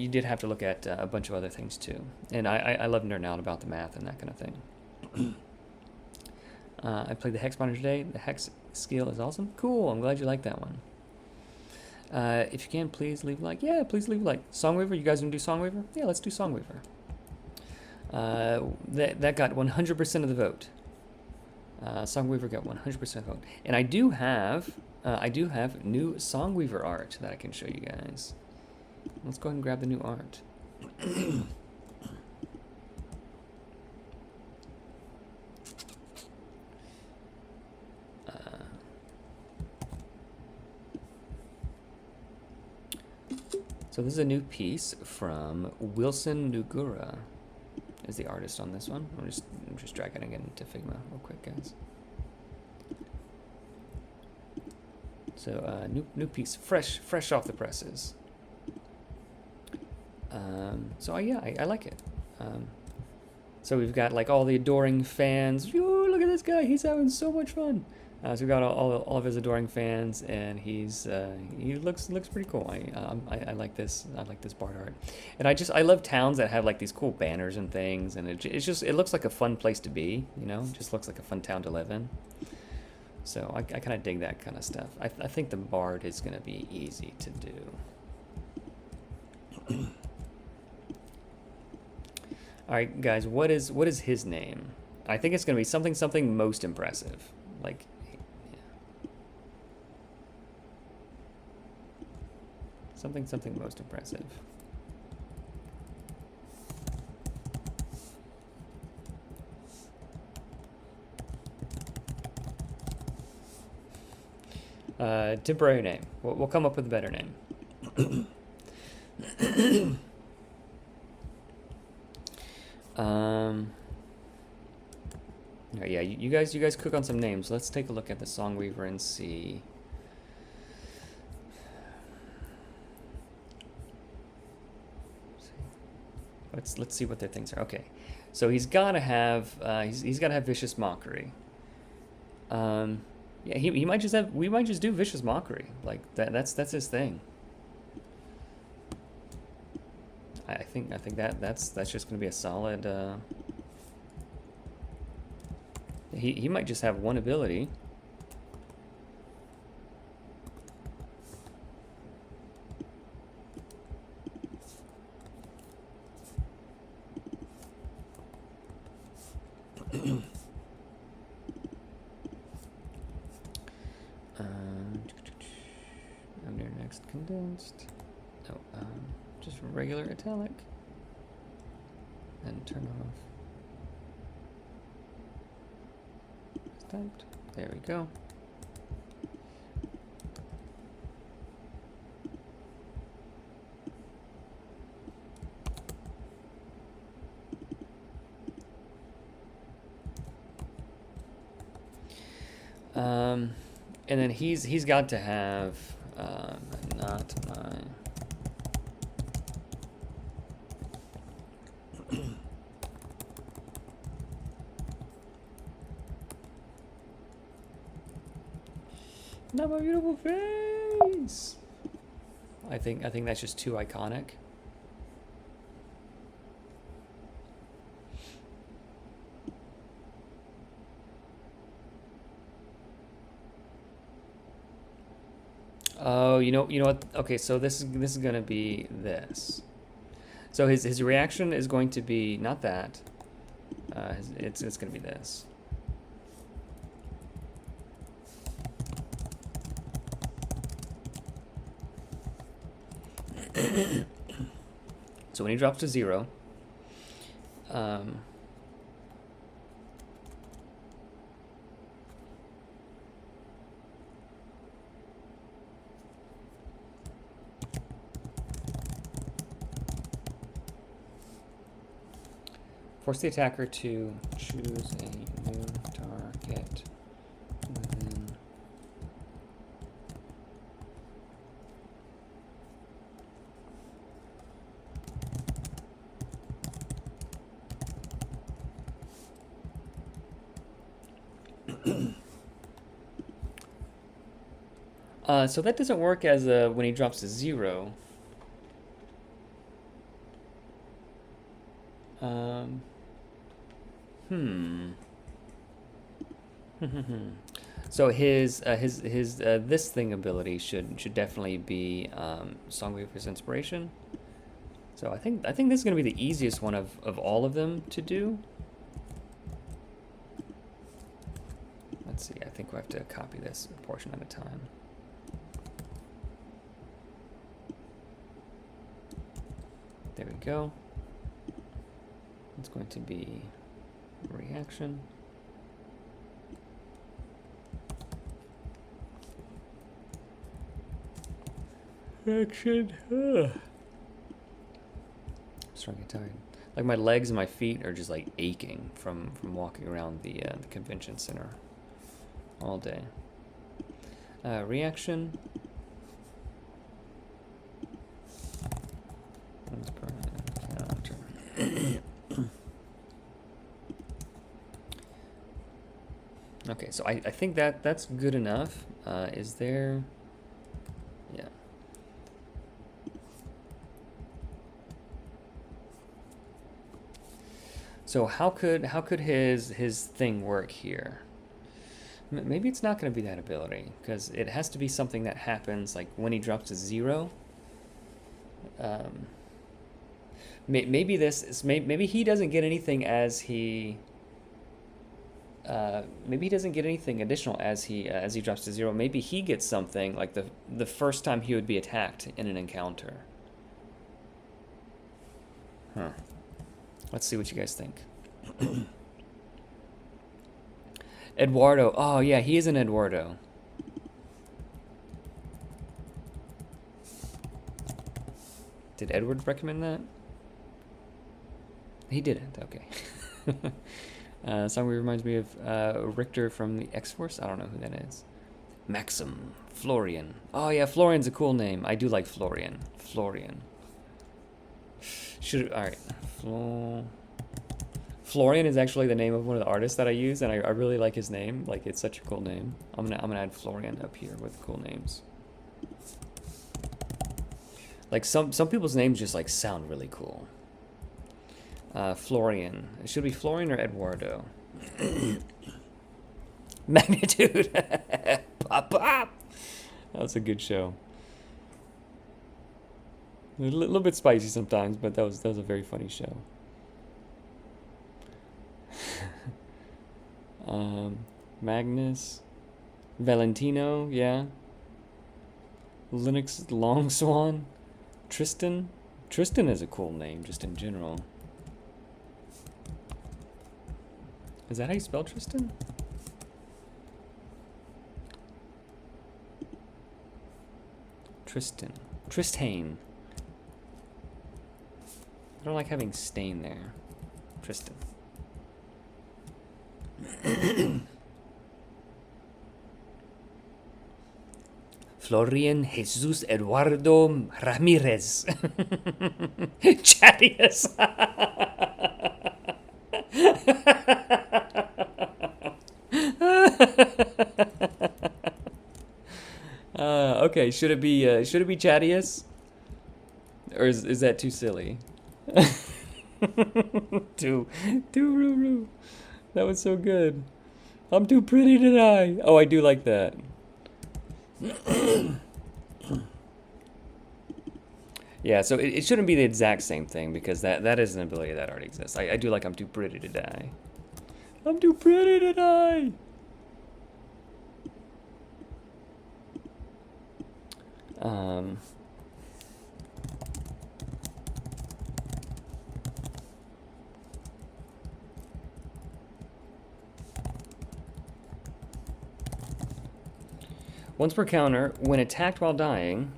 did have to look at a bunch of other things too. And I love nerding out about the math and that kind of thing. I played the Hex Monitor today. The Hex skill is awesome. Cool. I'm glad you like that one. If you can, please leave a like. Yeah, please leave a like. Songweaver, you guys want to do Songweaver? Yeah, let's do Songweaver. That got 100% of the vote. Songweaver got 100% vote. And I do have new Songweaver art that I can show you guys. Let's go ahead and grab the new art. So this is a new piece from Wilson Nugura, is the artist on this one. I'm just dragging it into Figma real quick, guys. So new piece, fresh off the presses. So yeah, I like it. So we've got like all the adoring fans. Ooh, look at this guy, he's having so much fun. So we've got all of his adoring fans, and he looks pretty cool. I like this. I like this Bard art, and I love towns that have like these cool banners and things, and it looks like a fun place to be. You know, it just looks like a fun town to live in. So I kind of dig that kind of stuff. I think the Bard is going to be easy to do. All right, guys, what is his name? I think it's going to be something most impressive, like. Something most impressive. Temporary name. We'll come up with a better name. Yeah, you guys cook on some names. Let's take a look at the Songweaver and see. Let's see what their things are. Okay, so he's got to have he's got to have Vicious Mockery. Yeah, we might just do Vicious Mockery. Like that's his thing. I think that's just gonna be a solid. He might just have one ability. Under next condensed. No, just regular italic. And turn off. Typed. There we go. And then he's got to have not my. Not my beautiful face. I think that's just too iconic. Oh, you know what? Okay, so this is gonna be this. So his reaction is going to be not that. It's gonna be this. So when he drops to 0, Um, force the attacker to choose a new target within so that doesn't work as when he drops to 0. So his this thing ability should definitely be Songweaver's Inspiration. So I think this is going to be the easiest one of all of them to do. Let's see. I think we have to copy this a portion at a time. There we go. It's going to be reaction. Action. I'm starting to get tired. Like my legs and my feet are just like aching from walking around the convention center all day. Reaction. Okay, so I think that's good enough. Is there? Yeah. So how could his thing work here? Maybe it's not going to be that ability because it has to be something that happens like when he drops to 0. Maybe maybe he doesn't get anything as he. Maybe he doesn't get anything additional as he drops to 0. Maybe he gets something like the first time he would be attacked in an encounter. Huh. Let's see what you guys think. Eduardo. Oh yeah, he is an Eduardo. Did Edward recommend that? He didn't. Okay. Song reminds me of Richter from the X-Force. I don't know who that is. Maxim. Florian. Oh yeah, Florian's a cool name. I do like Florian. Florian. All right. Florian is actually the name of one of the artists that I use, and I really like his name. Like, it's such a cool name. I'm gonna add Florian up here with cool names. Like some people's names just like sound really cool. Florian. It should be Florian or Eduardo. Magnitude. Pop pop. That was a good show. A little bit spicy sometimes, but that was a very funny show. Magnus, Valentino, yeah. Linux Long Swan, Tristan. Tristan is a cool name, just in general. Is that how you spell Tristan? Tristan. Tristane. I don't like having stain there. Tristan. Florian Jesus Eduardo Ramirez. Chadius. Okay, should it be Chadius? Or is that too silly? Too roo. That was so good. I'm too pretty to die. Oh, I do like that. Yeah, so it shouldn't be the exact same thing because that is an ability that already exists. I do like I'm too pretty to die. I'm too pretty to die. Once per counter, when attacked while dying,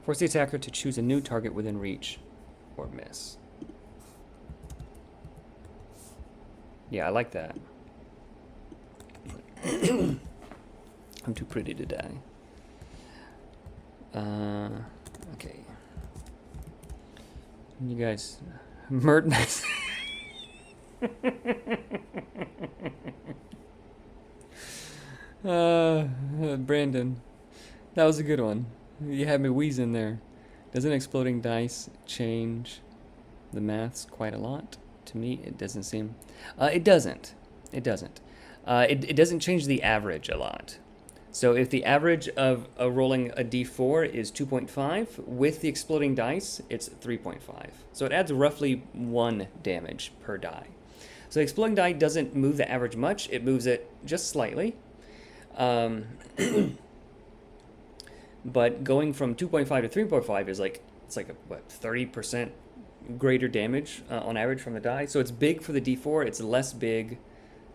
force the attacker to choose a new target within reach or miss. Yeah, I like that. I'm too pretty to die. Okay. You guys, Mert. Brandon, that was a good one. You had me wheezing there. Doesn't exploding dice change the maths quite a lot? To me, it doesn't seem. It doesn't. It doesn't. It doesn't change the average a lot. So if the average of rolling a d4 is 2.5, with the exploding dice, it's 3.5. So it adds roughly 1 damage per die. So the exploding die doesn't move the average much. It moves it just slightly. But going from 2.5 to 3.5 is like, it's like a, what, 30% greater damage on average from the die. So it's big for the d4. It's less big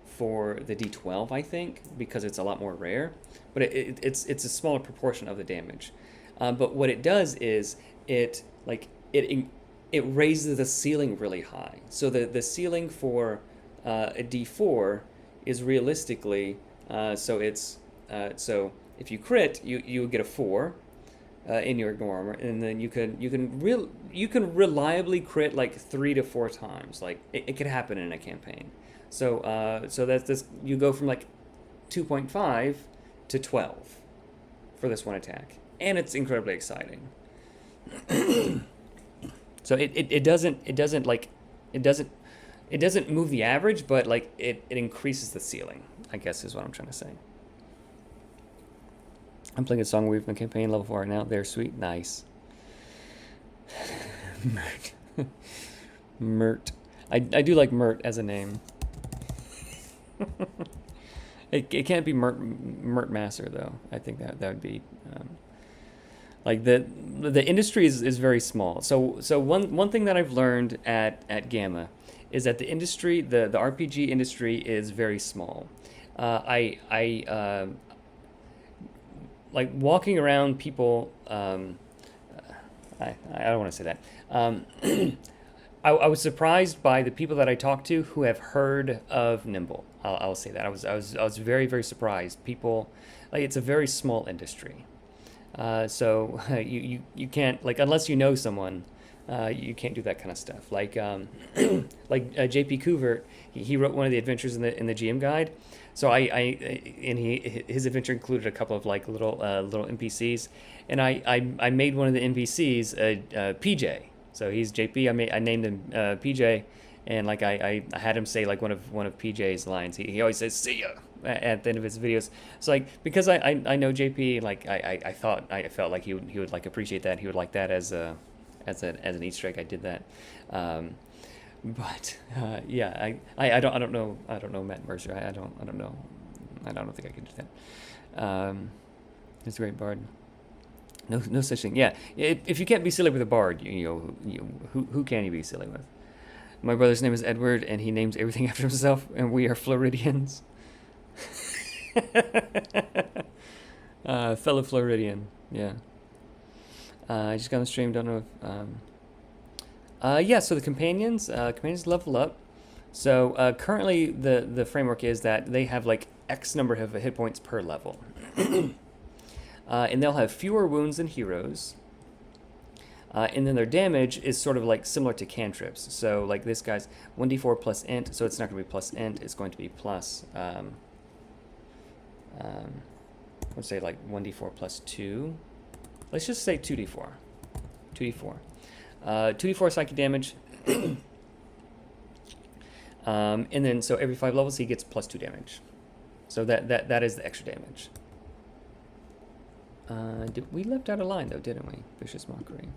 for the d12, I think, because it's a lot more rare. But it's a smaller proportion of the damage. But what it does is it raises the ceiling really high. So the ceiling for a d4 is realistically so if you crit, you would get a 4 in your ignore armor, and then you can reliably crit like 3 to 4 times. Like it could happen in a campaign. So that's this. You go from like 2.5 to 12 for this one attack, and it's incredibly exciting. So it doesn't move the average, but like it increases the ceiling, I guess is what I'm trying to say. I'm playing a song we've been campaign level 4 right now. They're sweet, nice. Mert. Mert. I do like Mert as a name. It can't be Mert Master though. I think that would be like the industry is very small. So one thing that I've learned at Gamma is that the industry, the RPG industry, is very small. I like walking around people. I don't want to say that. I was surprised by the people that I talked to who have heard of Nimble. I'll say that. I was very, very surprised. People, like, it's a very small industry. So you can't, like, unless you know someone, you can't do that kind of stuff. Like JP Couvert, he wrote one of the adventures in the GM guide. So his adventure included a couple of like little NPCs, and I made one of the NPCs PJ. So he's JP. I named him PJ, and like I had him say like one of PJ's lines. He always says "see ya" at the end of his videos. So like, because I know JP, like I felt like he would like appreciate that. He would like that as an Easter egg. I did that. But yeah, I don't know Matt Mercer. I don't know. I don't think I could do that. He's a great bard. No such thing. Yeah, if you can't be silly with a bard, who can you be silly with? My brother's name is Edward, and he names everything after himself, and we are Floridians. Fellow Floridian, yeah. I just got on the stream. Don't know if. Yeah. So the companions level up. So currently the framework is that they have like X number of hit points per level. And they'll have fewer wounds than heroes. And then their damage is sort of like similar to cantrips. So like this guy's 1d4 plus int, so it's not going to be plus int, it's going to be plus, let's say like 1d4 plus 2. Let's just say 2d4. 2d4. 2d4 psychic damage. And then so every 5 levels he gets plus 2 damage. So that is the extra damage. We left out a line though, didn't we? Vicious Mockery.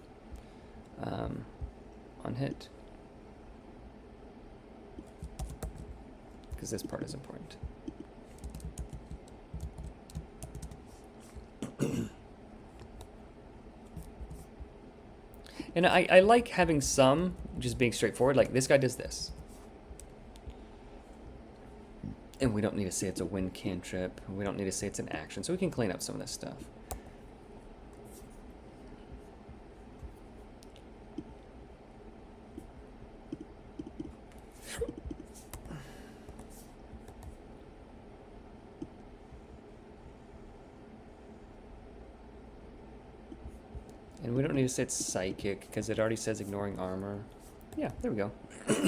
On hit. Because this part is important. And I like having some just being straightforward. Like this guy does this. And we don't need to say it's a win cantrip. We don't need to say it's an action. So we can clean up some of this stuff. And we don't need to say it's psychic because it already says ignoring armor. Yeah, there we go. Let's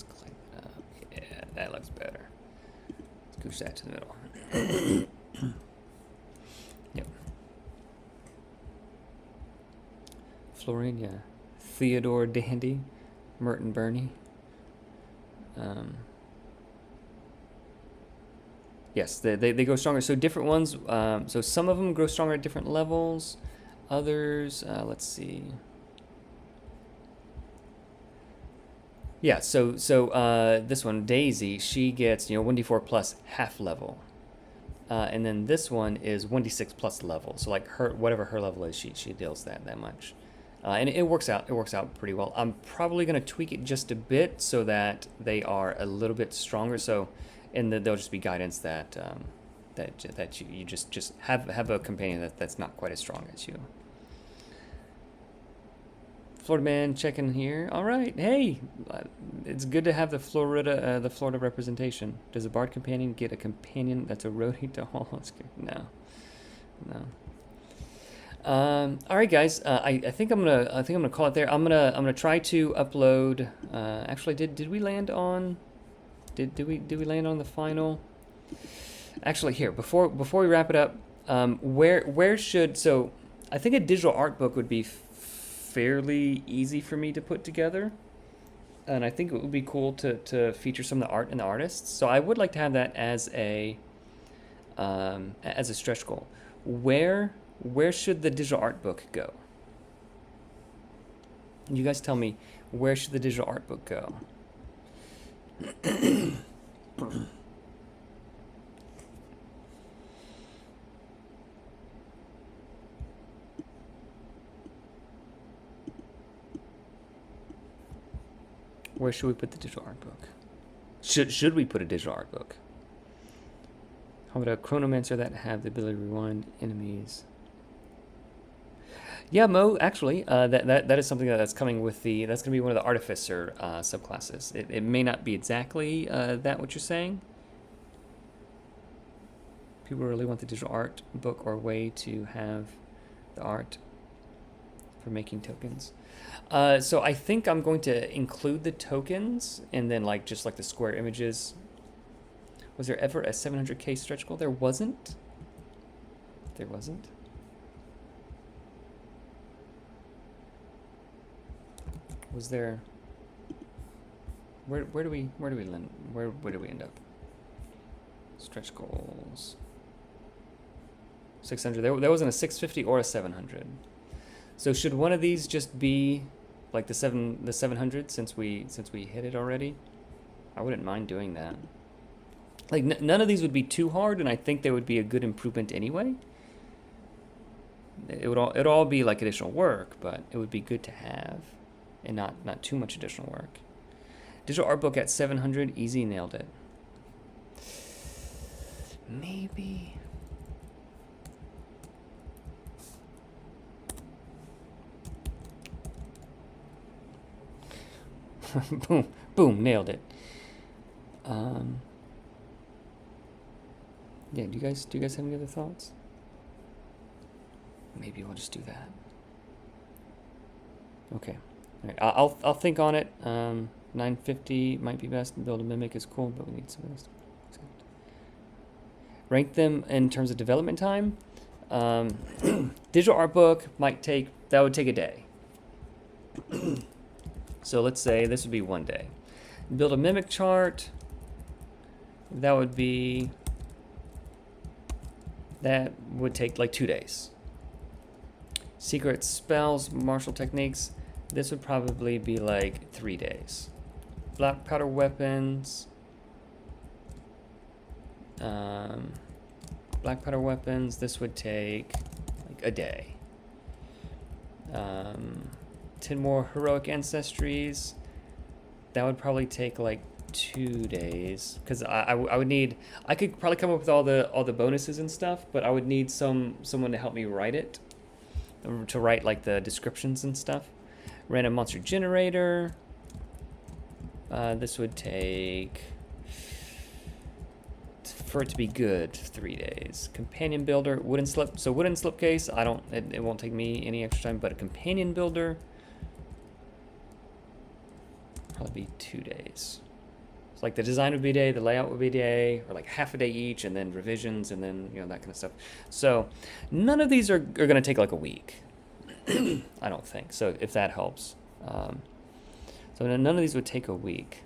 clean it up. Yeah, that looks better. Let's push that to the middle. Yep. Florian, yeah. Theodore Dandy. Merton Burney. Yes, they go stronger. So different ones. So some of them grow stronger at different levels. Others, let's see. Yeah, so this one, Daisy, she gets 1d4 plus half level, and then this one is 1d6 plus level. So like whatever her level is, she deals that much, and it works out. It works out pretty well. I'm probably gonna tweak it just a bit so that they are a little bit stronger. So. And there'll just be guidance that that you just have a companion that's not quite as strong as you. Florida man checking here. All right, hey, it's good to have the Florida representation. Does a bard companion get a companion that's a roadie to haul? No. All right, guys. I think I'm gonna call it there. I'm gonna try to upload. Actually, did we land on? Did we land on the final? Actually, here before we wrap it up, where should I think a digital art book would be fairly easy for me to put together, and I think it would be cool to feature some of the art and the artists. So I would like to have that as a stretch goal. Where should the digital art book go? You guys tell me, where should the digital art book go? Where should we put the digital art book? Should we put a digital art book? How about a chronomancer that have the ability to rewind enemies? Yeah, Mo, actually, that is something that's coming with that's going to be one of the artificer subclasses. It may not be exactly that what you're saying. People really want the digital art book or a way to have the art for making tokens. So I think I'm going to include the tokens and then just the square images. Was there ever a 700k stretch goal? There wasn't. There wasn't. Was there? Where do we land? Where do we end up? Stretch goals. 600. There wasn't a 650 or a 700. So should one of these just be like the 700 since we hit it already? I wouldn't mind doing that. Like none of these would be too hard, and I think they would be a good improvement anyway. It'd all be like additional work, but it would be good to have. And not too much additional work. Digital art book at 700, easy, nailed it. Maybe. Boom, nailed it. Yeah, do you guys have any other thoughts? Maybe we'll just do that. Okay. All right, I'll think on it. 950 might be best. Build a mimic is cool, but we need some of this. Rank them in terms of development time. Digital art book would take a day. So let's say this would be 1 day. Build a mimic chart. That would take like 2 days. Secret spells, martial techniques. This would probably be like 3 days. Black powder weapons. Black powder weapons. This would take like a day. 10 more heroic ancestries. That would probably take like 2 days because I would need. I could probably come up with all the bonuses and stuff, but I would need someone to help me write it, to write like the descriptions and stuff. Random monster generator. This would take, for it to be good, 3 days. Companion builder, wooden slip. So wooden slipcase, it won't take me any extra time, but a companion builder, probably be 2 days. So like the design would be a day, the layout would be a day, or like half a day each, and then revisions, and then that kind of stuff. So none of these are going to take like a week. I don't think so. If that helps. So none of these would take a week.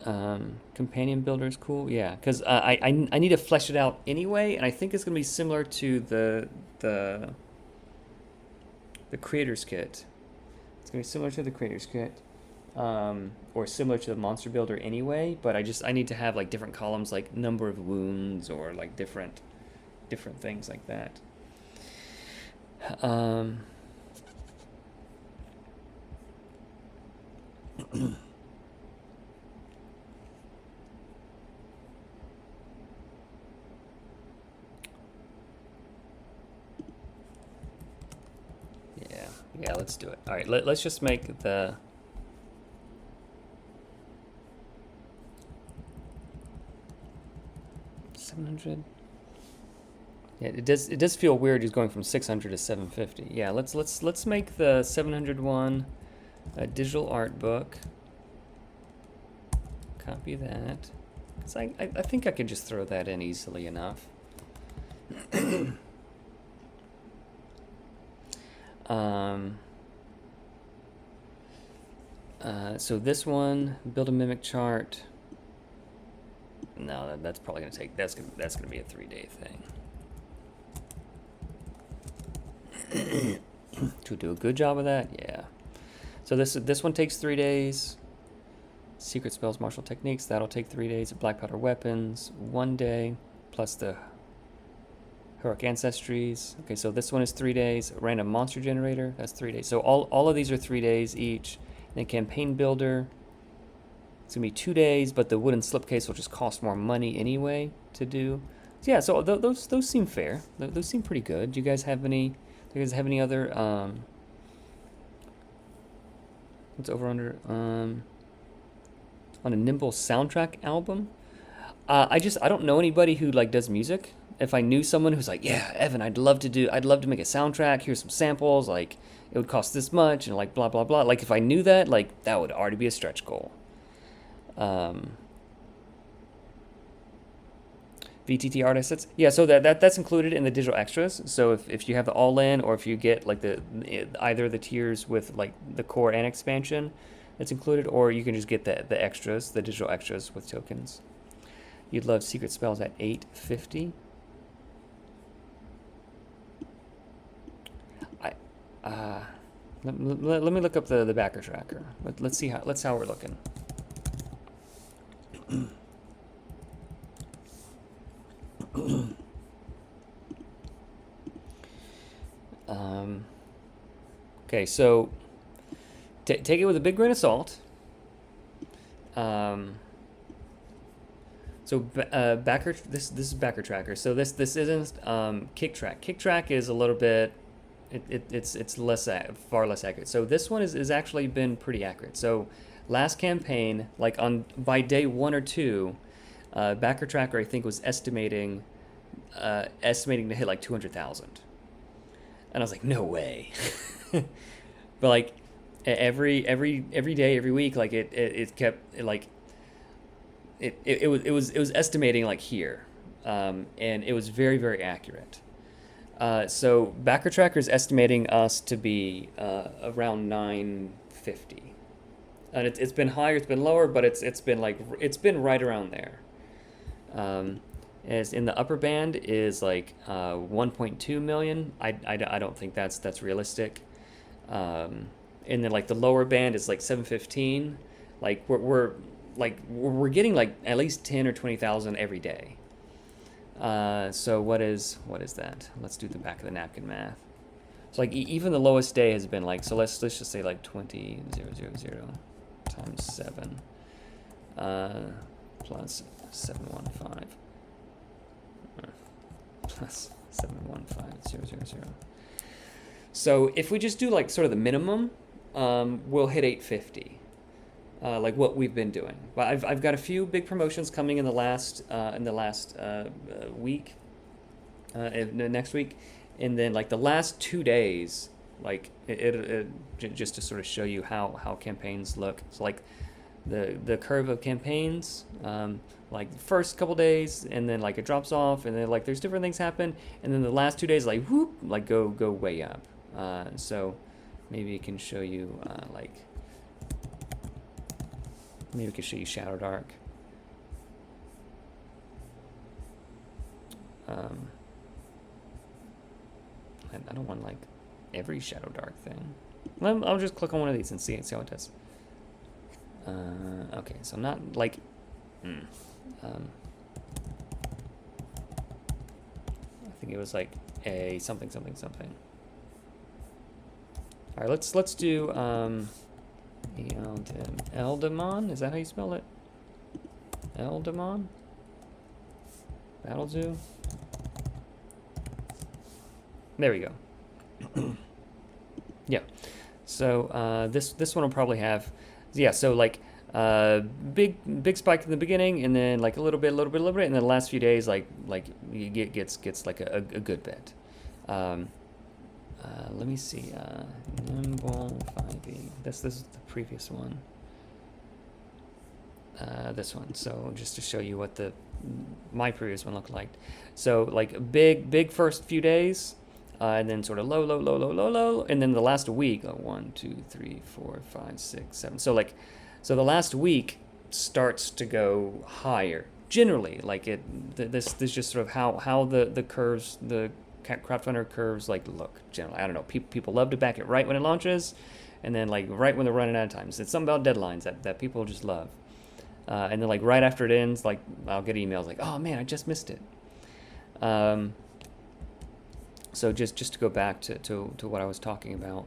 Companion builder is cool, yeah, because I need to flesh it out anyway, and I think it's gonna be similar to the creator's kit. It's gonna be similar to the creator's kit, or similar to the monster builder anyway. But I need to have like different columns, like number of wounds, or like different things like that. Yeah, let's do it. All right, let's just make the 700. Yeah, it does feel weird just going from 600 to 750. Yeah, let's make the 700 one a digital art book. Copy that. 'Cause I think I can just throw that in easily enough. So this one, build a mimic chart. No, that's probably gonna take. That's gonna be a 3-day thing. To do a good job of that, yeah. So this one takes 3 days. Secret spells, martial techniques, that'll take 3 days. Black powder weapons, 1 day, plus the heroic ancestries. Okay, so this one is 3 days. Random monster generator, that's 3 days. So all of these are 3 days each. And then campaign builder, it's gonna be 2 days, but the wooden slipcase will just cost more money anyway to do. So yeah, so those seem fair. Those seem pretty good. Do you guys have any? Do you guys have any other? What's over under? On a Nimble soundtrack album. I don't know anybody who like does music. If I knew someone who's like, yeah, Evan, I'd love to make a soundtrack. Here's some samples. Like, it would cost this much, and like blah blah blah. Like, if I knew that, like that would already be a stretch goal. VTT art assets, yeah. So that's included in the digital extras. So if you have the all-in, or if you get like either the tiers with like the core and expansion, that's included, or you can just get the extras, the digital extras with tokens. You'd love secret spells at 850. Let me look up the backer tracker. Let's see how we're looking. Okay, so take it with a big grain of salt. So backer, this is backer tracker. So this isn't kick track. Kick track is a little bit. It's far less accurate. So this one is actually been pretty accurate. So last campaign, like by day 1 or 2, backer tracker I think was estimating to hit like 200,000, and I was like, no way. But like every day, every week, like it kept like it was estimating like here, and it was very, very accurate. So backer tracker is estimating us to be around 950, and it's been higher, it's been lower, but it's been right around there. As in the upper band is like 1.2 million. I don't think that's realistic. And then like the lower band is like 715. Like we're getting like at least 10 or 20,000 every day. So what is that? Let's do the back of the napkin math. So like even the lowest day has been like, so let's just say like 20,000. times 7 plus 715 plus 715,000. So if we just do like sort of the minimum, we'll hit 850, like what we've been doing. But I've got a few big promotions coming in the last week, next week, and then like the last 2 days, like it just to sort of show you how campaigns look. So like the curve of campaigns, like the first couple days, and then like it drops off, and then like there's different things happen, and then the last 2 days like whoop, like go way up. So maybe it can show you maybe we can show you Shadow Dark. I don't want like every Shadow Dark thing. I'll just click on one of these and see how it does. Okay, so not like I think it was like a something. All right, let's do Eldamon. Is that how you spell it? Eldamon? Battle Zoo? There we go. Yeah. So this one will probably have, yeah. So like big spike in the beginning, and then like a little bit, and then the last few days like it gets like a good bit. Let me see. Nimble 5e. This is the previous one. This one. So just to show you what my previous one looked like. So like big first few days, and then sort of low, and then the last week. 1, 2, 3, 4, 5, 6, 7. So so the last week starts to go higher. Generally, like this just sort of how the curves, the crowdfunder curves like look generally. I don't know. People love to back it right when it launches, and then like right when they're running out of time. It's something about deadlines that people just love. And then like right after it ends, like I'll get emails like, oh man, I just missed it. So just to go back to what I was talking about.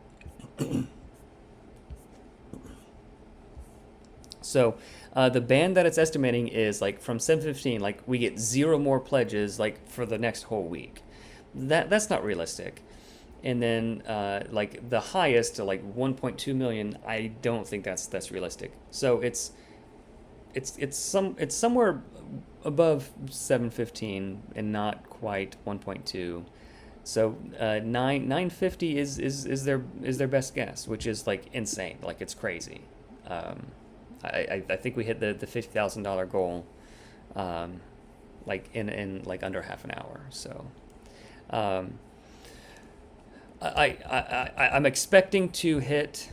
So the band that it's estimating is like from 715, like we get 0 more pledges like for the next whole week. That's not realistic. And then like the highest to like 1.2 million, I don't think that's realistic. So it's somewhere above 715 and not quite 1.2. So 950 is their best guess, which is like insane. Like it's crazy. I think we hit the $50,000 goal, like in like under half an hour. So. I'm expecting to hit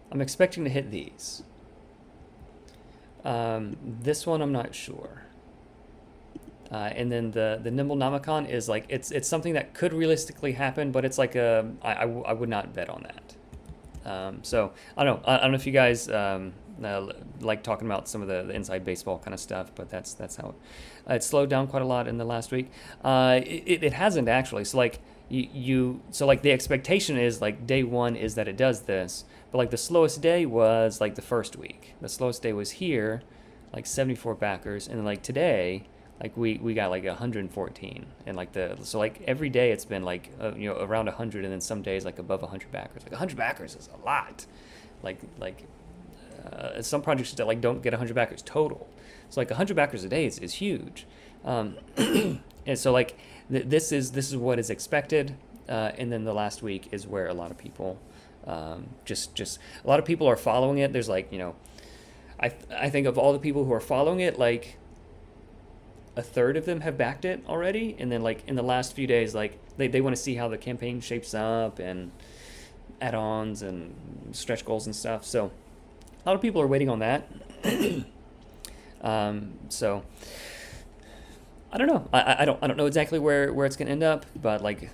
these. This one I'm not sure. And then the Nimble Namicon is like it's something that could realistically happen, but it's like I would not bet on that. So I don't know if you guys like talking about some of the inside baseball kind of stuff, but that's how it slowed down quite a lot in the last week. It hasn't actually. So like so like the expectation is like day one is that it does this, but like the slowest day was like the first week. The slowest day was here, like 74 backers, and then like today, like we got like 114, and like so like every day it's been like around 100, and then some days like above 100 backers. Like 100 backers is a lot. Some projects that like don't get 100 backers total. So like 100 backers a day is huge. And so like this is what is expected, and then the last week is where a lot of people just a lot of people are following it. There's like I think of all the people who are following it, like a third of them have backed it already, and then like in the last few days, like they want to see how the campaign shapes up and add-ons and stretch goals and stuff. So a lot of people are waiting on that. So I don't know. I don't know exactly where it's gonna end up, but like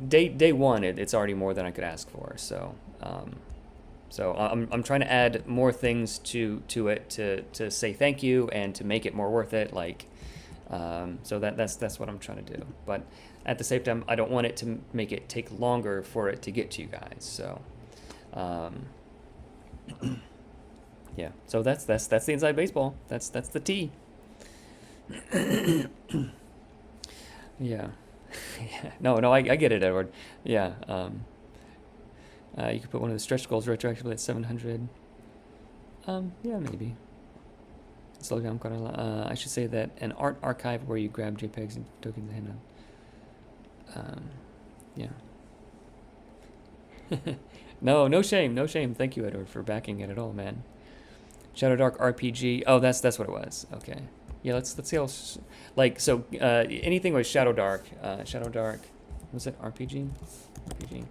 day one, it's already more than I could ask for. So so I'm trying to add more things to it to say thank you and to make it more worth it. Like so that's what I'm trying to do. But at the same time, I don't want it to make it take longer for it to get to you guys. So Yeah. So that's the inside baseball. That's the T. Yeah. Yeah. No, I get it, Edward. Yeah. You could put one of the stretch goals retroactively at 700. Yeah, maybe. Slow down quite a lot. I should say that an art archive where you grab JPEGs and tokens and hand out. Yeah. No shame, no shame. Thank you, Edward, for backing it at all, man. Shadow Dark RPG. Oh, that's what it was. Okay. Yeah, let's see how anything with Shadow Dark. Shadow Dark. Was it RPG? RPG.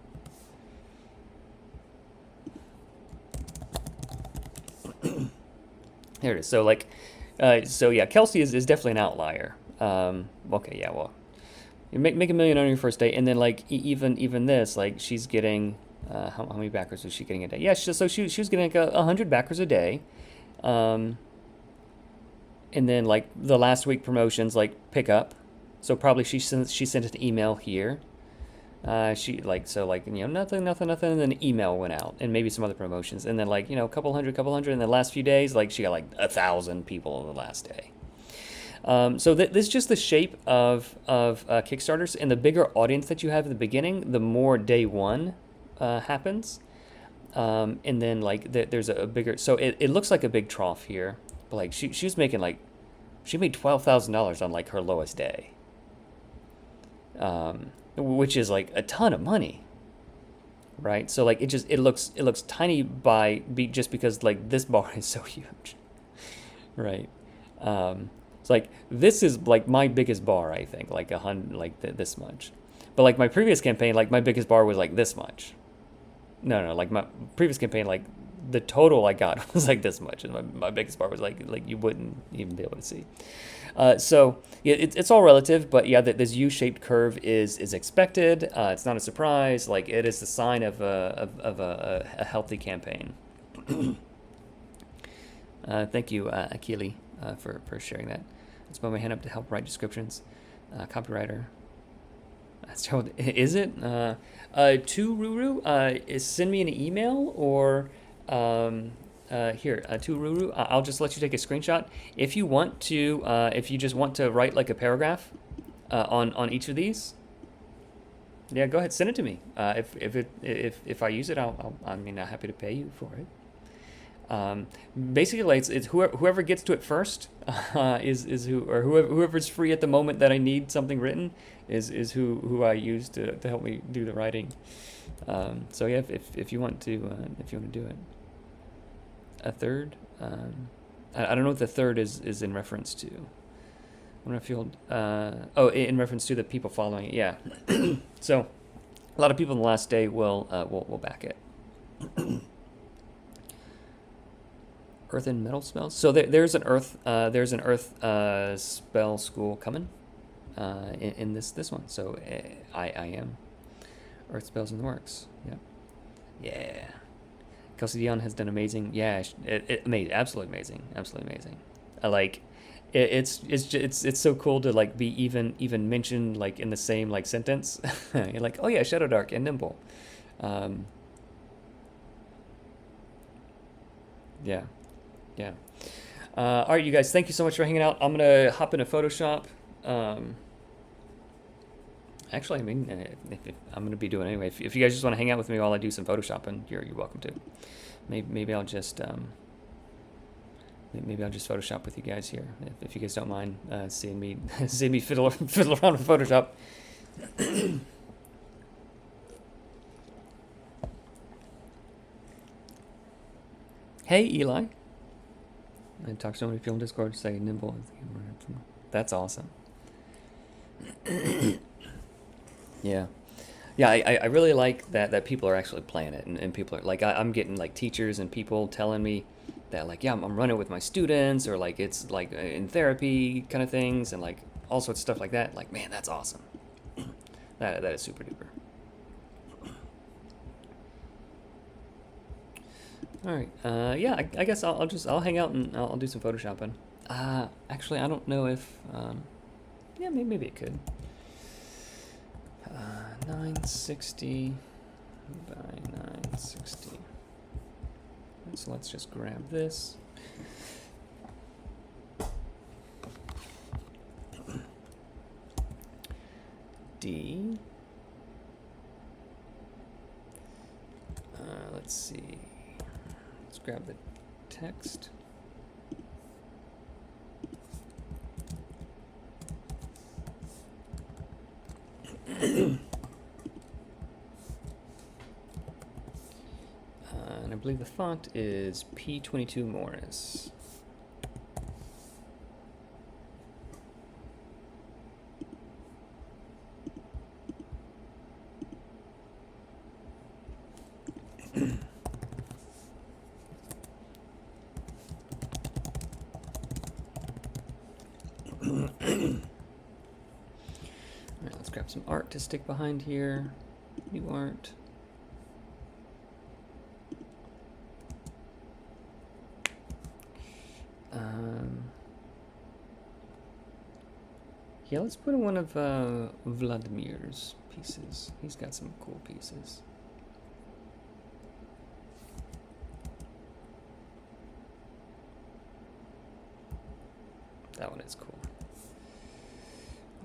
There it is. So yeah, Kelsey is definitely an outlier. Okay, yeah, well, you make $1 million on your first day, and then even this, she's getting how many backers was she getting a day? Yeah, so she was getting 100 backers a day, and then the last week promotions pick up, so probably she sent an email here. She nothing, and then an email went out, and maybe some other promotions, and then a couple hundred, and the last few days, she got 1,000 people the last day. So this is just the shape of Kickstarters, and the bigger audience that you have at the beginning, the more day one happens, and then there's a bigger. So it looks like a big trough here, but she was making she made $12,000 on her lowest day. Which is a ton of money, right? So it looks tiny just because this bar is so huge, right? It's this is my biggest bar, I think, 100 this much, but my previous campaign, my biggest bar was this much. No, my previous campaign, the total I got was this much, and my biggest bar was you wouldn't even be able to see. So yeah, it's all relative, but yeah, this U-shaped curve is expected. It's not a surprise. It is the sign of a healthy campaign. Thank you, Akili, for sharing that. Let's put my hand up to help write descriptions. Copywriter. That's how is it? To Ruru, send me an email or. Here, to Ruru, I'll just let you take a screenshot. If you want to, if you just want to write a paragraph on each of these, yeah, go ahead, send it to me. If I use it, I'm happy to pay you for it. Basically, it's whoever gets to it first is who, or whoever's free at the moment that I need something written is who I use to help me do the writing. So yeah, if you want to do it. A third? I don't know what the third is in reference to. I wonder if you'll... in reference to the people following it, yeah. So, a lot of people in the last day will back it. Earth and metal spells? So there's an earth spell school coming in this one. So I am earth spells in the works. Yeah. Yeah. Kelsey Dion has done amazing. Yeah, it made absolutely amazing. It's so cool to be even mentioned in the same sentence. You're oh yeah, Shadow Dark and Nimble. Yeah. All right, you guys, thank you so much for hanging out. I'm gonna hop into Photoshop. Actually, if I'm going to be doing it anyway. If you guys just want to hang out with me while I do some Photoshopping, you're welcome to. Maybe I'll just Photoshop with you guys here, if you guys don't mind seeing me fiddle around with Photoshop. Hey, Eli. I talk to so many people in Discord. Say Nimble. That's awesome. Yeah, I really like that people are actually playing it, and people are I'm getting teachers and people telling me that yeah, I'm running with my students, or it's in therapy kind of things, and all sorts of stuff like that. Man, that's awesome. That is super duper. All right, yeah, I guess I'll hang out and I'll do some Photoshopping. Actually, I don't know if yeah, maybe it could. 960 by 960. So let's just grab this. D. Let's see. Let's grab the text. And I believe the font is P22 Morris. Alright, let's grab some art to stick behind here. New art. Yeah, let's put in one of Vladimir's pieces. He's got some cool pieces. That one is cool.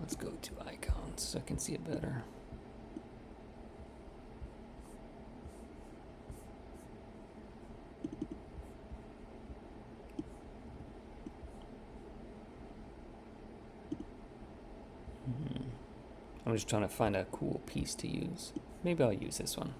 Let's go to icons so I can see it better. I'm just trying to find a cool piece to use. Maybe I'll use this one.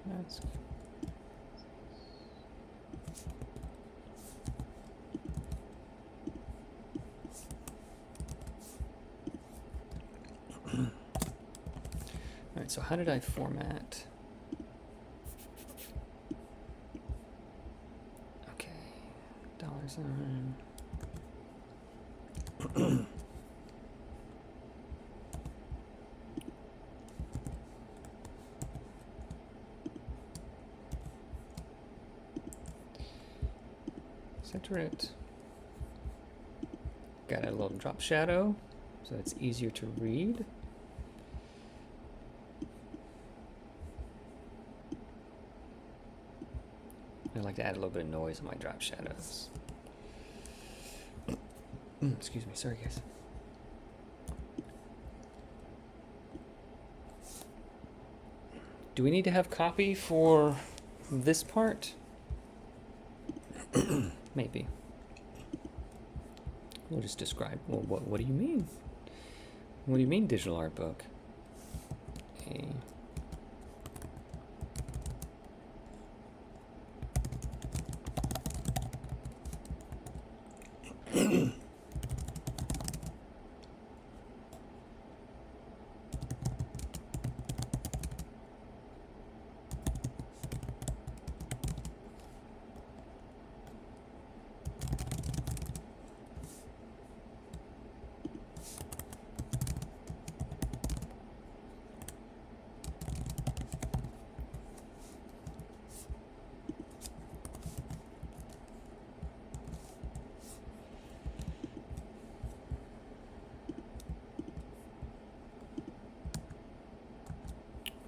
That's Alright, so how did I format? Okay, $sign. Center it. Got a little drop shadow, so it's easier to read. I like to add a little bit of noise in my drop shadows. Excuse me, sorry guys. Do we need to have copy for this part? Maybe. We'll just describe. Well, what do you mean? What do you mean digital art book? A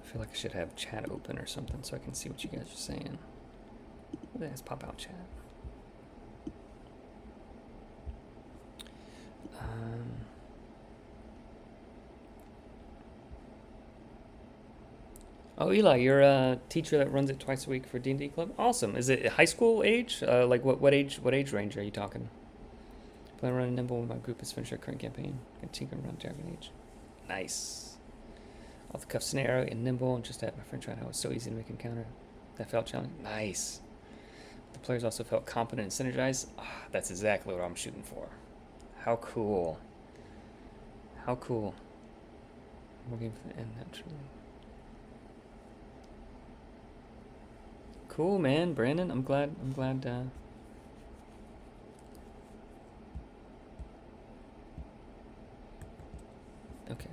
I feel like I should have chat open or something so I can see what you guys are saying. Let's pop out chat. Oh, Eli, you're a teacher that runs it twice a week for D&D Club? Awesome. Is it high school age? Like what age range are you talking? Plan on running Nimble when my group has finished our current campaign. And tinker around Dragon Age. Nice. Off the cuff scenario in Nimble, and just had my friend try how it was so easy to make encounter. That felt challenging. Nice. The players also felt competent and synergized. Ah, that's exactly what I'm shooting for. How cool. How cool. Working for the end naturally. Cool, man, Brandon. I'm glad. Okay.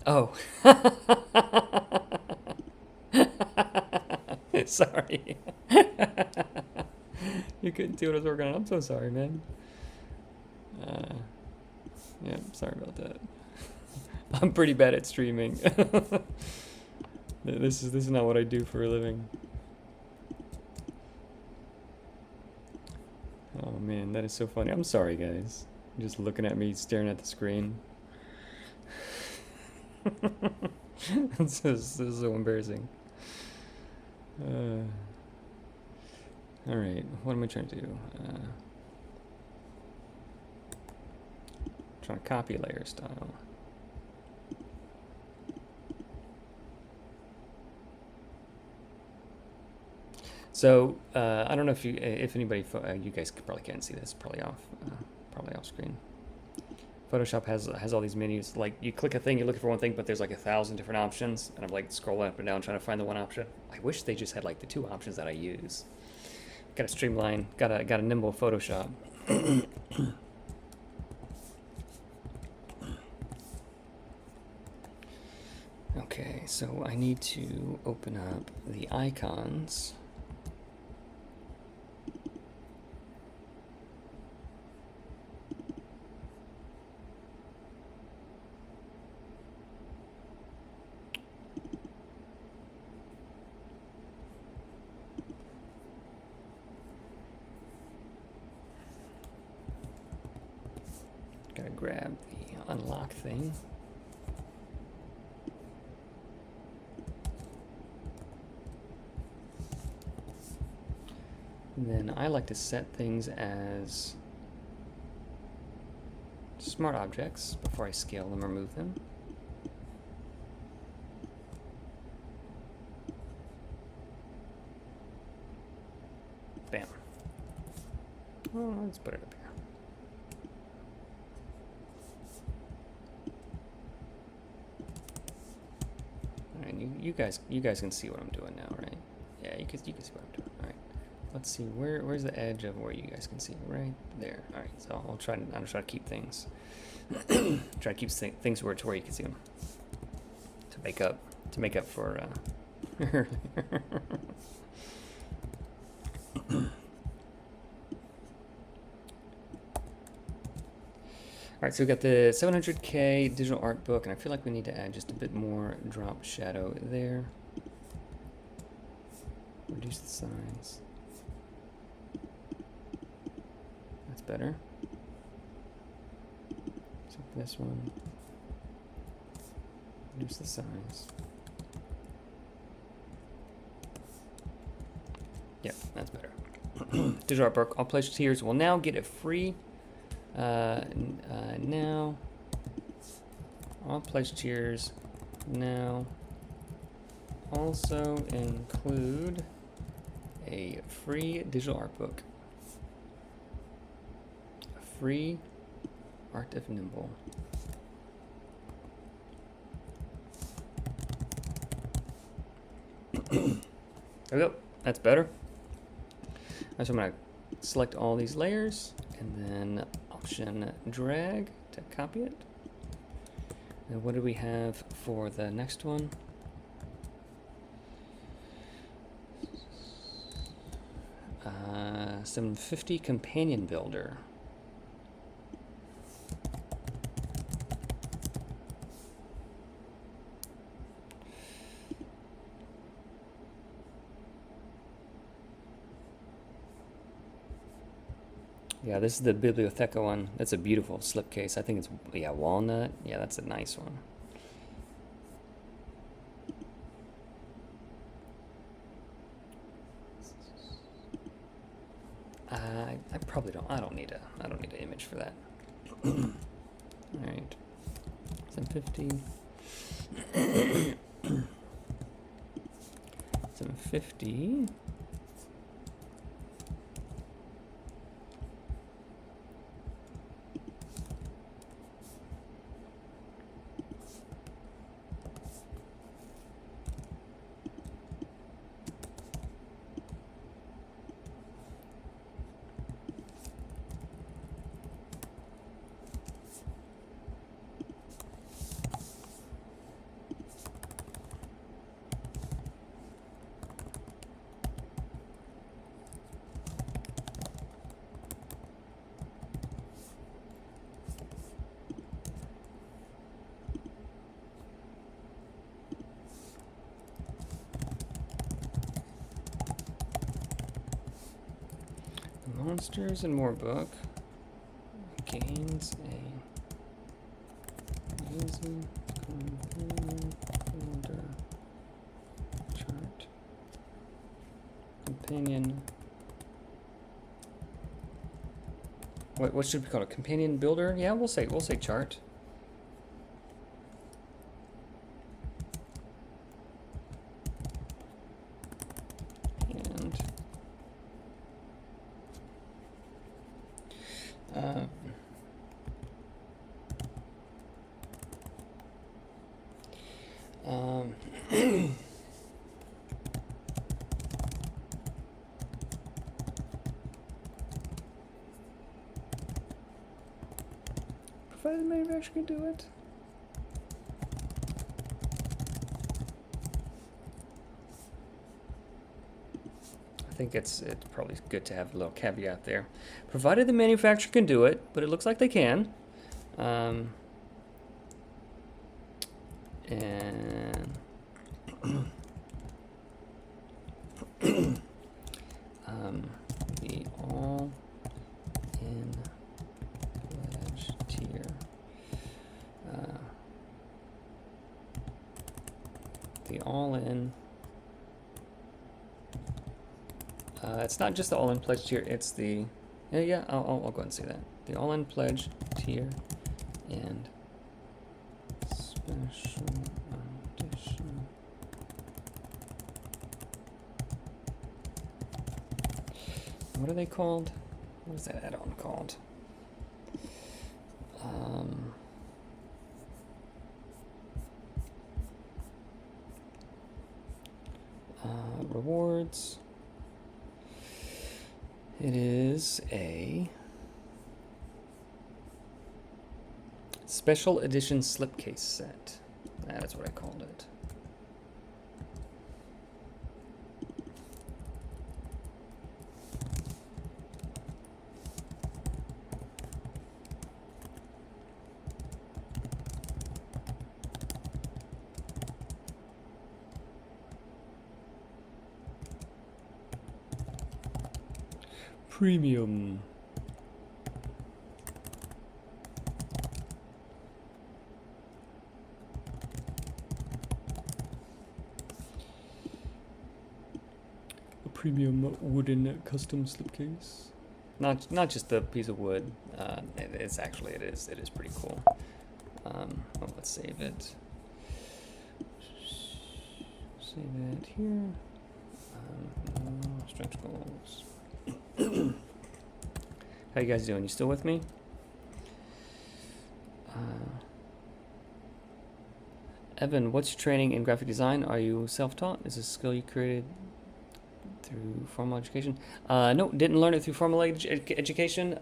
Oh. Sorry. You couldn't see what I was working on. I'm so sorry, man. Yeah, sorry about that. I'm pretty bad at streaming. This is not what I do for a living. Oh man, that is so funny. I'm sorry, guys. You're just looking at me, staring at the screen. This is so embarrassing. All right, what am I trying to do? Trying to copy layer style. So I don't know if anybody, you guys probably can't see this, probably off screen. Photoshop has all these menus. Like you click a thing, you're looking for one thing, but there's like 1,000 different options, and I'm like scrolling up and down trying to find the one option. I wish they just had like the 2 options that I use. Got to streamline. Got a Nimble Photoshop. Okay, so I need to open up the icons. Gotta grab the unlock thing. And then I like to set things as smart objects before I scale them or move them. Bam. Oh, let's put it up here. All right, you guys can see what I'm doing now, right? Yeah, you can see what I'm doing. All right. Let's see, where's the edge of where you guys can see? Right there. All right, so I'll try to keep things, try to keep things where you can see them, to make up for. All right, so we got the 700K digital art book, and I feel like we need to add just a bit more drop shadow there. Reduce the size. Better. So for this one, reduce the size. Yep, that's better. Digital artwork, all pledged tiers will now get it free. Now, all pledged tiers now also include a free digital art book. Free Art of Nimble. There we go. That's better. So I'm going to select all these layers and then Option drag to copy it. And what do we have for the next one? Uh, 750 Companion Builder. Yeah, this is the Bibliotheca one. That's a beautiful slipcase. I think it's, yeah, walnut. Yeah, that's a nice one. I probably don't. I don't need an image for that. All right. 750. 750. Monsters and More book gains a amazing companion builder chart. Companion. What should we call it? Companion builder? Yeah, we'll say chart. And provided the manufacturer can do it. I think it's probably good to have a little caveat there. Provided the manufacturer can do it, but it looks like they can. And the all-in pledge tier. The all-in. It's not just the all-in pledge tier. It's the I'll go ahead and say that. The all-in pledge tier and special edition. What are they called? What is that add-on called? Rewards. It is a special edition slipcase set. That is what I called it. Premium. A premium wooden custom slipcase. Not just the piece of wood. It is pretty cool. Let's save it. Save it here. Stretch goals. How you guys doing? You still with me? Evan, what's your training in graphic design? Are you self-taught? Is this a skill you created through formal education? No, didn't learn it through formal education.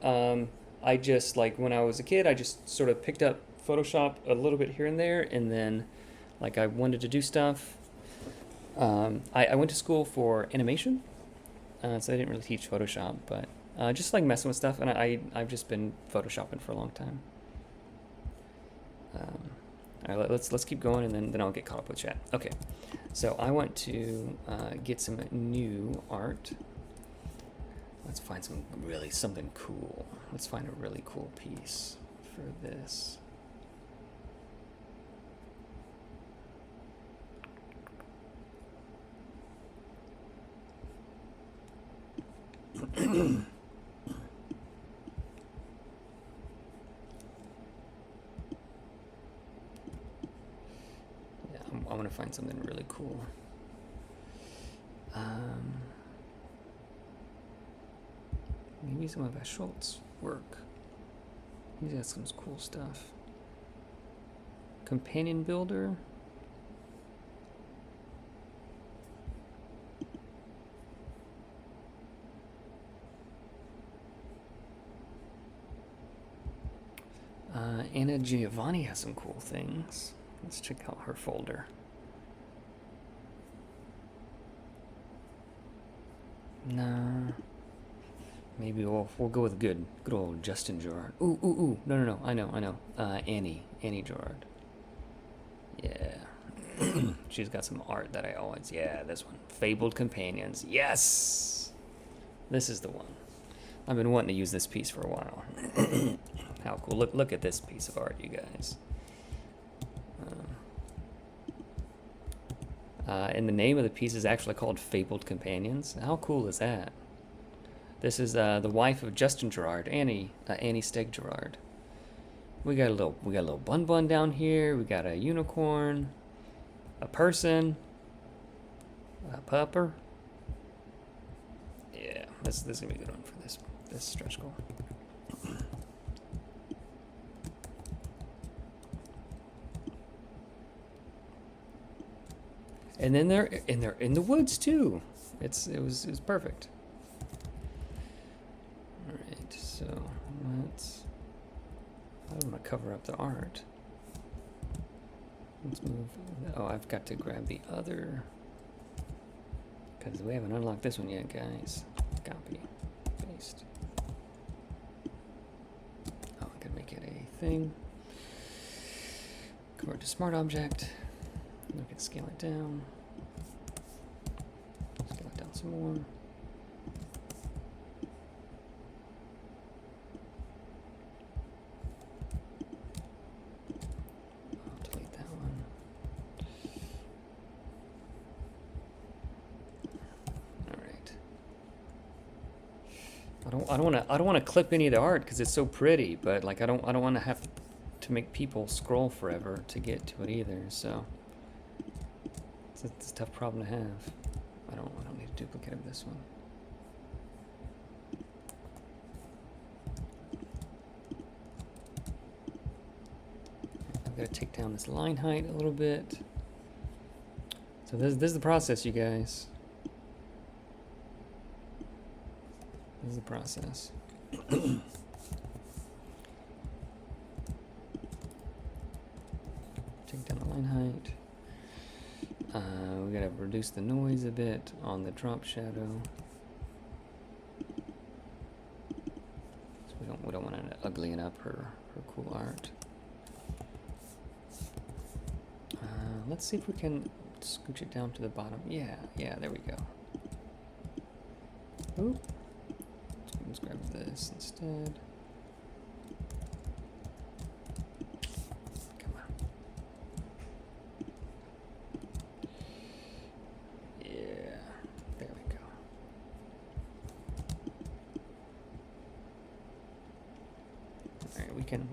I just, like, when I was a kid, I just sort of picked up Photoshop a little bit here and there, and then, like, I wanted to do stuff. I went to school for animation, so I didn't really teach Photoshop, but just like messing with stuff, and I've just been Photoshopping for a long time. All right, let's keep going, and then I'll get caught up with chat. Okay, so I want to get some new art. Let's find something cool. Let's find a really cool piece for this. I want to find something really cool. Maybe some of Schultz's work. He's got some cool stuff. Companion builder. Anna Giovanni has some cool things. Let's check out her folder. Nah. Maybe we'll go with good old Justin Gerard. Ooh. No. I know. Annie Gerard. Yeah. She's got some art that I always, this one. Fabled Companions. Yes! This is the one. I've been wanting to use this piece for a while. How cool. Look at this piece of art, you guys. And the name of the piece is actually called Fabled Companions. How cool is that? This is the wife of Justin Gerard, Annie Steg Gerard. We got a little bun down here. We got a unicorn, a person, a pupper. Yeah, this is gonna be a good one for this stretch goal. And then they're in the woods too. It was perfect. All right, so I don't want to cover up the art. Let's move. Oh, I've got to grab the other because we haven't unlocked this one yet, guys. Copy, paste. Oh, I can make it a thing. Convert to smart object. We can scale it down. Scale it down some more. I'll delete that one. All right. I don't want to clip any of the art because it's so pretty, but like I don't want to have to make people scroll forever to get to it either. So. It's a tough problem to have. I don't need a duplicate of this one. I've got to take down this line height a little bit. So this is the process, you guys. This is the process. Take down the line height. We gotta reduce the noise a bit on the drop shadow. So we don't want to ugly up her cool art. Let's see if we can scooch it down to the bottom. Yeah, there we go. Oop. Let's grab this instead.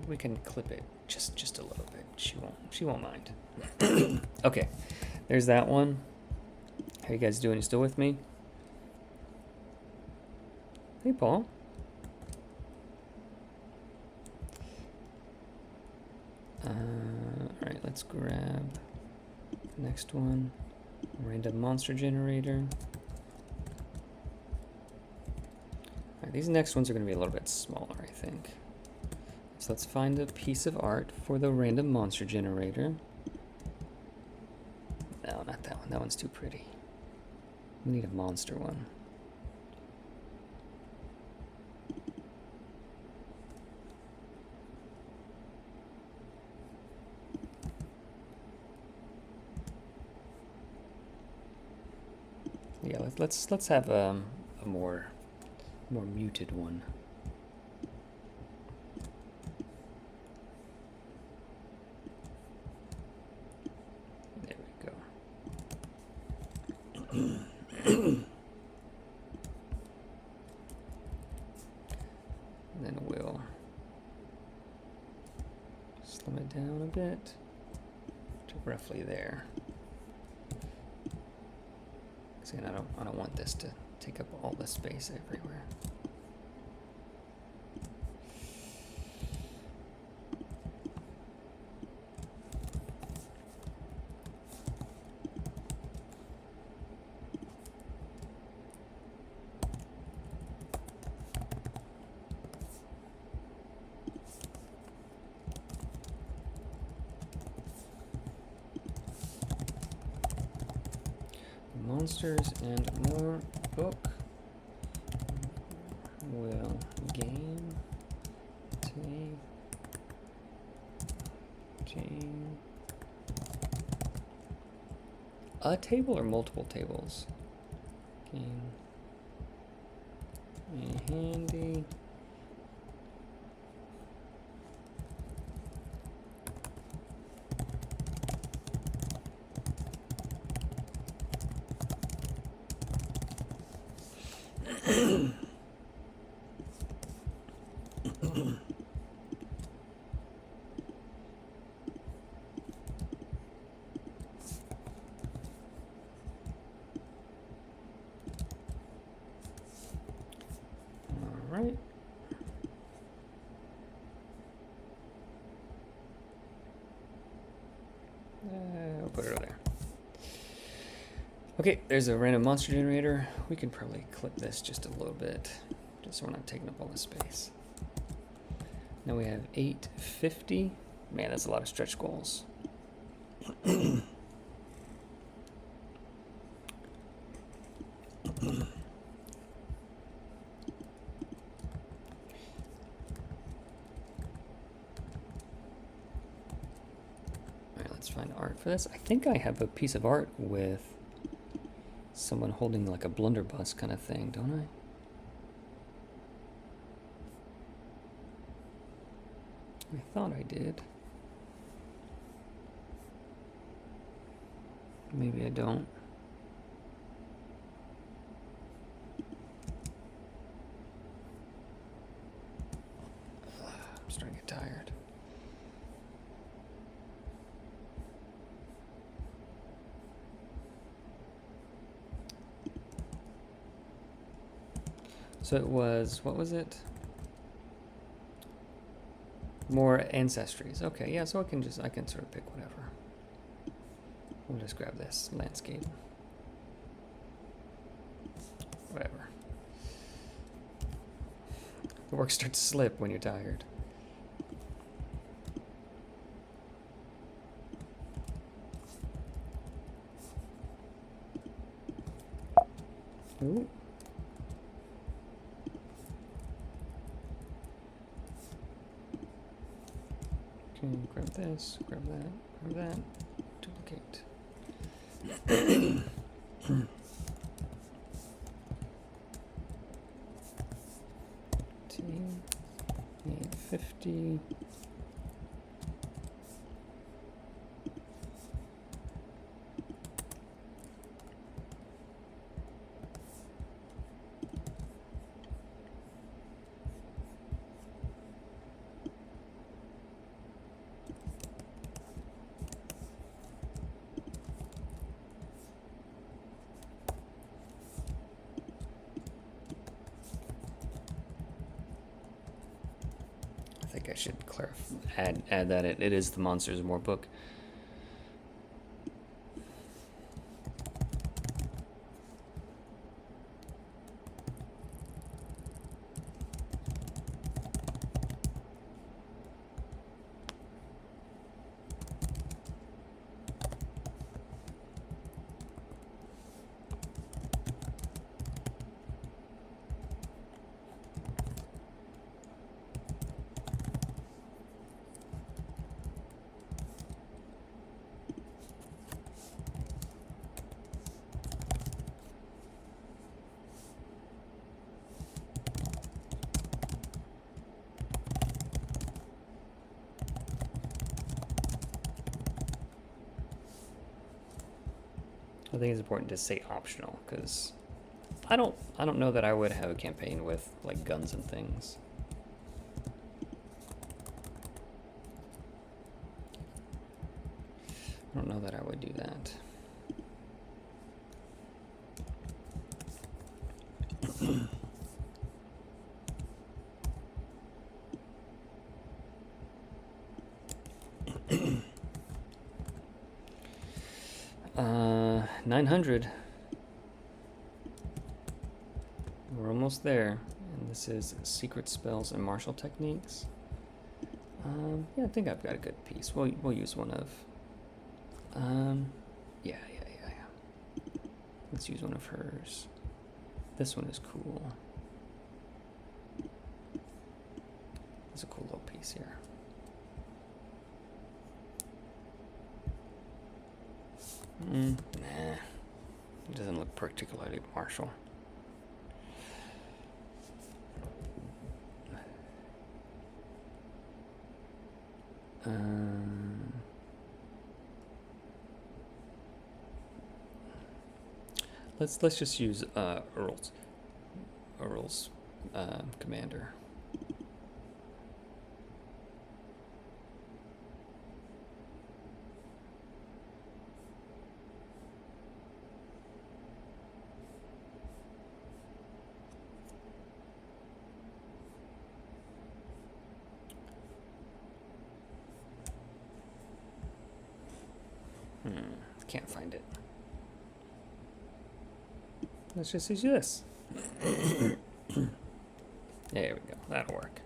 We can clip it just a little bit. She won't mind. Okay, there's that one. How you guys doing? You still with me? Hey, Paul. All right, let's grab the next one. Random monster generator. All right, these next ones are going to be a little bit smaller, I think. So let's find a piece of art for the random monster generator. No, not that one. That one's too pretty. We need a monster one. Yeah, let's have a more muted one. And then we'll slim it down a bit to roughly there. Because again, I don't want this to take up all the space everywhere. Monsters and more book will game a table or multiple tables. Gain a handy we'll put it over there. Okay, there's a random monster generator. We can probably clip this just a little bit, just so we're not taking up all the space. Now we have 850. Man, that's a lot of stretch goals. Let's find art for this. I think I have a piece of art with someone holding like a blunderbuss kind of thing, don't I? I thought I did. Maybe I don't. I'm starting to get tired. So it was, what was it? More ancestries. Okay, yeah, so I can sort of pick whatever. We'll just grab this landscape. Whatever. The work starts to slip when you're tired. Ooh. Okay, grab this, grab that, grab that, duplicate. 850. I think I should add that it is the Monsters of More book. I think it's important to say optional because I don't know that I would have a campaign with like guns and things. I don't know that I would do that. Uh, 900. We're almost there. And this is secret spells and martial techniques. Yeah, I think I've got a good piece. We'll use one of. Yeah. Let's use one of hers. This one is cool. It's a cool little piece here. Nah, it doesn't look particularly martial. Let's just use Earl's commander. Can't find it. Let's just use this. There we go. That'll work.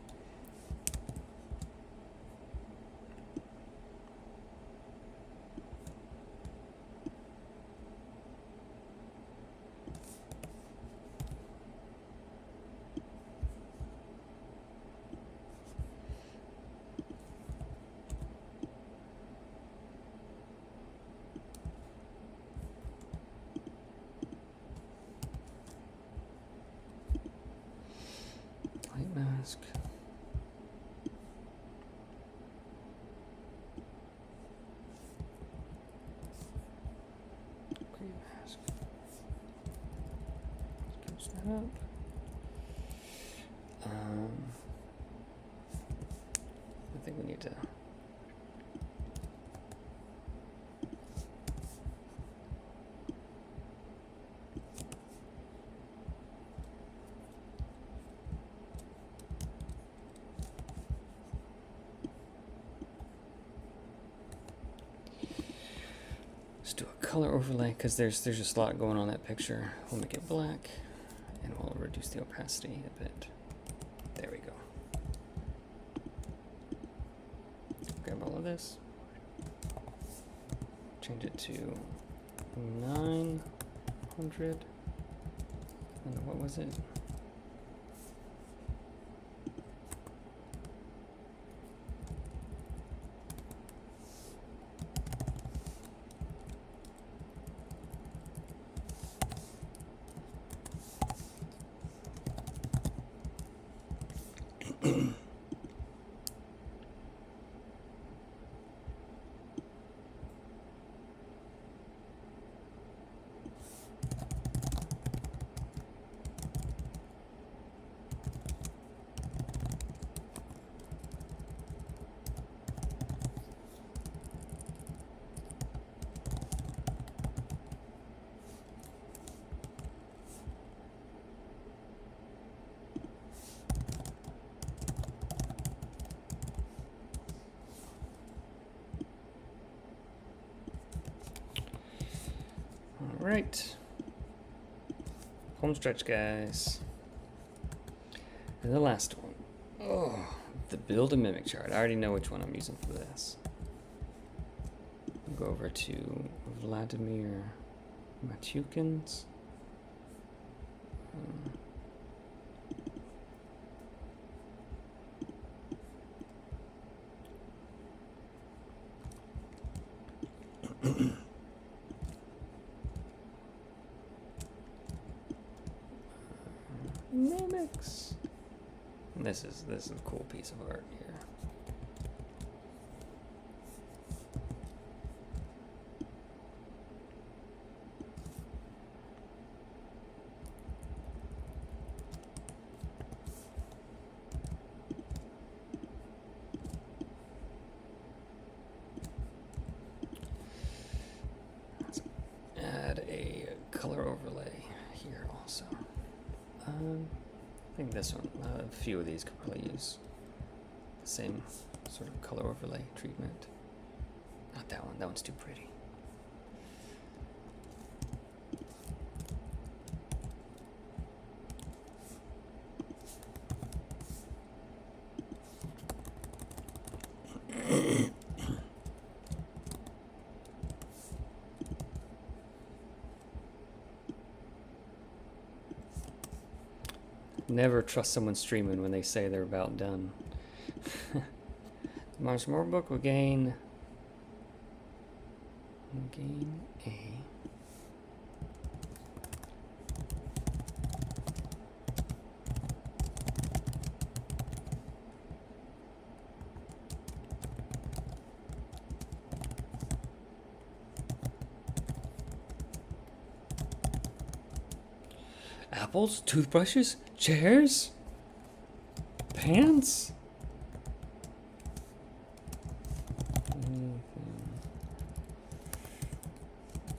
Light mask. Green mask. Let's close that up. I think we need to. Let's do a color overlay because there's just a lot going on in that picture. We'll make it black and we'll reduce the opacity a bit. There we go. Grab all of this. Change it to 900. And what was it? All right, home stretch, guys. And the last one. Oh, the build a mimic chart. I already know which one I'm using for this. I'll go over to Vladimir Matyukin's. Mimics. This is a cool piece of art here. Let's add a color overlay here also. I think this one, a few of these could probably use the same sort of color overlay treatment. Not that one, that one's too pretty. Never trust someone streaming when they say they're about done. Mars More Book will gain a apples, toothbrushes, chairs, pants.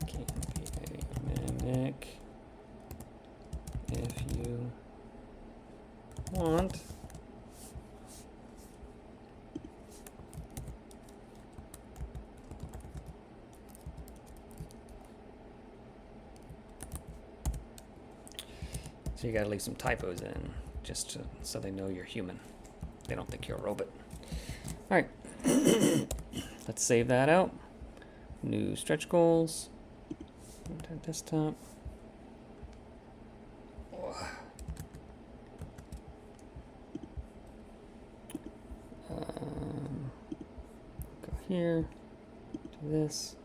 Can be a mimic if you want. So you gotta leave some typos in, so they know you're human. They don't think you're a robot. All right, let's save that out. New stretch goals. Desktop. Go here. Do this.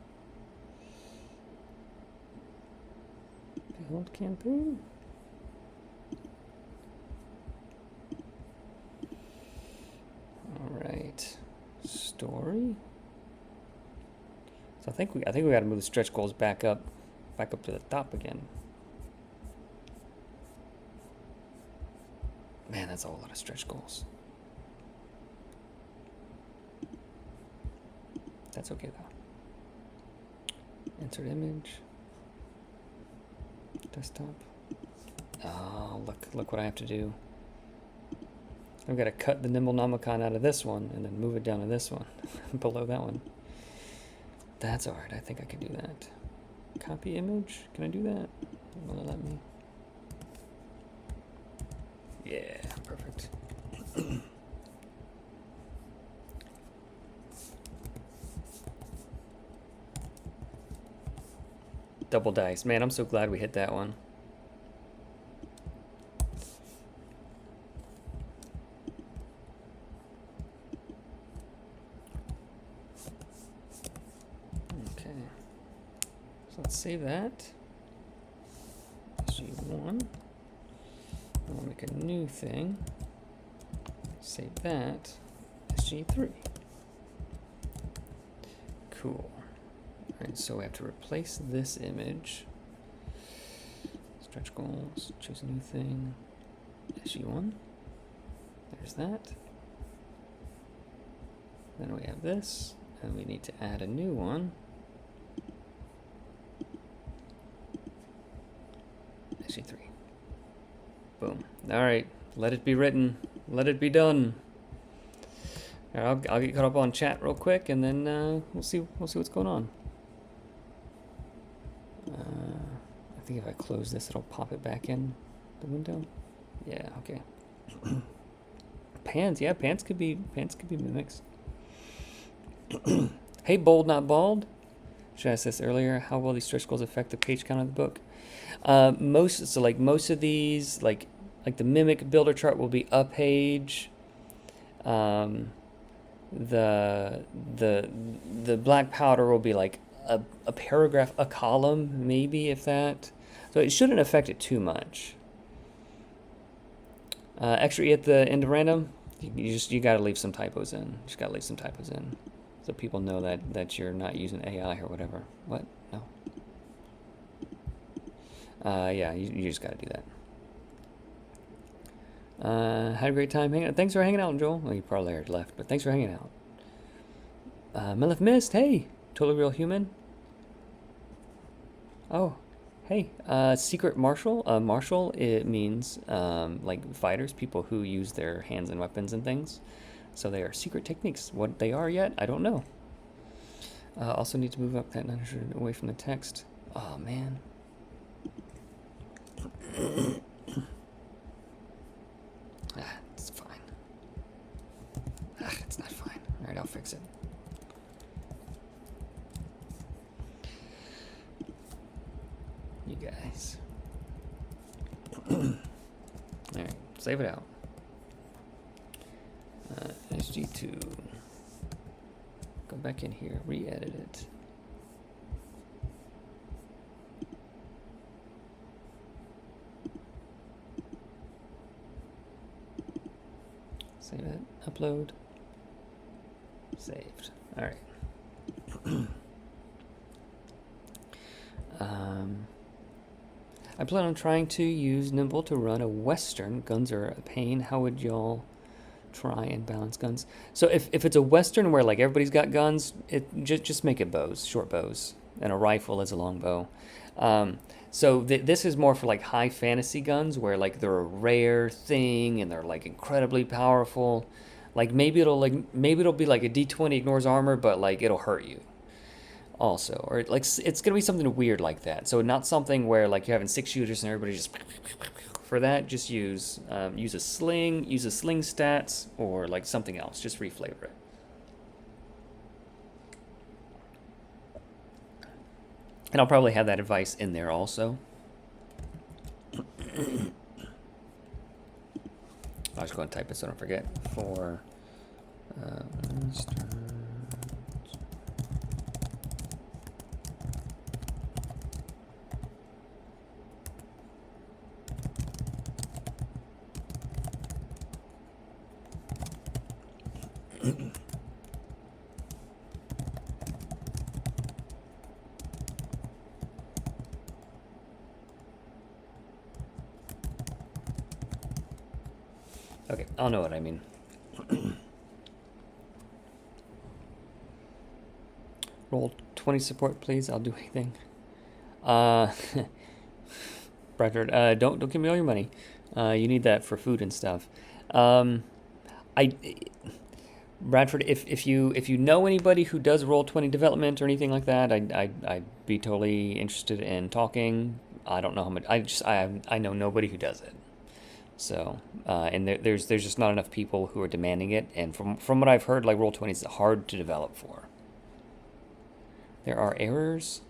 Build campaign. All right. Story. So I think we got to move the stretch goals back up to the top again. Man, that's a whole lot of stretch goals. That's okay though. Insert image. Desktop. Oh, look what I have to do. I've got to cut the Nimble Nomicon out of this one and then move it down to this one below that one. That's all right. I think I can do that. Copy image. Can I do that? Will it let me? Yeah, perfect. Double dice. Man, I'm so glad we hit that one. Okay. So let's save that. SG1. We'll make a new thing. Save that. SG3. Cool. Alright, so we have to replace this image. Stretch goals, choose a new thing. SG1. There's that. Then we have this, and we need to add a new one. SG3. Boom. Alright, let it be written. Let it be done. Alright, I'll get caught up on chat real quick, and then we'll see what's going on. I think if I close this, it'll pop it back in the window. Yeah, okay. Pans, yeah, pans could be mimics. Hey, bold, not bald. Should I ask this earlier? How will these stretch goals affect the page count of the book? Most of these, like the mimic builder chart will be a page. The black powder will be like a paragraph, a column, maybe, if that. So it shouldn't affect it too much. Extra E at the end of random, you got to leave some typos in. Just got to leave some typos in, so people know that you're not using AI or whatever. What? No. Yeah, you just got to do that. Had a great time hanging out. Thanks for hanging out, Joel. Well, you probably already left, but thanks for hanging out. Melif Mist, hey, totally real human. Oh, hey, secret marshal. Marshal, it means like fighters, people who use their hands and weapons and things. So they are secret techniques. What they are yet, I don't know. Also need to move up that 900 away from the text. Oh man. It's fine. It's not fine. All right, I'll fix it. You guys. All right, save it out. SG2. Go back in here, re-edit it. Save it, upload, saved. All right. I plan on trying to use Nimble to run a Western. Guns are a pain. How would y'all try and balance guns? So if it's a Western where like everybody's got guns, it just make it bows, short bows, and a rifle is a long bow. So this is more for like high fantasy guns where like they're a rare thing and they're like incredibly powerful. Like maybe it'll be like a D20 ignores armor, but like it'll hurt you also, or like it's gonna be something weird like that. So not something where like you're having 6 shooters and everybody just for that, just use use a sling stats, or like something else. Just reflavor it. And I'll probably have that advice in there also. I'll just go and type it so I don't forget. For okay, I'll know what I mean. Roll 20 support, please. I'll do anything. Bradford, don't give me all your money. You need that for food and stuff. Bradford, if you know anybody who does Roll20 development or anything like that, I'd be totally interested in talking. I don't know how much. I know nobody who does it. So and there's just not enough people who are demanding it. And from what I've heard, like Roll20 is hard to develop for. There are errors.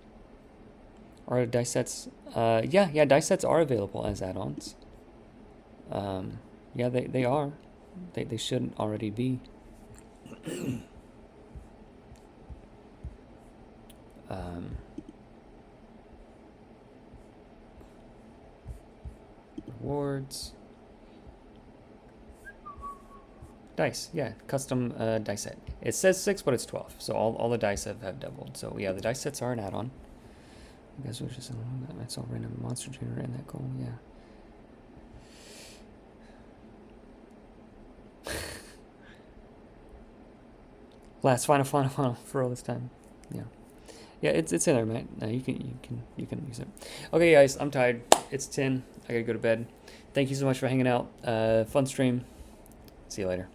Are dice sets? Yeah, dice sets are available as add-ons. Yeah, they are. They shouldn't already be. Rewards. Dice, yeah, custom dice set. It says 6, but it's 12. So all the dice have doubled. So yeah, the dice sets are an add-on. I guess it was just that's all random monster generator in that goal, yeah. Last final for all this time. Yeah, it's in there, Matt. You can use it. Okay, guys, I'm tired. It's 10. I gotta go to bed. Thank you so much for hanging out. Fun stream. See you later.